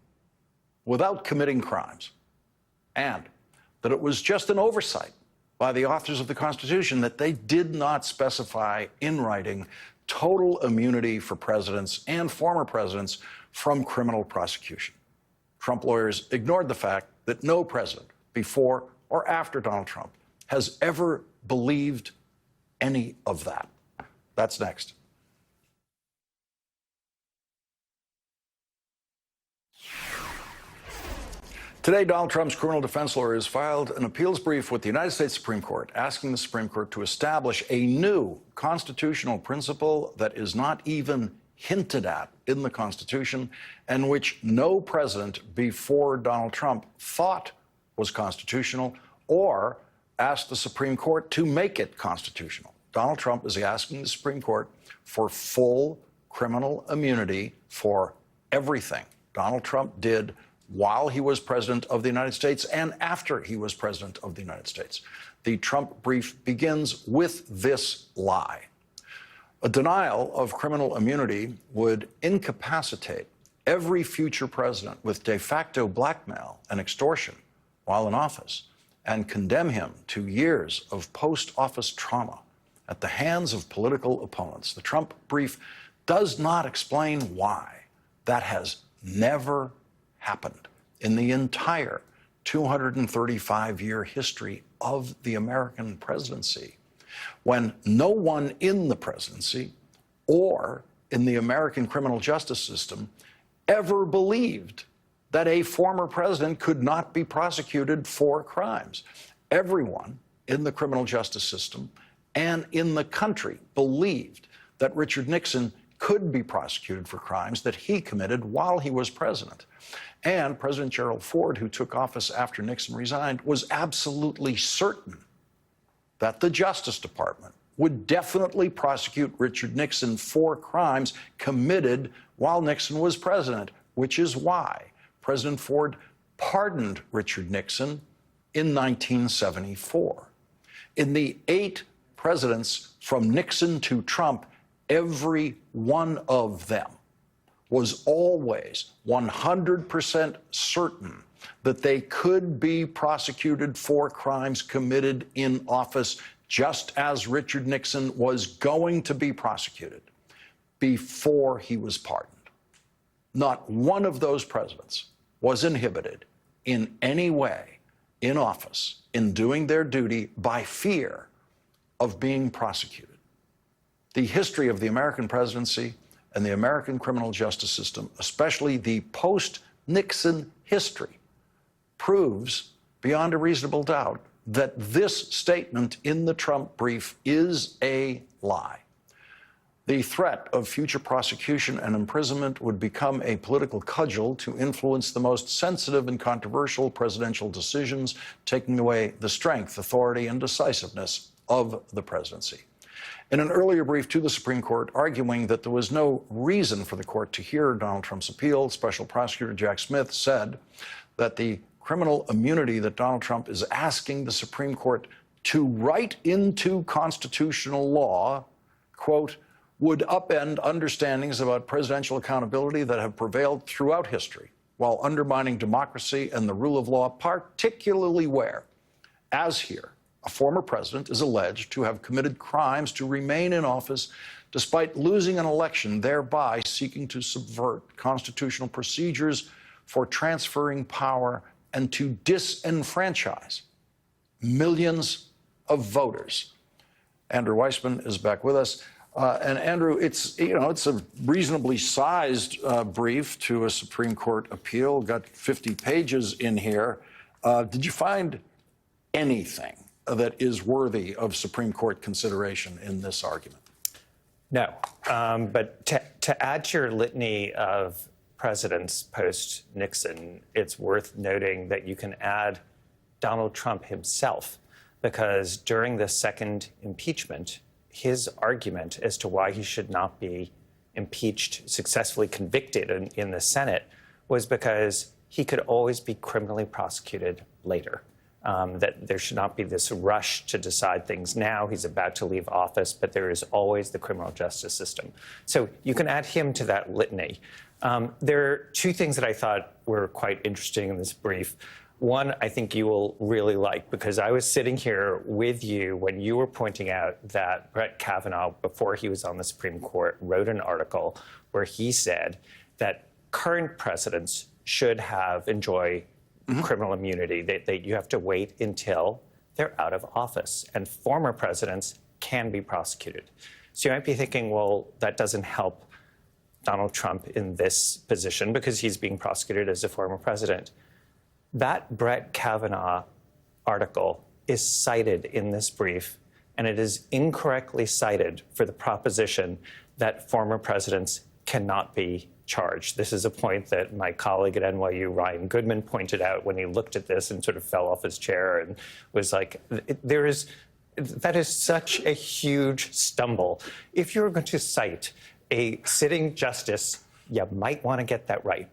without committing crimes, and that it was just an oversight by the authors of the Constitution that they did not specify in writing total immunity for presidents and former presidents from criminal prosecution. Trump lawyers ignored the fact that no president before or after Donald Trump has ever believed any of that. That's next. Today, Donald Trump's criminal defense lawyers filed an appeals brief with the United States Supreme Court, asking the Supreme Court to establish a new constitutional principle that is not even hinted at in the Constitution and which no president before Donald Trump thought was constitutional or asked the Supreme Court to make it constitutional. Donald Trump is asking the Supreme Court for full criminal immunity for everything Donald Trump did while he was president of the United States and after he was president of the United States. The Trump brief begins with this lie. A denial of criminal immunity would incapacitate every future president with de facto blackmail and extortion while in office and condemn him to years of post-office trauma at the hands of political opponents. The Trump brief does not explain why that has never happened in the entire 235-year history of the American presidency, when no one in the presidency or in the American criminal justice system ever believed that a former president could not be prosecuted for crimes. Everyone in the criminal justice system and in the country believed that Richard Nixon could be prosecuted for crimes that he committed while he was president. And President Gerald Ford, who took office after Nixon resigned, was absolutely certain that the Justice Department would definitely prosecute Richard Nixon for crimes committed while Nixon was president, which is why President Ford pardoned Richard Nixon in 1974. In the 8 presidents from Nixon to Trump, every one of them was always 100% certain that they could be prosecuted for crimes committed in office, just as Richard Nixon was going to be prosecuted before he was pardoned. Not one of those presidents was inhibited in any way in office in doing their duty by fear of being prosecuted. The history of the American presidency and the American criminal justice system, especially the post-Nixon history, proves beyond a reasonable doubt that this statement in the Trump brief is a lie. The threat of future prosecution and imprisonment would become a political cudgel to influence the most sensitive and controversial presidential decisions, taking away the strength, authority, and decisiveness of the presidency. In an earlier brief to the Supreme Court, arguing that there was no reason for the court to hear Donald Trump's appeal, Special Prosecutor Jack Smith said that the criminal immunity that Donald Trump is asking the Supreme Court to write into constitutional law, quote, would upend understandings about presidential accountability that have prevailed throughout history, while undermining democracy and the rule of law, particularly where, as here, a former president is alleged to have committed crimes to remain in office despite losing an election, thereby seeking to subvert constitutional procedures for transferring power and to disenfranchise millions of voters. Andrew Weissman is back with us. And Andrew, it's a reasonably sized brief to a Supreme Court appeal, got 50 pages in here. Did you find anything that is worthy of Supreme Court consideration in this argument? No, but to add to your litany of presidents post-Nixon, it's worth noting that you can add Donald Trump himself, because during the second impeachment, his argument as to why he should not be impeached, successfully convicted in the Senate, was because he could always be criminally prosecuted later. That there should not be this rush to decide things now. He's about to leave office, but there is always the criminal justice system. So you can add him to that litany. There are two things that I thought were quite interesting in this brief. One, I think you will really like, because I was sitting here with you when you were pointing out that Brett Kavanaugh, before he was on the Supreme Court, wrote an article where he said that current presidents should enjoy criminal immunity, that you have to wait until they're out of office, and former presidents can be prosecuted. So you might be thinking, well, that doesn't help Donald Trump in this position because he's being prosecuted as a former president. That Brett Kavanaugh article is cited in this brief, and it is incorrectly cited for the proposition that former presidents cannot be charged. This is a point that my colleague at NYU, Ryan Goodman, pointed out when he looked at this and sort of fell off his chair and was like, that is such a huge stumble. If you're going to cite a sitting justice, you might want to get that right.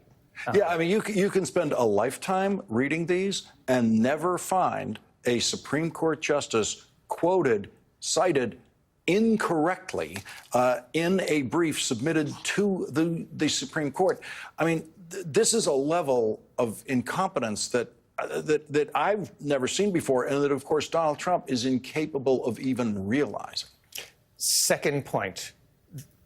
Yeah, I mean, you can spend a lifetime reading these and never find a Supreme Court justice quoted, cited incorrectly in a brief submitted to the Supreme Court. I mean, this is a level of incompetence that I've never seen before, and that, of course, Donald Trump is incapable of even realizing. Second point.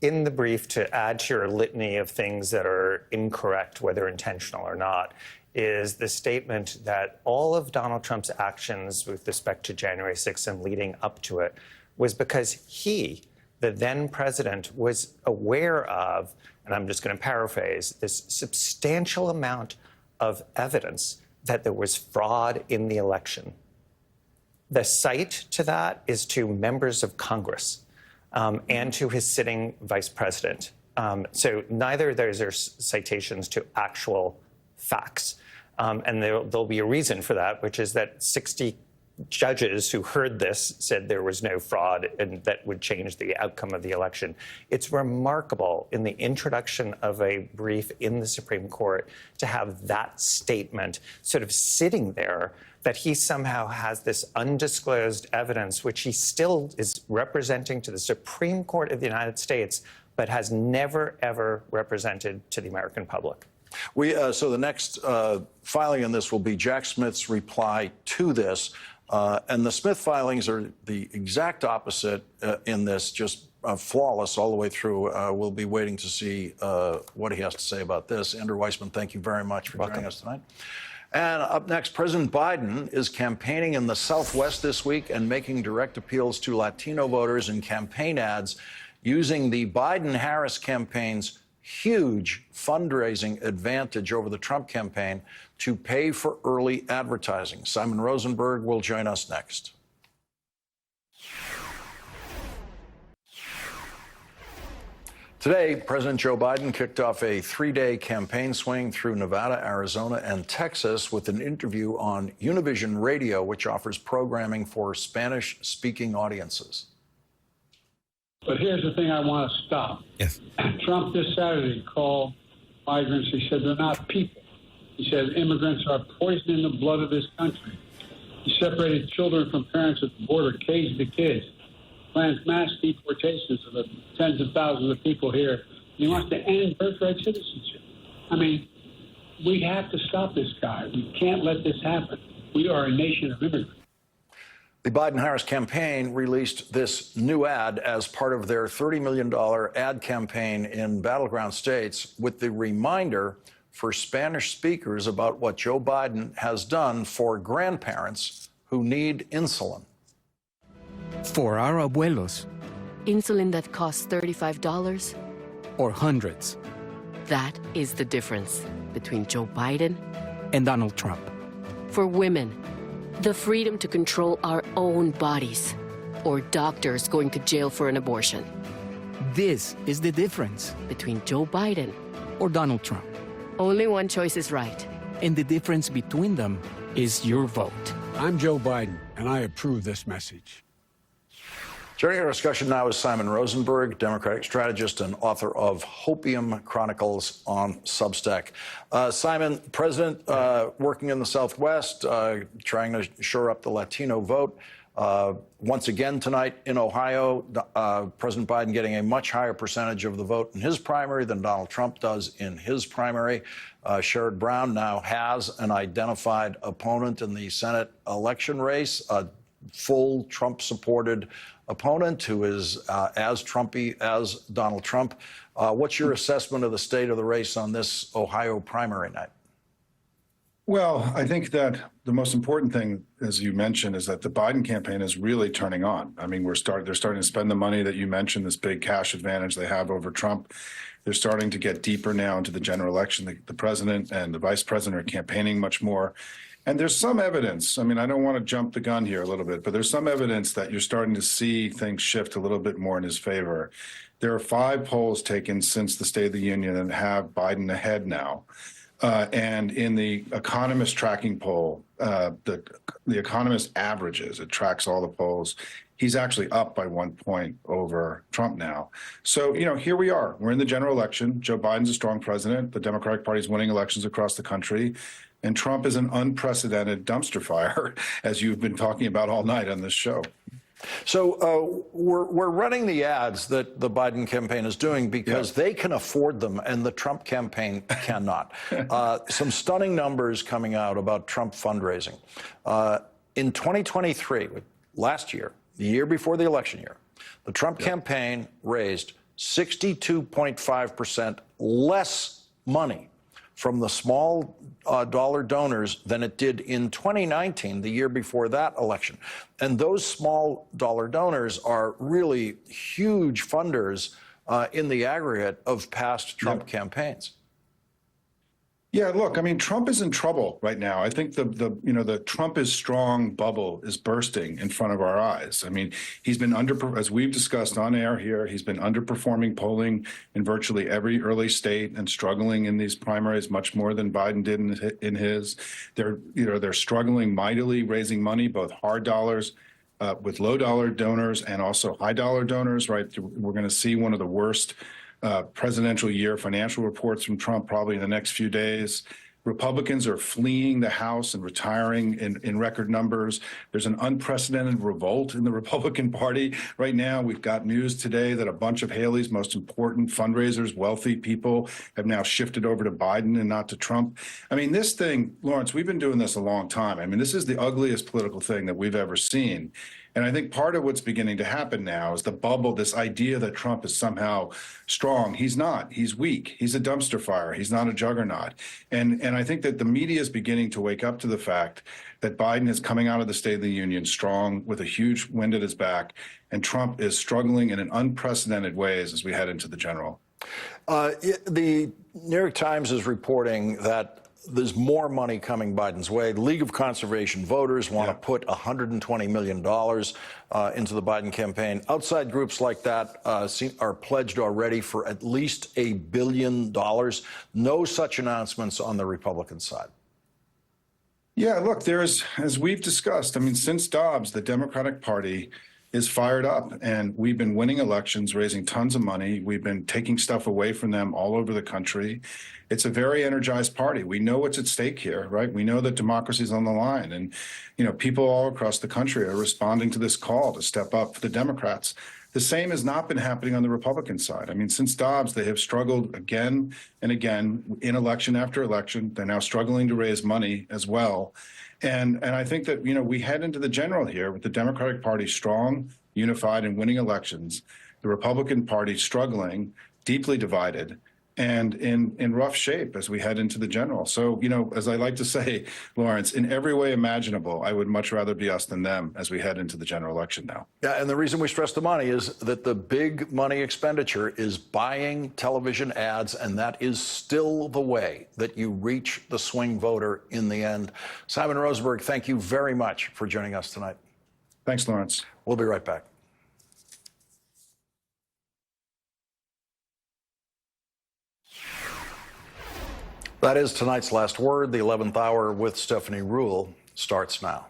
In the brief, to add to your litany of things that are incorrect, whether intentional or not, is the statement that all of Donald Trump's actions with respect to January 6th and leading up to it was because he, the then president, was aware of, and I'm just going to paraphrase, this substantial amount of evidence that there was fraud in the election. The cite to that is to members of Congress. And to his sitting vice president. So neither of those are citations to actual facts. And there'll be a reason for that, which is that 60 judges who heard this said there was no fraud and that would change the outcome of the election. It's remarkable in the introduction of a brief in the Supreme Court to have that statement sort of sitting there, that he somehow has this undisclosed evidence, which he still is representing to the Supreme Court of the United States, but has never, ever represented to the American public. So the next filing on this will be Jack Smith's reply to this. And the Smith filings are the exact opposite in this, just flawless all the way through. We'll be waiting to see what he has to say about this. Andrew Weissman, thank you very much for joining us tonight. And up next, President Biden is campaigning in the Southwest this week and making direct appeals to Latino voters in campaign ads using the Biden-Harris campaign's huge fundraising advantage over the Trump campaign to pay for early advertising. Simon Rosenberg will join us next. Today, President Joe Biden kicked off a three-day campaign swing through Nevada, Arizona, and Texas with an interview on Univision Radio, which offers programming for Spanish-speaking audiences. But here's the thing I want to stop. Yes. Trump this Saturday called migrants. He said they're not people. He said immigrants are poisoning the blood of this country. He separated children from parents at the border, caged the kids, plans mass deportations of the tens of thousands of people here. He wants to end birthright citizenship. I mean, we have to stop this guy. We can't let this happen. We are a nation of immigrants. The Biden-Harris campaign released this new ad as part of their $30 million ad campaign in battleground states, with the reminder for Spanish speakers about what Joe Biden has done for grandparents who need insulin. For our abuelos. Insulin that costs $35. Or hundreds. That is the difference between Joe Biden and Donald Trump. For women, the freedom to control our own bodies, or doctors going to jail for an abortion. This is the difference between Joe Biden or Donald Trump. Only one choice is right. And the difference between them is your vote. I'm Joe Biden, and I approve this message. Joining our discussion now is Simon Rosenberg, Democratic strategist and author of Hopium Chronicles on Substack. Simon, President working in the Southwest, trying to shore up the Latino vote. Once again tonight in Ohio, President Biden getting a much higher percentage of the vote in his primary than Donald Trump does in his primary. Sherrod Brown now has an identified opponent in the Senate election race, a full Trump-supported opponent who is as Trumpy as Donald Trump. What's your assessment of the state of the race on this Ohio primary night? Well, I think that the most important thing, as you mentioned, is that the Biden campaign is really turning on. I mean, they're starting to spend the money that you mentioned, this big cash advantage they have over Trump. They're starting to get deeper now into the general election. The president and the vice president are campaigning much more. And there's some evidence, I mean, I don't want to jump the gun here a little bit, but there's some evidence that you're starting to see things shift a little bit more in his favor. There are 5 polls taken since the State of the Union that have Biden ahead now. And in the Economist tracking poll, the Economist averages, it tracks all the polls. He's actually up by 1 point over Trump now. So, you know, here we are. We're in the general election. Joe Biden's a strong president. The Democratic Party is winning elections across the country. And Trump is an unprecedented dumpster fire, as you've been talking about all night on this show. So we're running the ads that the Biden campaign is doing because they can afford them and the Trump campaign cannot. Some stunning numbers coming out about Trump fundraising. In 2023, last year, the year before the election year, the Trump campaign raised 62.5% less money from the small dollar donors than it did in 2019, the year before that election. And those small dollar donors are really huge funders in the aggregate of past Trump campaigns. Yeah, look, I mean, Trump is in trouble right now. I think the Trump is strong bubble is bursting in front of our eyes. I mean, he's been as we've discussed on air here, he's been underperforming polling in virtually every early state and struggling in these primaries much more than Biden did in his. They're struggling mightily raising money, both hard dollars with low dollar donors and also high dollar donors, right? We're going to see one of the worst presidential year financial reports from Trump probably in the next few days. Republicans are fleeing the House and retiring in record numbers. There's an unprecedented revolt in the Republican Party right now. We've got news today that a bunch of Haley's most important fundraisers, wealthy people, have now shifted over to Biden and not to Trump. I mean, this thing, Lawrence, we've been doing this a long time. I mean, this is the ugliest political thing that we've ever seen. And I think part of what's beginning to happen now is the bubble, this idea that Trump is somehow strong. He's not. He's weak. He's a dumpster fire. He's not a juggernaut. And I think that the media is beginning to wake up to the fact that Biden is coming out of the State of the Union strong with a huge wind at his back, and Trump is struggling in an unprecedented ways as we head into the general. The New York Times is reporting that there's more money coming Biden's way. League of Conservation Voters want to put $120 million into the Biden campaign. Outside groups like that are pledged already for at least $1 billion. No such announcements on the Republican side. Yeah, look, there's, as we've discussed, I mean, since Dobbs, the Democratic Party is fired up, and we've been winning elections, raising tons of money. We've been taking stuff away from them all over the country. It's a very energized party. We know what's at stake here, right? We know that democracy is on the line, and people all across the country are responding to this call to step up for the Democrats. The same has not been happening on the Republican side. I mean, since Dobbs, they have struggled again and again in election after election. They're now struggling to raise money as well. And I think that, we head into the general here with the Democratic Party strong, unified, and winning elections, the Republican Party struggling, deeply divided, and in rough shape as we head into the general. So, as I like to say, Lawrence, in every way imaginable, I would much rather be us than them as we head into the general election now. Yeah, and the reason we stress the money is that the big money expenditure is buying television ads, and that is still the way that you reach the swing voter in the end. Simon Rosenberg, thank you very much for joining us tonight. Thanks, Lawrence. We'll be right back. That is tonight's last word. The 11th hour with Stephanie Ruhle starts now.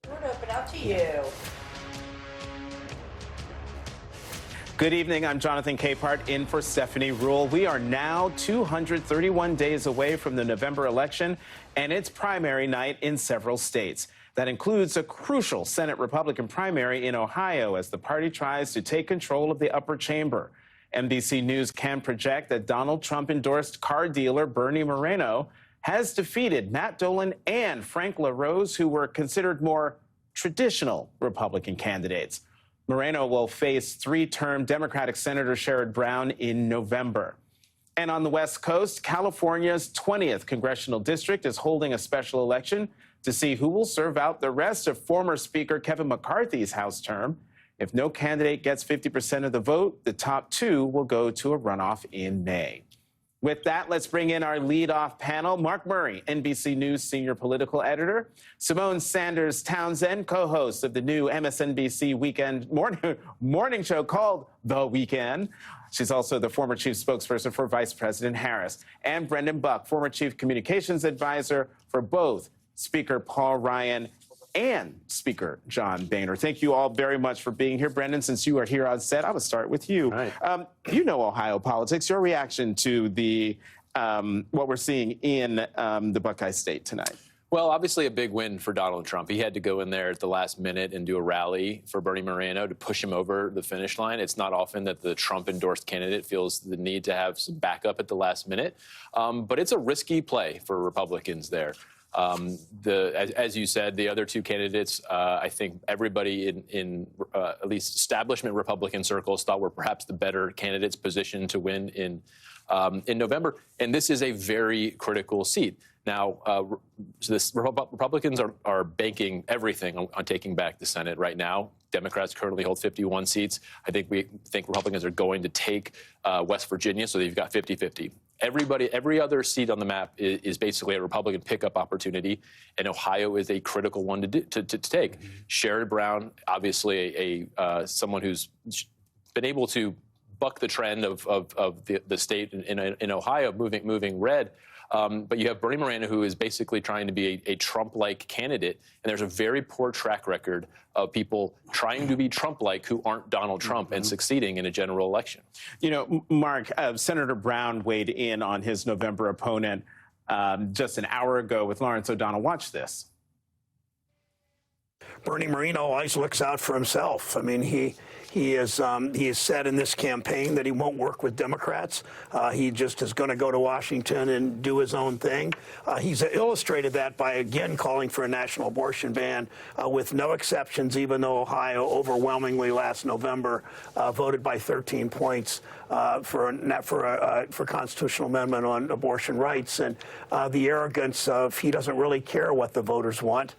Open up to you. Good evening. I'm Jonathan Capehart in for Stephanie Ruhle. We are now 231 days away from the November election, and it's primary night in several states. That includes a crucial Senate Republican primary in Ohio as the party tries to take control of the upper chamber. NBC News can project that Donald Trump-endorsed car dealer Bernie Moreno has defeated Matt Dolan and Frank LaRose, who were considered more traditional Republican candidates. Moreno will face three-term Democratic Senator Sherrod Brown in November. And on the West Coast, California's 20th congressional district is holding a special election to see who will serve out the rest of former Speaker Kevin McCarthy's House term. If no candidate gets 50% of the vote, the top two will go to a runoff in May. With that, let's bring in our lead-off panel. Mark Murray, NBC News senior political editor. Simone Sanders Townsend, co-host of the new MSNBC weekend morning show called The Weekend. She's also the former chief spokesperson for Vice President Harris. And Brendan Buck, former chief communications advisor for both Speaker Paul Ryan and Speaker John Boehner. Thank you all very much for being here. Brendan, since you are here on set, I will start with you. Right. You know Ohio politics. Your reaction to the what we're seeing in the Buckeye State tonight? Well, obviously a big win for Donald Trump. He had to go in there at the last minute and do a rally for Bernie Moreno to push him over the finish line. It's not often that the Trump-endorsed candidate feels the need to have some backup at the last minute. But it's a risky play for Republicans there. As you said, the other two candidates, I think everybody in at least establishment Republican circles thought were perhaps the better candidates positioned to win in November. And this is a very critical seat. Now, Republicans are banking everything on taking back the Senate right now. Democrats currently hold 51 seats. I think Republicans are going to take West Virginia, so they've got 50-50. Every other seat on the map is basically a Republican pickup opportunity, and Ohio is a critical one to take. Sherrod Brown, obviously someone who's been able to buck the trend of the state in Ohio, moving red. But you have Bernie Moreno, who is basically trying to be a Trump-like candidate, and there's a very poor track record of people trying to be Trump-like who aren't Donald Trump and succeeding in a general election. You know, Mark, Senator Brown weighed in on his November opponent just an hour ago with Lawrence O'Donnell. Watch this. Bernie Moreno always looks out for himself. I mean, he has said in this campaign that he won't work with Democrats. He just is going to go to Washington and do his own thing. He's illustrated that by, again, calling for a national abortion ban with no exceptions, even though Ohio overwhelmingly last November voted by 13 points for constitutional amendment on abortion rights. And the arrogance of he doesn't really care what the voters want.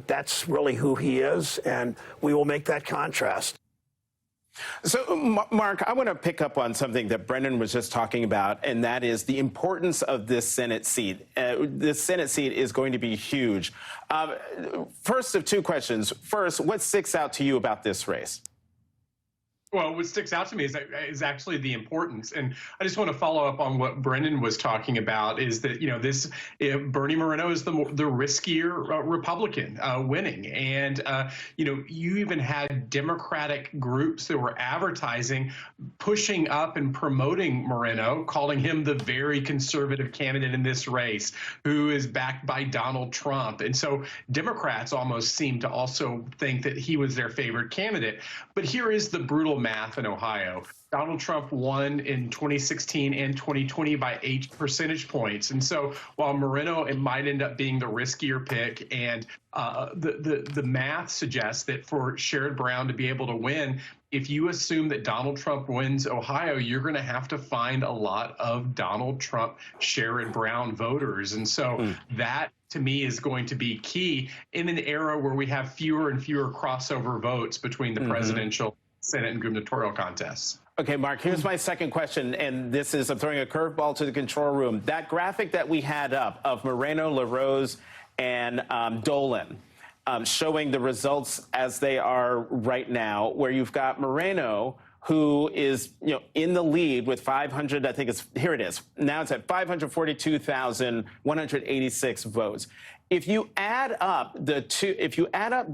That's really who he is, and we will make that contrast. So, Mark, I want to pick up on something that Brendan was just talking about, and that is the importance of this Senate seat. This Senate seat is going to be huge. First of two questions. First, what sticks out to you about this race? Well, what sticks out to me is actually the importance. And I just want to follow up on what Brendan was talking about is that, Bernie Moreno is the riskier Republican winning. And, you even had Democratic groups that were advertising, pushing up and promoting Moreno, calling him the very conservative candidate in this race, who is backed by Donald Trump. And so Democrats almost seem to also think that he was their favorite candidate. But here is the brutal math in Ohio. Donald Trump won in 2016 and 2020 by 8 percentage points. And so while Moreno, it might end up being the riskier pick, and the math suggests that for Sherrod Brown to be able to win, if you assume that Donald Trump wins Ohio, you're going to have to find a lot of Donald Trump, Sherrod Brown voters. And so that, to me, is going to be key in an era where we have fewer and fewer crossover votes between the presidential, Senate, and gubernatorial contests. Okay, Mark, here's my second question, and this is, I'm throwing a curveball to the control room. That graphic that we had up of Moreno, LaRose, and Dolan showing the results as they are right now, where you've got Moreno, who is, in the lead with 500, I think here it is. Now it's at 542,186 votes. If you add up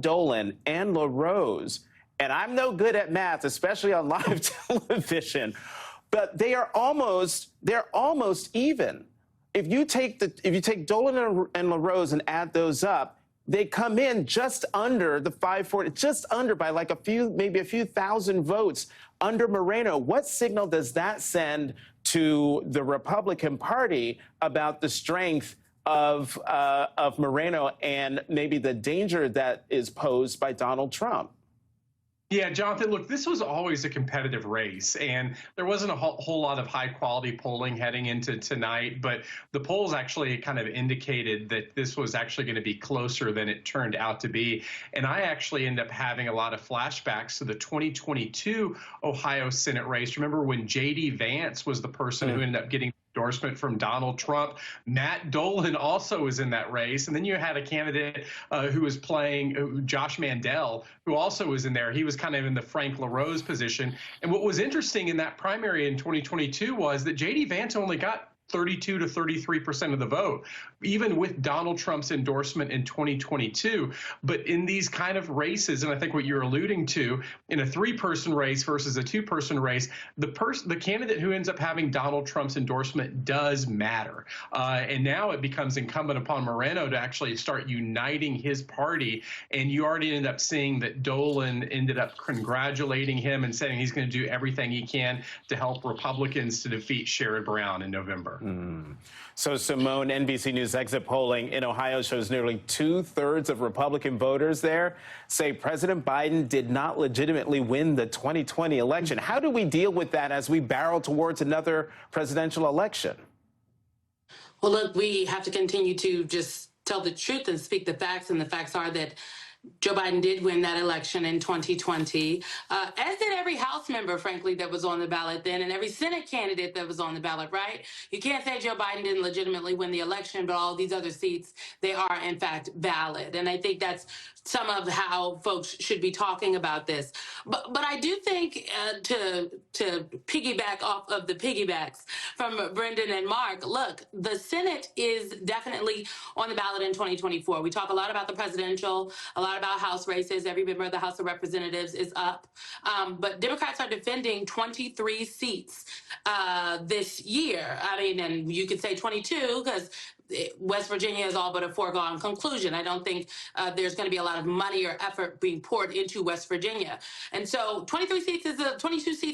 Dolan and LaRose, and I'm no good at math, especially on live television, but they are almost even. If you take Dolan and LaRose and add those up, they come in just under the 540, just under by like maybe a few thousand votes under Moreno. What signal does that send to the Republican Party about the strength of Moreno and maybe the danger that is posed by Donald Trump? Yeah, Jonathan, look, this was always a competitive race, and there wasn't a whole lot of high-quality polling heading into tonight, but the polls actually kind of indicated that this was actually going to be closer than it turned out to be. And I actually end up having a lot of flashbacks to the 2022 Ohio Senate race. Remember when J.D. Vance was the person who ended up getting endorsement from Donald Trump? Matt Dolan also was in that race. And then you had a candidate who was playing Josh Mandel, who also was in there. He was kind of in the Frank LaRose position. And what was interesting in that primary in 2022 was that J.D. Vance only got 32 to 33% of the vote, even with Donald Trump's endorsement in 2022. But in these kind of races, and I think what you're alluding to, in a 3-person race versus a 2-person race, the candidate who ends up having Donald Trump's endorsement does matter. And now it becomes incumbent upon Moreno to actually start uniting his party. And you already end up seeing that Dolan ended up congratulating him and saying he's going to do everything he can to help Republicans to defeat Sherrod Brown in November. So, Simone, NBC News exit polling in Ohio shows nearly 2/3 of Republican voters there say President Biden did not legitimately win the 2020 election. How do we deal with that as we barrel towards another presidential election? Well, look, we have to continue to just tell the truth and speak the facts, and the facts are that Joe Biden did win that election in 2020, as did every House member, frankly, that was on the ballot then, and every Senate candidate that was on the ballot, right? You can't say Joe Biden didn't legitimately win the election, but all these other seats, they are, in fact, valid. And I think that's some of how folks should be talking about this. But I do think, to piggyback off of the piggybacks from Brendan and Mark, look, the Senate is definitely on the ballot in 2024. We talk a lot about the presidential, a lot about House races. Every member of the House of Representatives is up. But Democrats are defending 23 seats this year. I mean, and you could say 22 because West Virginia is all but a foregone conclusion. I don't think there's going to be a lot of money or effort being poured into West Virginia. And so 22 seats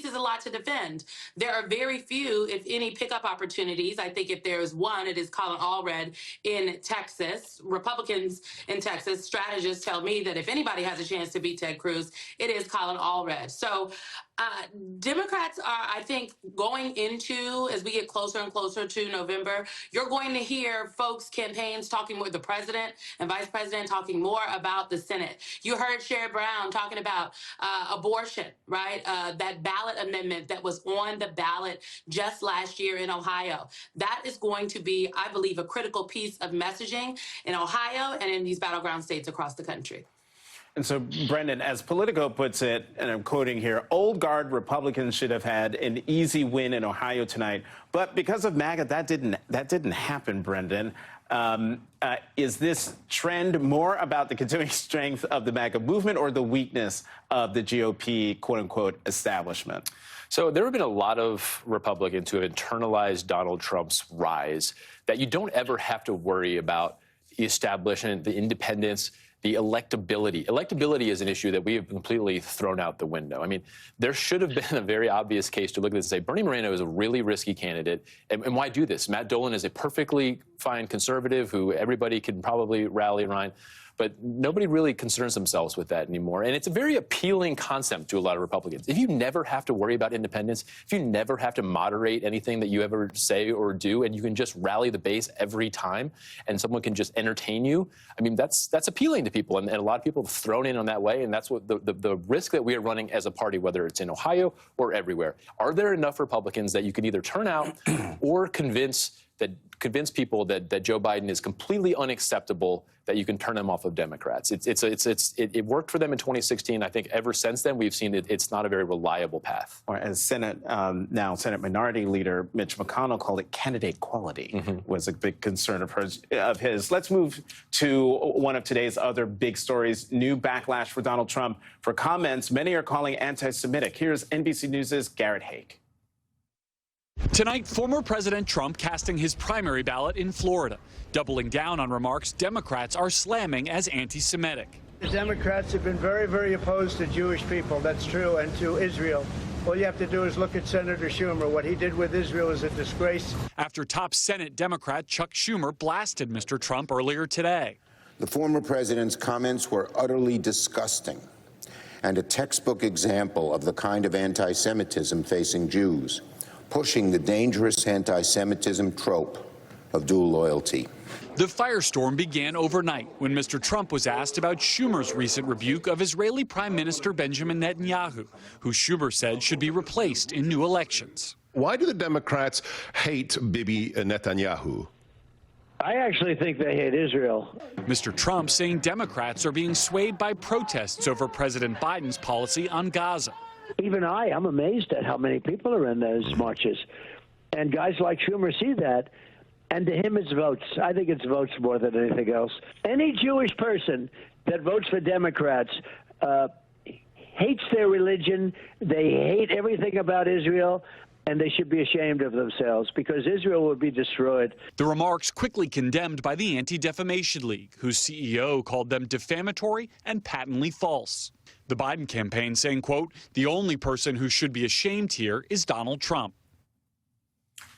is a lot to defend. There are very few, if any, pickup opportunities. I think if there's one, it is Colin Allred in Texas. Republicans in Texas, strategists tell me that if anybody has a chance to beat Ted Cruz, it is Colin Allred. So Democrats are, I think, going into, as we get closer and closer to November, you're going to hear folks' campaigns talking more, the president and vice president talking more about the Senate. You heard Sherrod Brown talking about abortion, right? That ballot amendment that was on the ballot just last year in Ohio. That is going to be, I believe, a critical piece of messaging in Ohio and in these battleground states across the country. And so, Brendan, as Politico puts it, and I'm quoting here, old guard Republicans should have had an easy win in Ohio tonight. But because of MAGA, that didn't happen, Brendan. Is this trend more about the continuing strength of the MAGA movement or the weakness of the GOP, quote unquote, establishment? So there have been a lot of Republicans who have internalized Donald Trump's rise, that you don't ever have to worry about the establishment, the independence, the electability. Electability is an issue that we have completely thrown out the window. I mean, there should have been a very obvious case to look at this and say, Bernie Moreno is a really risky candidate. And why do this? Matt Dolan is a perfectly fine conservative who everybody can probably rally around. But nobody really concerns themselves with that anymore. And it's a very appealing concept to a lot of Republicans. If you never have to worry about independence, if you never have to moderate anything that you ever say or do, and you can just rally the base every time, and someone can just entertain you, I mean, that's appealing to people. And a lot of people have thrown in on that way. And that's what the risk that we are running as a party, whether it's in Ohio or everywhere. Are there enough Republicans that you can either turn out or convince people that Joe Biden is completely unacceptable, that you can turn them off of Democrats? It worked for them in 2016. I think ever since then we've seen it's not a very reliable path. Or as Senate Minority Leader Mitch McConnell called it, candidate quality was a big concern of his. Let's move to one of today's other big stories: new backlash for Donald Trump for comments many are calling anti-Semitic. Here's NBC News' Garrett Haake. Tonight, former President Trump casting his primary ballot in Florida, doubling down on remarks Democrats are slamming as anti-Semitic. The Democrats have been very, very opposed to Jewish people. That's true, and to Israel. All you have to do is look at Senator Schumer. What he did with Israel is a disgrace. After top Senate Democrat Chuck Schumer blasted Mr. Trump earlier today. The former president's comments were utterly disgusting and a textbook example of the kind of anti-Semitism facing Jews, pushing the dangerous anti-Semitism trope of dual loyalty. The firestorm began overnight when Mr. Trump was asked about Schumer's recent rebuke of Israeli Prime Minister Benjamin Netanyahu, who Schumer said should be replaced in new elections. Why do the Democrats hate Bibi Netanyahu? I actually think they hate Israel. Mr. Trump saying Democrats are being swayed by protests over President Biden's policy on Gaza. Even I'm amazed at how many people are in those marches. And guys like Schumer see that, and to him it's votes. I think it's votes more than anything else. Any Jewish person that votes for Democrats hates their religion, they hate everything about Israel, and they should be ashamed of themselves because Israel would be destroyed. The remarks quickly condemned by the Anti-Defamation League, whose CEO called them defamatory and patently false. The Biden campaign saying, quote, the only person who should be ashamed here is Donald Trump.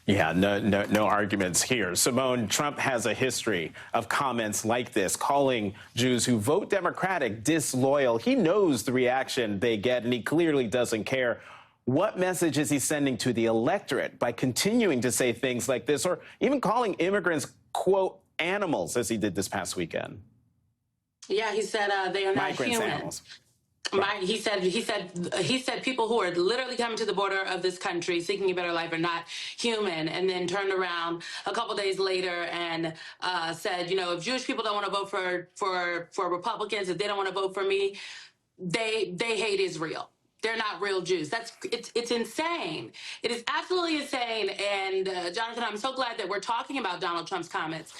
Yeah, no arguments here. Simone, Trump has a history of comments like this, calling Jews who vote Democratic disloyal. He knows the reaction they get, and he clearly doesn't care. What message is he sending to the electorate by continuing to say things like this, or even calling immigrants, quote, animals, as he did this past weekend? Yeah, he said they are not Migrants, human. animals. He said people who are literally coming to the border of this country seeking a better life are not human, and then turned around a couple days later and said, you know, if Jewish people don't want to vote for Republicans, if they don't want to vote for me, they hate Israel. They're not real Jews. It's insane. It is absolutely insane. And Jonathan, I'm so glad that we're talking about Donald Trump's comments.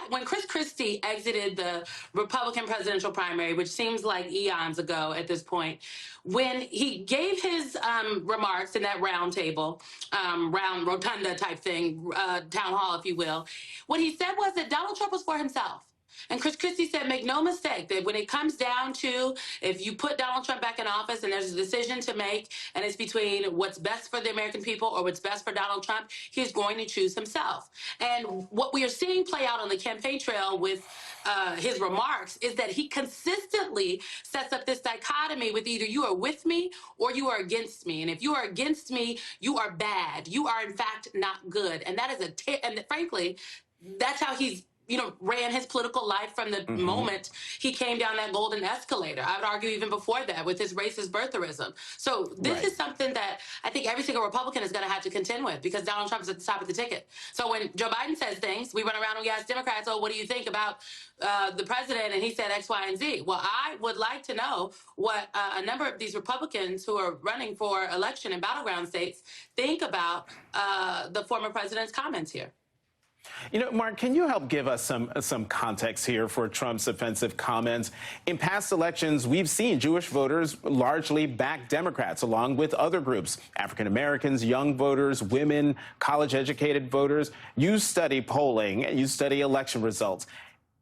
When Chris Christie exited the Republican presidential primary, which seems like eons ago at this point, when he gave his remarks in that round table, round rotunda type thing, town hall, if you will, what he said was that Donald Trump was for himself. And Chris Christie said, make no mistake that when it comes down to if you put Donald Trump back in office and there's a decision to make, and it's between what's best for the American people or what's best for Donald Trump, he's going to choose himself. And what we are seeing play out on the campaign trail with his remarks is that he consistently sets up this dichotomy with either you are with me or you are against me. And if you are against me, you are bad. You are, in fact, not good. And that is and frankly, that's how he's ran his political life from the moment he came down that golden escalator. I would argue even before that with his racist birtherism. So this is something that I think every single Republican is going to have to contend with because Donald Trump is at the top of the ticket. So when Joe Biden says things, we run around and we ask Democrats, oh, what do you think about the president? And he said X, Y, and Z. Well, I would like to know what a number of these Republicans who are running for election in battleground states think about the former president's comments here. Mark, can you help give us some context here for Trump's offensive comments? In past elections, we've seen Jewish voters largely back Democrats, along with other groups, African Americans, young voters, women, college-educated voters. You study polling, you study election results.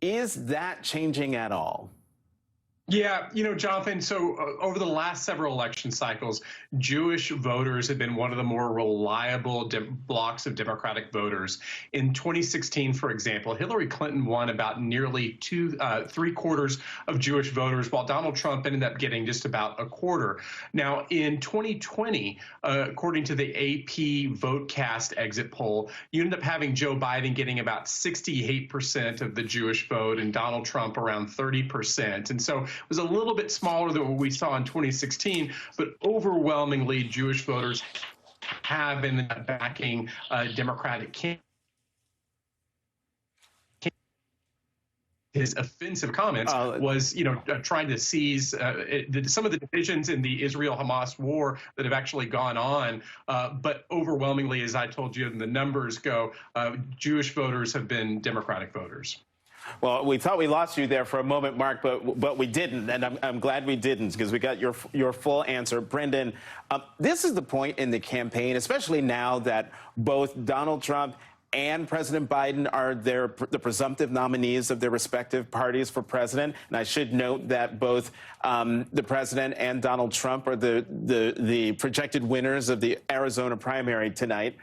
Is that changing at all? Yeah, Jonathan, so over the last several election cycles, Jewish voters have been one of the more reliable blocks of Democratic voters. In 2016, for example, Hillary Clinton won about nearly three-quarters of Jewish voters, while Donald Trump ended up getting just about a quarter. Now, in 2020, according to the AP VoteCast exit poll, you ended up having Joe Biden getting about 68% of the Jewish vote and Donald Trump around 30%. And so it was a little bit smaller than what we saw in 2016, but overwhelmingly Jewish voters have been backing Democratic candidates. His offensive comments was, trying to seize some of the divisions in the Israel-Hamas war that have actually gone on. But overwhelmingly, as I told you, the numbers go, Jewish voters have been Democratic voters. Well, we thought we lost you there for a moment, Mark, but we didn't, and I'm glad we didn't because we got your full answer. Brendan, this is the point in the campaign, especially now that both Donald Trump and President Biden are the presumptive nominees of their respective parties for president. And I should note that both the president and Donald Trump are the projected winners of the Arizona primary tonight.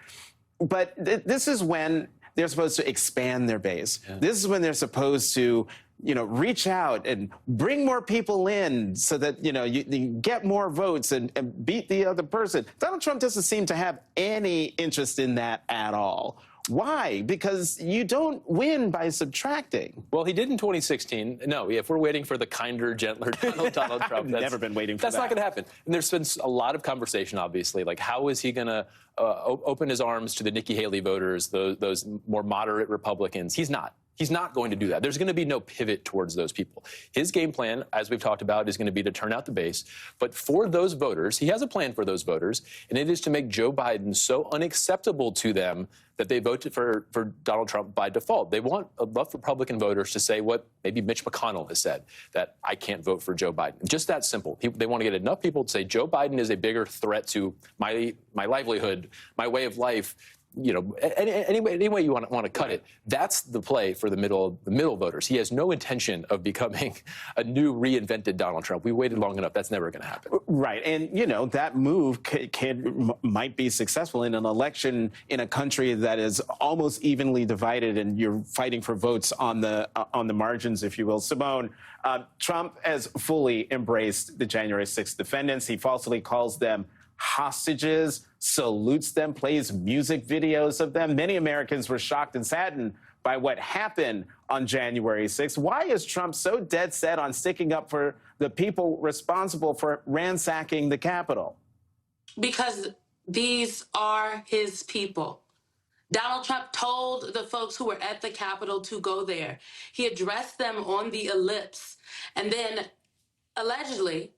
But this is when they're supposed to expand their base. Yeah. This is when they're supposed to, reach out and bring more people in so that, you get more votes and beat the other person. Donald Trump doesn't seem to have any interest in that at all. Why? Because you don't win by subtracting. Well, he did in 2016. No, if we're waiting for the kinder, gentler Donald Trump, I've never been waiting for that. That's not going to happen. And there's been a lot of conversation, obviously, like how is he going to open his arms to the Nikki Haley voters, those more moderate Republicans? He's not. He's not going to do that. There's going to be no pivot towards those people. His game plan, as we've talked about, is going to be to turn out the base. But for those voters, he has a plan for those voters, and it is to make Joe Biden so unacceptable to them that they vote for Donald Trump by default. They want enough Republican voters to say what maybe Mitch McConnell has said, that I can't vote for Joe Biden. Just that simple. They want to get enough people to say Joe Biden is a bigger threat to my livelihood, my way of life. Any way you want to cut it, that's the play for the middle voters. He has no intention of becoming a new reinvented Donald Trump. We waited long enough. That's never going to happen. Right. And, that move might be successful in an election in a country that is almost evenly divided and you're fighting for votes on the margins, if you will. Simone, Trump has fully embraced the January 6th defendants. He falsely calls them hostages, salutes them, plays music videos of them. Many Americans were shocked and saddened by what happened on January 6th. Why is Trump so dead set on sticking up for the people responsible for ransacking the Capitol? Because these are his people. Donald Trump told the folks who were at the Capitol to go there. He addressed them on the ellipse and then allegedly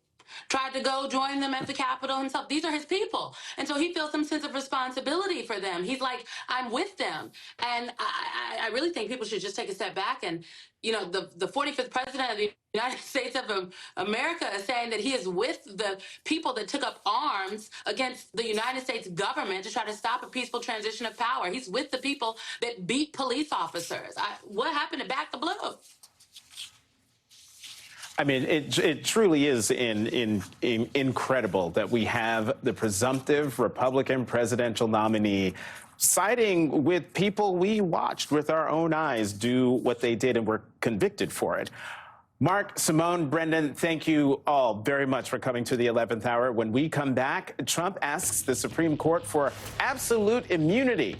tried to go join them at the Capitol himself. These are his people. And so he feels some sense of responsibility for them. He's like, I'm with them. And I really think people should just take a step back and, the 45th president of the United States of America is saying that he is with the people that took up arms against the United States government to try to stop a peaceful transition of power. He's with the people that beat police officers. What happened to back the blue? I mean, it truly is incredible that we have the presumptive Republican presidential nominee siding with people we watched with our own eyes do what they did and were convicted for it. Mark, Simone, Brendan, thank you all very much for coming to the 11th hour. When we come back, Trump asks the Supreme Court for absolute immunity.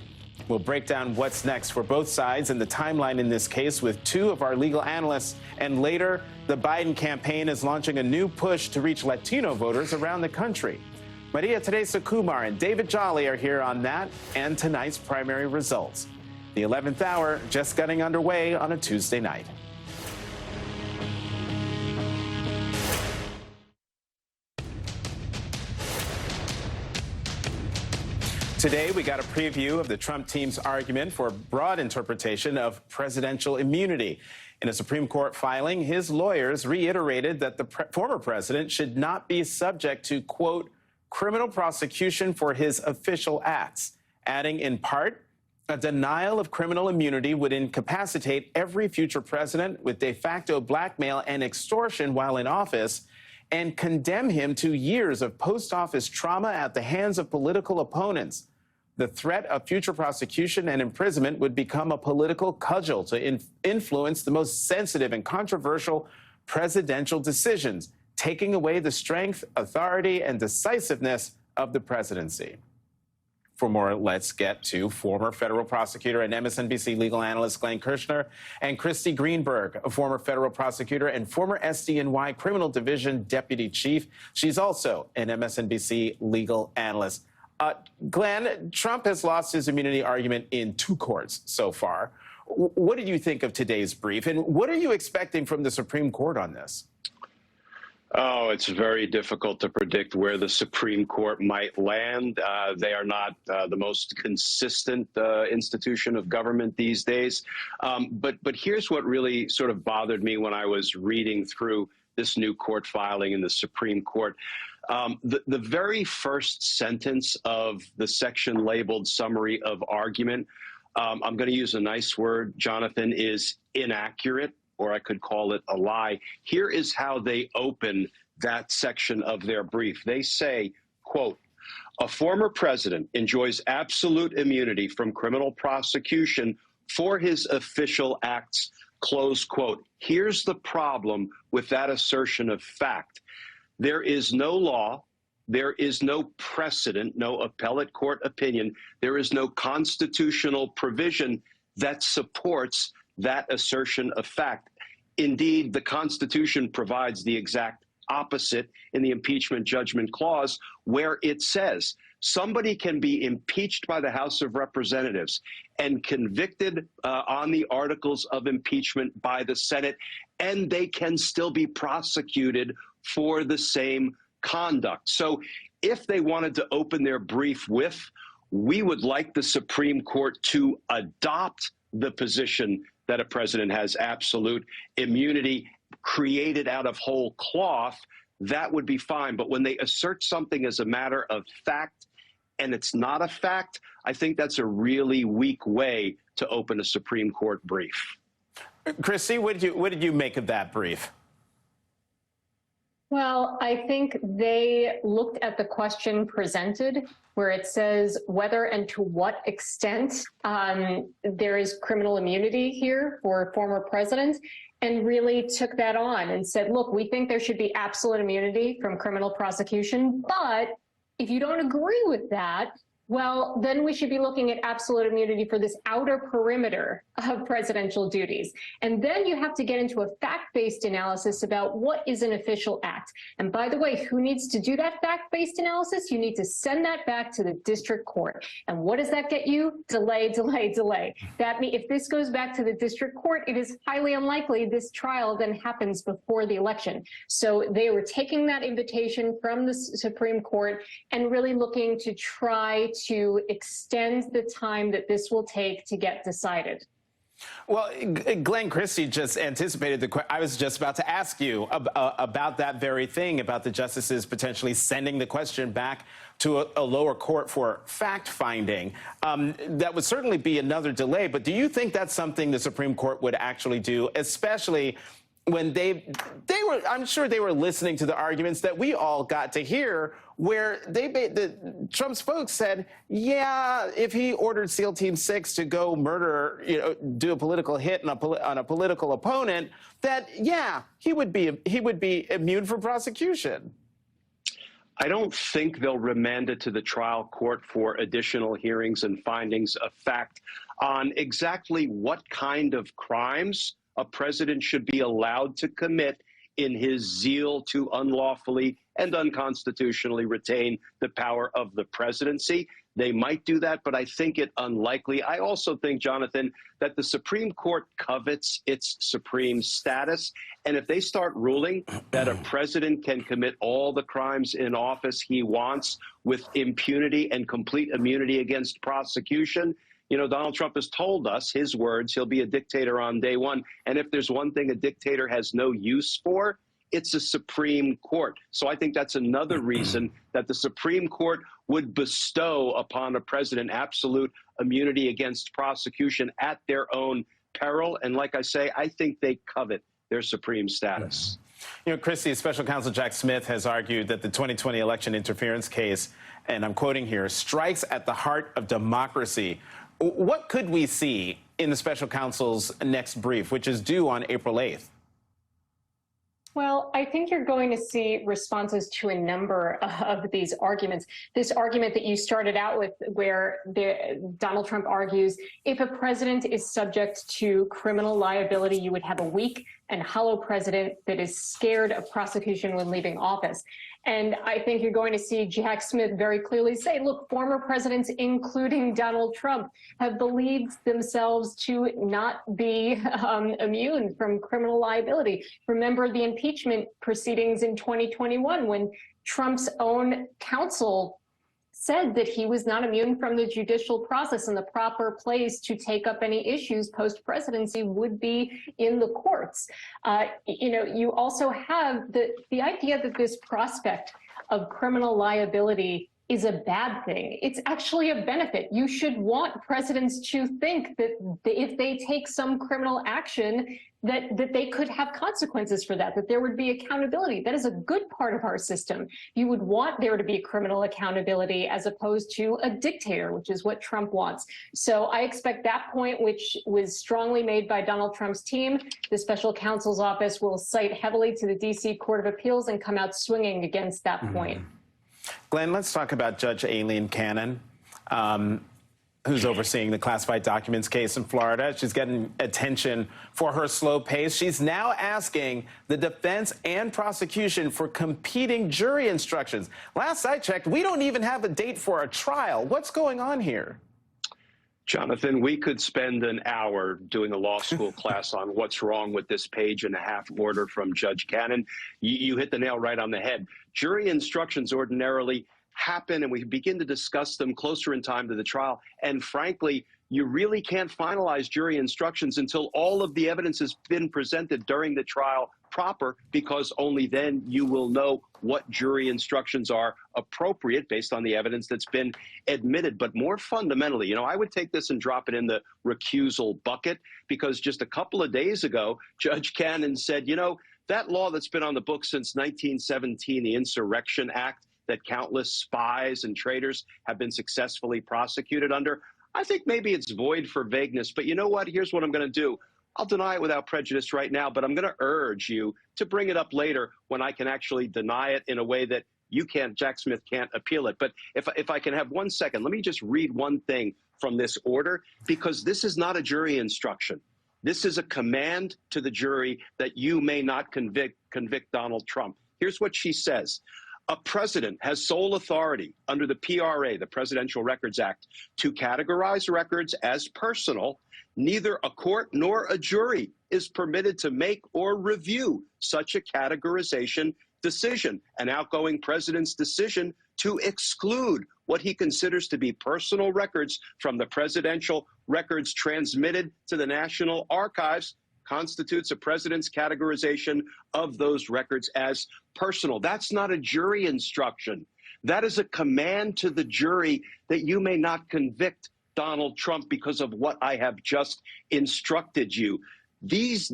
We'll break down what's next for both sides and the timeline in this case with two of our legal analysts. And later, the Biden campaign is launching a new push to reach Latino voters around the country. Maria Teresa Kumar and David Jolly are here on that and tonight's primary results. The 11th hour just getting underway on a Tuesday night. Today, we got a preview of the Trump team's argument for a broad interpretation of presidential immunity. In a Supreme Court filing, his lawyers reiterated that the former president should not be subject to, quote, criminal prosecution for his official acts, adding in part, a denial of criminal immunity would incapacitate every future president with de facto blackmail and extortion while in office and condemn him to years of post-office trauma at the hands of political opponents. The threat of future prosecution and imprisonment would become a political cudgel to influence the most sensitive and controversial presidential decisions, taking away the strength, authority, and decisiveness of the presidency. For more, let's get to former federal prosecutor and MSNBC legal analyst Glenn Kirshner and Christy Greenberg, a former federal prosecutor and former SDNY Criminal Division deputy chief. She's also an MSNBC legal analyst. Glenn, Trump has lost his immunity argument in two courts so far. What did you think of today's brief, and what are you expecting from the Supreme Court on this? Oh, it's very difficult to predict where the Supreme Court might land. They are not the most consistent institution of government these days. But here's what really sort of bothered me when I was reading through this new court filing in the Supreme Court. The very first sentence of the section labeled summary of argument, I'm going to use a nice word, Jonathan, is inaccurate, or I could call it a lie. Here is how they open that section of their brief. They say, quote, a former president enjoys absolute immunity from criminal prosecution for his official acts, close quote. Here's the problem with that assertion of fact. There is no law, there is no precedent, no appellate court opinion, there is no constitutional provision that supports that assertion of fact. Indeed, the Constitution provides the exact opposite in the impeachment judgment clause, where it says somebody can be impeached by the House of Representatives and convicted on the articles of impeachment by the Senate, and they can still be prosecuted for the same conduct. So if they wanted to open their brief with, we would like the Supreme Court to adopt the position that a president has absolute immunity created out of whole cloth, that would be fine. But when they assert something as a matter of fact and it's not a fact, I think that's a really weak way to open a Supreme Court brief. Christy, what did you make of that brief? Well, I think they looked at the question presented, where it says whether and to what extent there is criminal immunity here for former presidents, and really took that on and said, look, we think there should be absolute immunity from criminal prosecution, but if you don't agree with that, well, then we should be looking at absolute immunity for this outer perimeter of presidential duties. And then you have to get into a fact-based analysis about what is an official act. And by the way, who needs to do that fact-based analysis? You need to send that back to the district court. And what does that get you? Delay, delay, delay. That means if this goes back to the district court, it is highly unlikely this trial then happens before the election. So they were taking that invitation from the Supreme Court and really looking to try to extend the time that this will take to get decided. Well, Glenn, Christie just anticipated the question. I was just about to ask you about that very thing, about the justices potentially sending the question back to a lower court for fact-finding. That would certainly be another delay, but do you think that's something the Supreme Court would actually do, especially when they were, I'm sure they were listening to the arguments that we all got to hear, where Trump's folks said, yeah, if he ordered SEAL Team 6 to go murder, do a political hit on a political opponent, that, yeah, he would be immune from prosecution. I don't think they'll remand it to the trial court for additional hearings and findings of fact on exactly what kind of crimes a president should be allowed to commit in his zeal to unlawfully and unconstitutionally retain the power of the presidency. They might do that, but I think it unlikely. I also think, Jonathan, that the Supreme Court covets its supreme status. And if they start ruling that a president can commit all the crimes in office he wants with impunity and complete immunity against prosecution, Donald Trump has told us, his words, he'll be a dictator on day one. And if there's one thing a dictator has no use for, it's a Supreme Court. So I think that's another reason that the Supreme Court would bestow upon a president absolute immunity against prosecution at their own peril. And like I say, I think they covet their supreme status. Christie, Special Counsel Jack Smith has argued that the 2020 election interference case, and I'm quoting here, strikes at the heart of democracy. What could we see in the special counsel's next brief, which is due on April 8th? Well, I think you're going to see responses to a number of these arguments. This argument that you started out with, where Donald Trump argues, if a president is subject to criminal liability, you would have a weak and hollow president that is scared of prosecution when leaving office. And I think you're going to see Jack Smith very clearly say, look, former presidents, including Donald Trump, have believed themselves to not be immune from criminal liability. Remember the impeachment proceedings in 2021 when Trump's own counsel said that he was not immune from the judicial process, and the proper place to take up any issues post-presidency would be in the courts. You also have the idea that this prospect of criminal liability is a bad thing. It's actually a benefit. You should want presidents to think that if they take some criminal action, that they could have consequences for that there would be accountability. That is a good part of our system. You would want there to be criminal accountability as opposed to a dictator, which is what Trump wants. So I expect that point, which was strongly made by Donald Trump's team, the special counsel's office will cite heavily to the D.C. Court of Appeals and come out swinging against that point. Glenn, let's talk about Judge Aileen Cannon, who's overseeing the classified documents case in Florida. She's getting attention for her slow pace. She's now asking the defense and prosecution for competing jury instructions. Last I checked, we don't even have a date for a trial. What's going on here? Jonathan, we could spend an hour doing a law school class on what's wrong with this page-and-a-half order from Judge Cannon. You hit the nail right on the head. Jury instructions ordinarily happen, and we begin to discuss them closer in time to the trial. And frankly, you really can't finalize jury instructions until all of the evidence has been presented during the trial proper, because only then you will know what jury instructions are appropriate based on the evidence that's been admitted. But more fundamentally, I would take this and drop it in the recusal bucket, because just a couple of days ago, Judge Cannon said, that law that's been on the books since 1917, the Insurrection Act, that countless spies and traitors have been successfully prosecuted under, I think maybe it's void for vagueness. But you know what? Here's what I'm going to do. I'll deny it without prejudice right now, but I'm going to urge you to bring it up later when I can actually deny it in a way that you can't, Jack Smith can't appeal it. But if I can have 1 second, let me just read one thing from this order, because this is not a jury instruction. This is a command to the jury that you may not convict Donald Trump. Here's what she says. A president has sole authority under the PRA, the Presidential Records Act, to categorize records as personal. Neither a court nor a jury is permitted to make or review such a categorization decision. An outgoing president's decision to exclude what he considers to be personal records from the presidential records transmitted to the National Archives constitutes a president's categorization of those records as personal. That's not a jury instruction. That is a command to the jury that you may not convict Donald Trump because of what I have just instructed you. This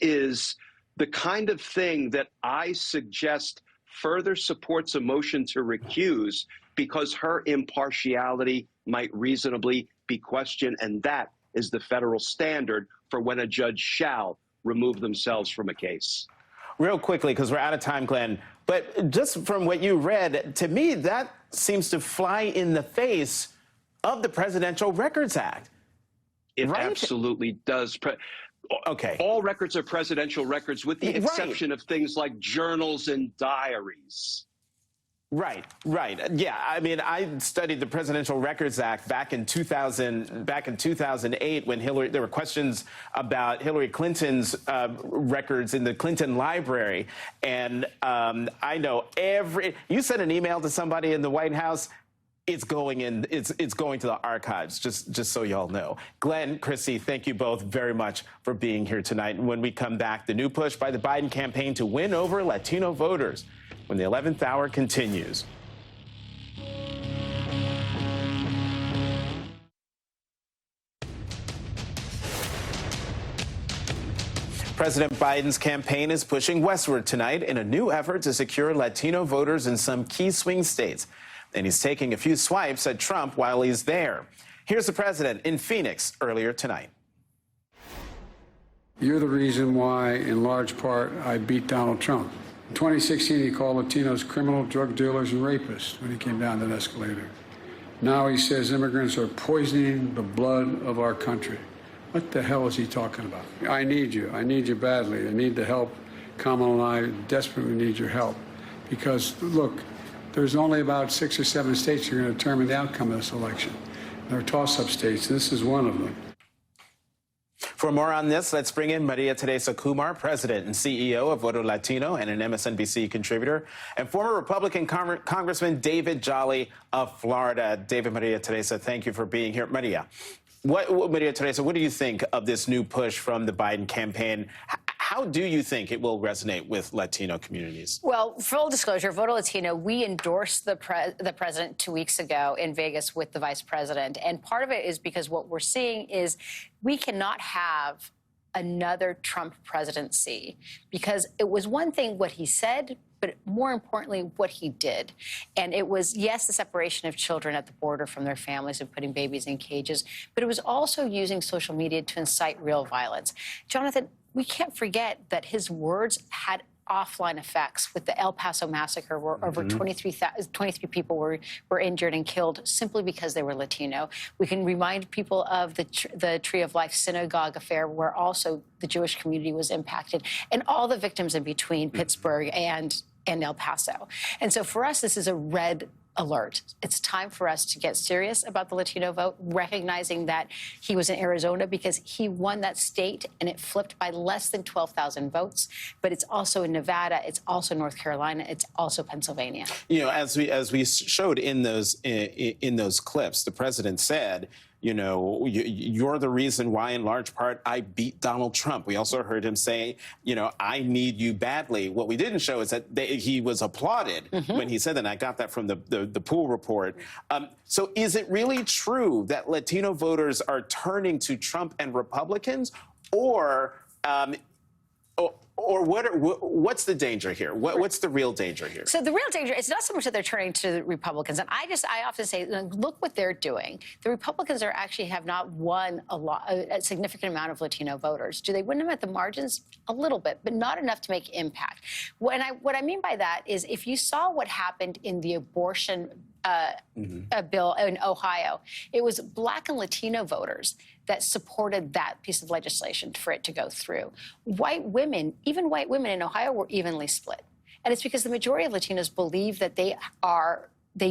is the kind of thing that I suggest further supports a motion to recuse because her impartiality might reasonably be questioned, and that is the federal standard for when a judge shall remove themselves from a case. Real quickly, because we're out of time, Glenn, but just from what you read, to me, that seems to fly in the face of the Presidential Records Act. It absolutely does. Okay. All records are presidential records with the exception of things like journals and diaries. Right. Yeah, I mean, I studied the Presidential Records Act back in 2008 when there were questions about Hillary Clinton's records in the Clinton Library, and I know you sent an email to somebody in the White House, it's going to the archives, just so y'all know. Glenn, Chrissy, thank you both very much for being here tonight. And when we come back, the new push by the Biden campaign to win over Latino voters when the 11th hour continues. President Biden's campaign is pushing westward tonight in a new effort to secure Latino voters in some key swing states. And he's taking a few swipes at Trump while he's there. Here's the president in Phoenix earlier tonight. You're the reason why, in large part, I beat Donald Trump. In 2016, he called Latinos criminal, drug dealers, and rapists when he came down that escalator. Now he says immigrants are poisoning the blood of our country. What the hell is he talking about? I need you. I need you badly. I need the help. Kamala and I desperately need your help. Because, look, there's only about 6 or 7 states that are going to determine the outcome of this election. They're toss-up states. This is one of them. For more on this, let's bring in Maria Teresa Kumar, president and CEO of Voto Latino and an MSNBC contributor, and former Republican Congressman David Jolly of Florida. David, Maria Teresa, thank you for being here. Maria Teresa, what do you think of this new push from the Biden campaign? How do you think it will resonate with Latino communities? Well, full disclosure, Voto Latino, we endorsed the president 2 weeks ago in Vegas with the vice president. And part of it is because what we're seeing is we cannot have another Trump presidency, because it was one thing what he said, but more importantly, what he did. And it was, yes, the separation of children at the border from their families and putting babies in cages, but it was also using social media to incite real violence. Jonathan, we can't forget that his words had offline effects with the El Paso massacre, where over 23 people were injured and killed simply because they were Latino. We can remind people of the Tree of Life synagogue affair, where also the Jewish community was impacted, and all the victims in between Pittsburgh and El Paso. And so for us, this is a red alert. It's time for us to get serious about the Latino vote, recognizing that he was in Arizona because he won that state and it flipped by less than 12,000 votes. But it's also in Nevada, it's also North Carolina, it's also Pennsylvania. You know, as we showed in those clips, the president said, you know, you're the reason why, in large part, I beat Donald Trump. We also heard him say, you know, I need you badly. What we didn't show is that he was applauded when he said that. And I got that from the pool report. So is it really true that Latino voters are turning to Trump and Republicans, or what's the danger here? What's the real danger here? So the real danger is not so much that they're turning to the Republicans. And I often say, look what they're doing. The Republicans have not won a significant amount of Latino voters. Do they win them at the margins? A little bit, but not enough to make impact. What I mean by that is, if you saw what happened in the abortion bill in Ohio, it was Black and Latino voters that supported that piece of legislation for it to go through. White women, even white women in Ohio, were evenly split. And it's because the majority of Latinos believe that they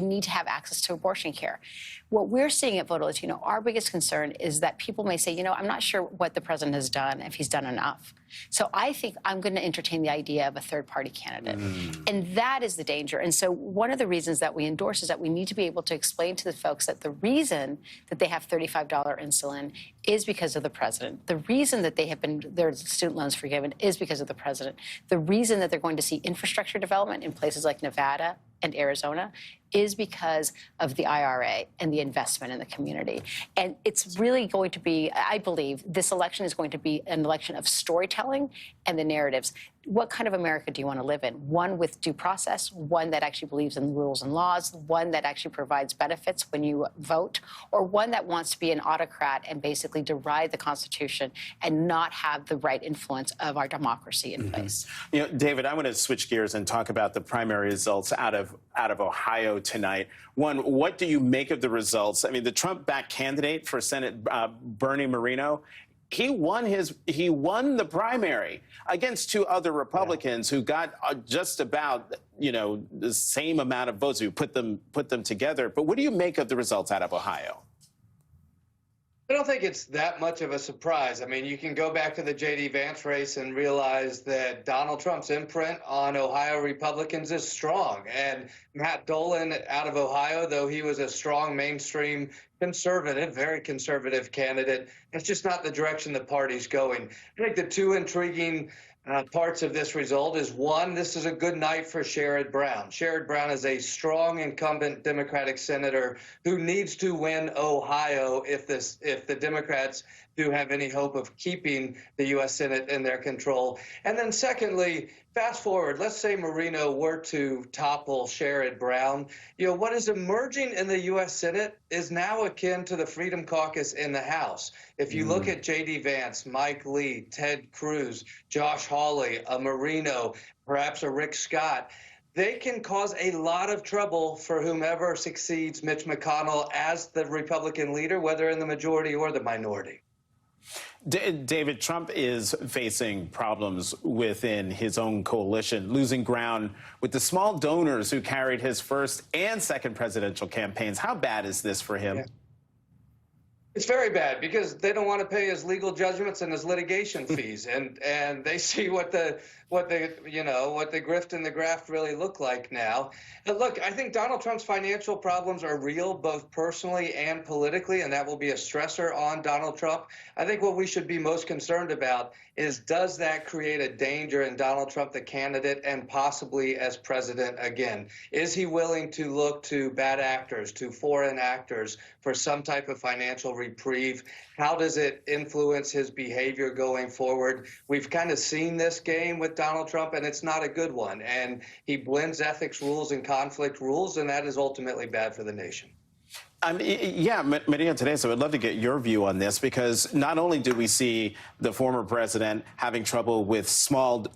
need to have access to abortion care. What we're seeing at Voto Latino, our biggest concern is that people may say, you know, I'm not sure what the president has done, if he's done enough. So I think I'm going to entertain the idea of a third-party candidate. And that is the danger. And so one of the reasons that we endorse is that we need to be able to explain to the folks that the reason that they have $35 insulin is because of the president. The reason that they have their student loans forgiven is because of the president. The reason that they're going to see infrastructure development in places like Nevada and Arizona is because of the IRA and the investment in the community. And it's really going to be, I believe, this election is going to be an election of storytelling and the narratives. What kind of America do you want to live in? One with due process, one that actually believes in rules and laws, one that actually provides benefits when you vote, or one that wants to be an autocrat and basically deride the Constitution and not have the right influence of our democracy in place. You know, David, I want to switch gears and talk about the primary results out of Ohio tonight. One, what do you make of the results? I mean, the Trump-backed candidate for Senate, Bernie Moreno, he won the primary against two other Republicans who got just about, you know, the same amount of votes. You put them together. But what do you make of the results out of Ohio? I don't think it's that much of a surprise. I mean, you can go back to the J.D. Vance race and realize that Donald Trump's imprint on Ohio Republicans is strong. And Matt Dolan out of Ohio, though he was a strong mainstream conservative, very conservative candidate, it's just not the direction the party's going. I think the two intriguing parts of this result is, one, this is a good night for Sherrod Brown. Sherrod Brown is a strong incumbent Democratic senator who needs to win Ohio if the Democrats do have any hope of keeping the U.S. Senate in their control. And then secondly, fast forward, let's say Moreno were to topple Sherrod Brown. You know, what is emerging in the U.S. Senate is now akin to the Freedom Caucus in the House. If you look at J.D. Vance, Mike Lee, Ted Cruz, Josh Hawley, a Moreno, perhaps a Rick Scott, they can cause a lot of trouble for whomever succeeds Mitch McConnell as the Republican leader, whether in the majority or the minority. David, Trump is facing problems within his own coalition, losing ground with the small donors who carried his first and second presidential campaigns. How bad is this for him? Yeah. It's very bad because they don't want to pay his legal judgments and his litigation fees, and they see what the grift and the graft really look like now. And look, I think Donald Trump's financial problems are real, both personally and politically, and that will be a stressor on Donald Trump. I think what we should be most concerned about is, does that create a danger in Donald Trump, the candidate, and possibly as president again? Is he willing to look to bad actors, to foreign actors, for some type of financial reprieve? How does it influence his behavior going forward? We've kind of seen this game with Donald Trump, and it's not a good one. And he blends ethics rules and conflict rules, and that is ultimately bad for the nation. Yeah, Maria Teresa, I would love to get your view on this, because not only do we see the former president having trouble with small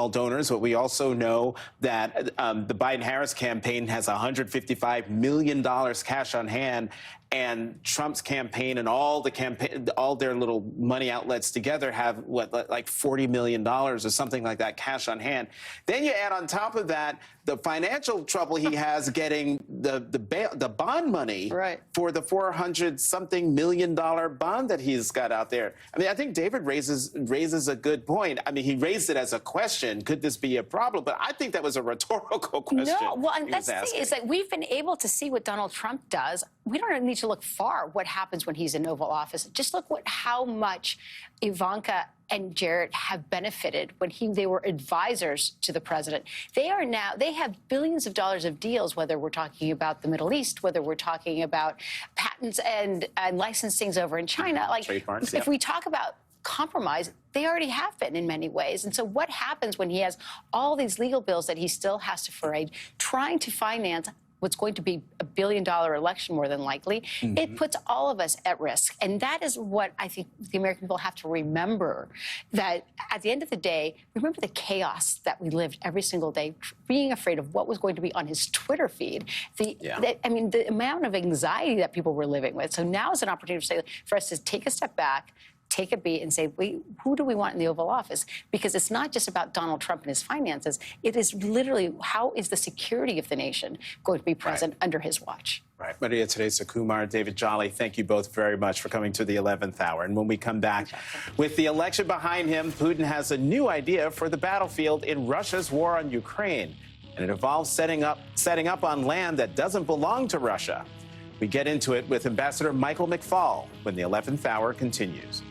donors, but we also know that the Biden-Harris campaign has $155 million cash on hand, and Trump's campaign and all their little money outlets together have like $40 million or something like that cash on hand. Then you add on top of that the financial trouble he has getting the bond money for the $400-something million bond that he's got out there. I mean, I think David raises a good point. I mean, he raised it as a question: could this be a problem? But I think that was a rhetorical question. No, well, and that's the thing, is that we've been able to see what Donald Trump does. We don't need to look far what happens when he's in Oval Office. Just look how much Ivanka and Jared have benefited when they were advisors to the president. They have billions of dollars of deals, whether we're talking about the Middle East, whether we're talking about patents and licensings over in China. Like, if we talk about compromise, they already have been in many ways. And so what happens when he has all these legal bills that he still has to parade, trying to finance what's going to be a $1 billion election, more than likely? It puts all of us at risk. And that is what I think the American people have to remember, that at the end of the day, remember the chaos that we lived every single day, being afraid of what was going to be on his Twitter feed. The amount of anxiety that people were living with. So now is an opportunity for us to take a step back, take a beat, and say, wait, who do we want in the Oval Office? Because it's not just about Donald Trump and his finances. It is literally, how is the security of the nation going to be present under his watch? Right. Maria Teresa Kumar, David Jolly, thank you both very much for coming to the 11th hour. And when we come back, with the election behind him, Putin has a new idea for the battlefield in Russia's war on Ukraine. And it involves setting up on land that doesn't belong to Russia. We get into it with Ambassador Michael McFaul when the 11th hour continues.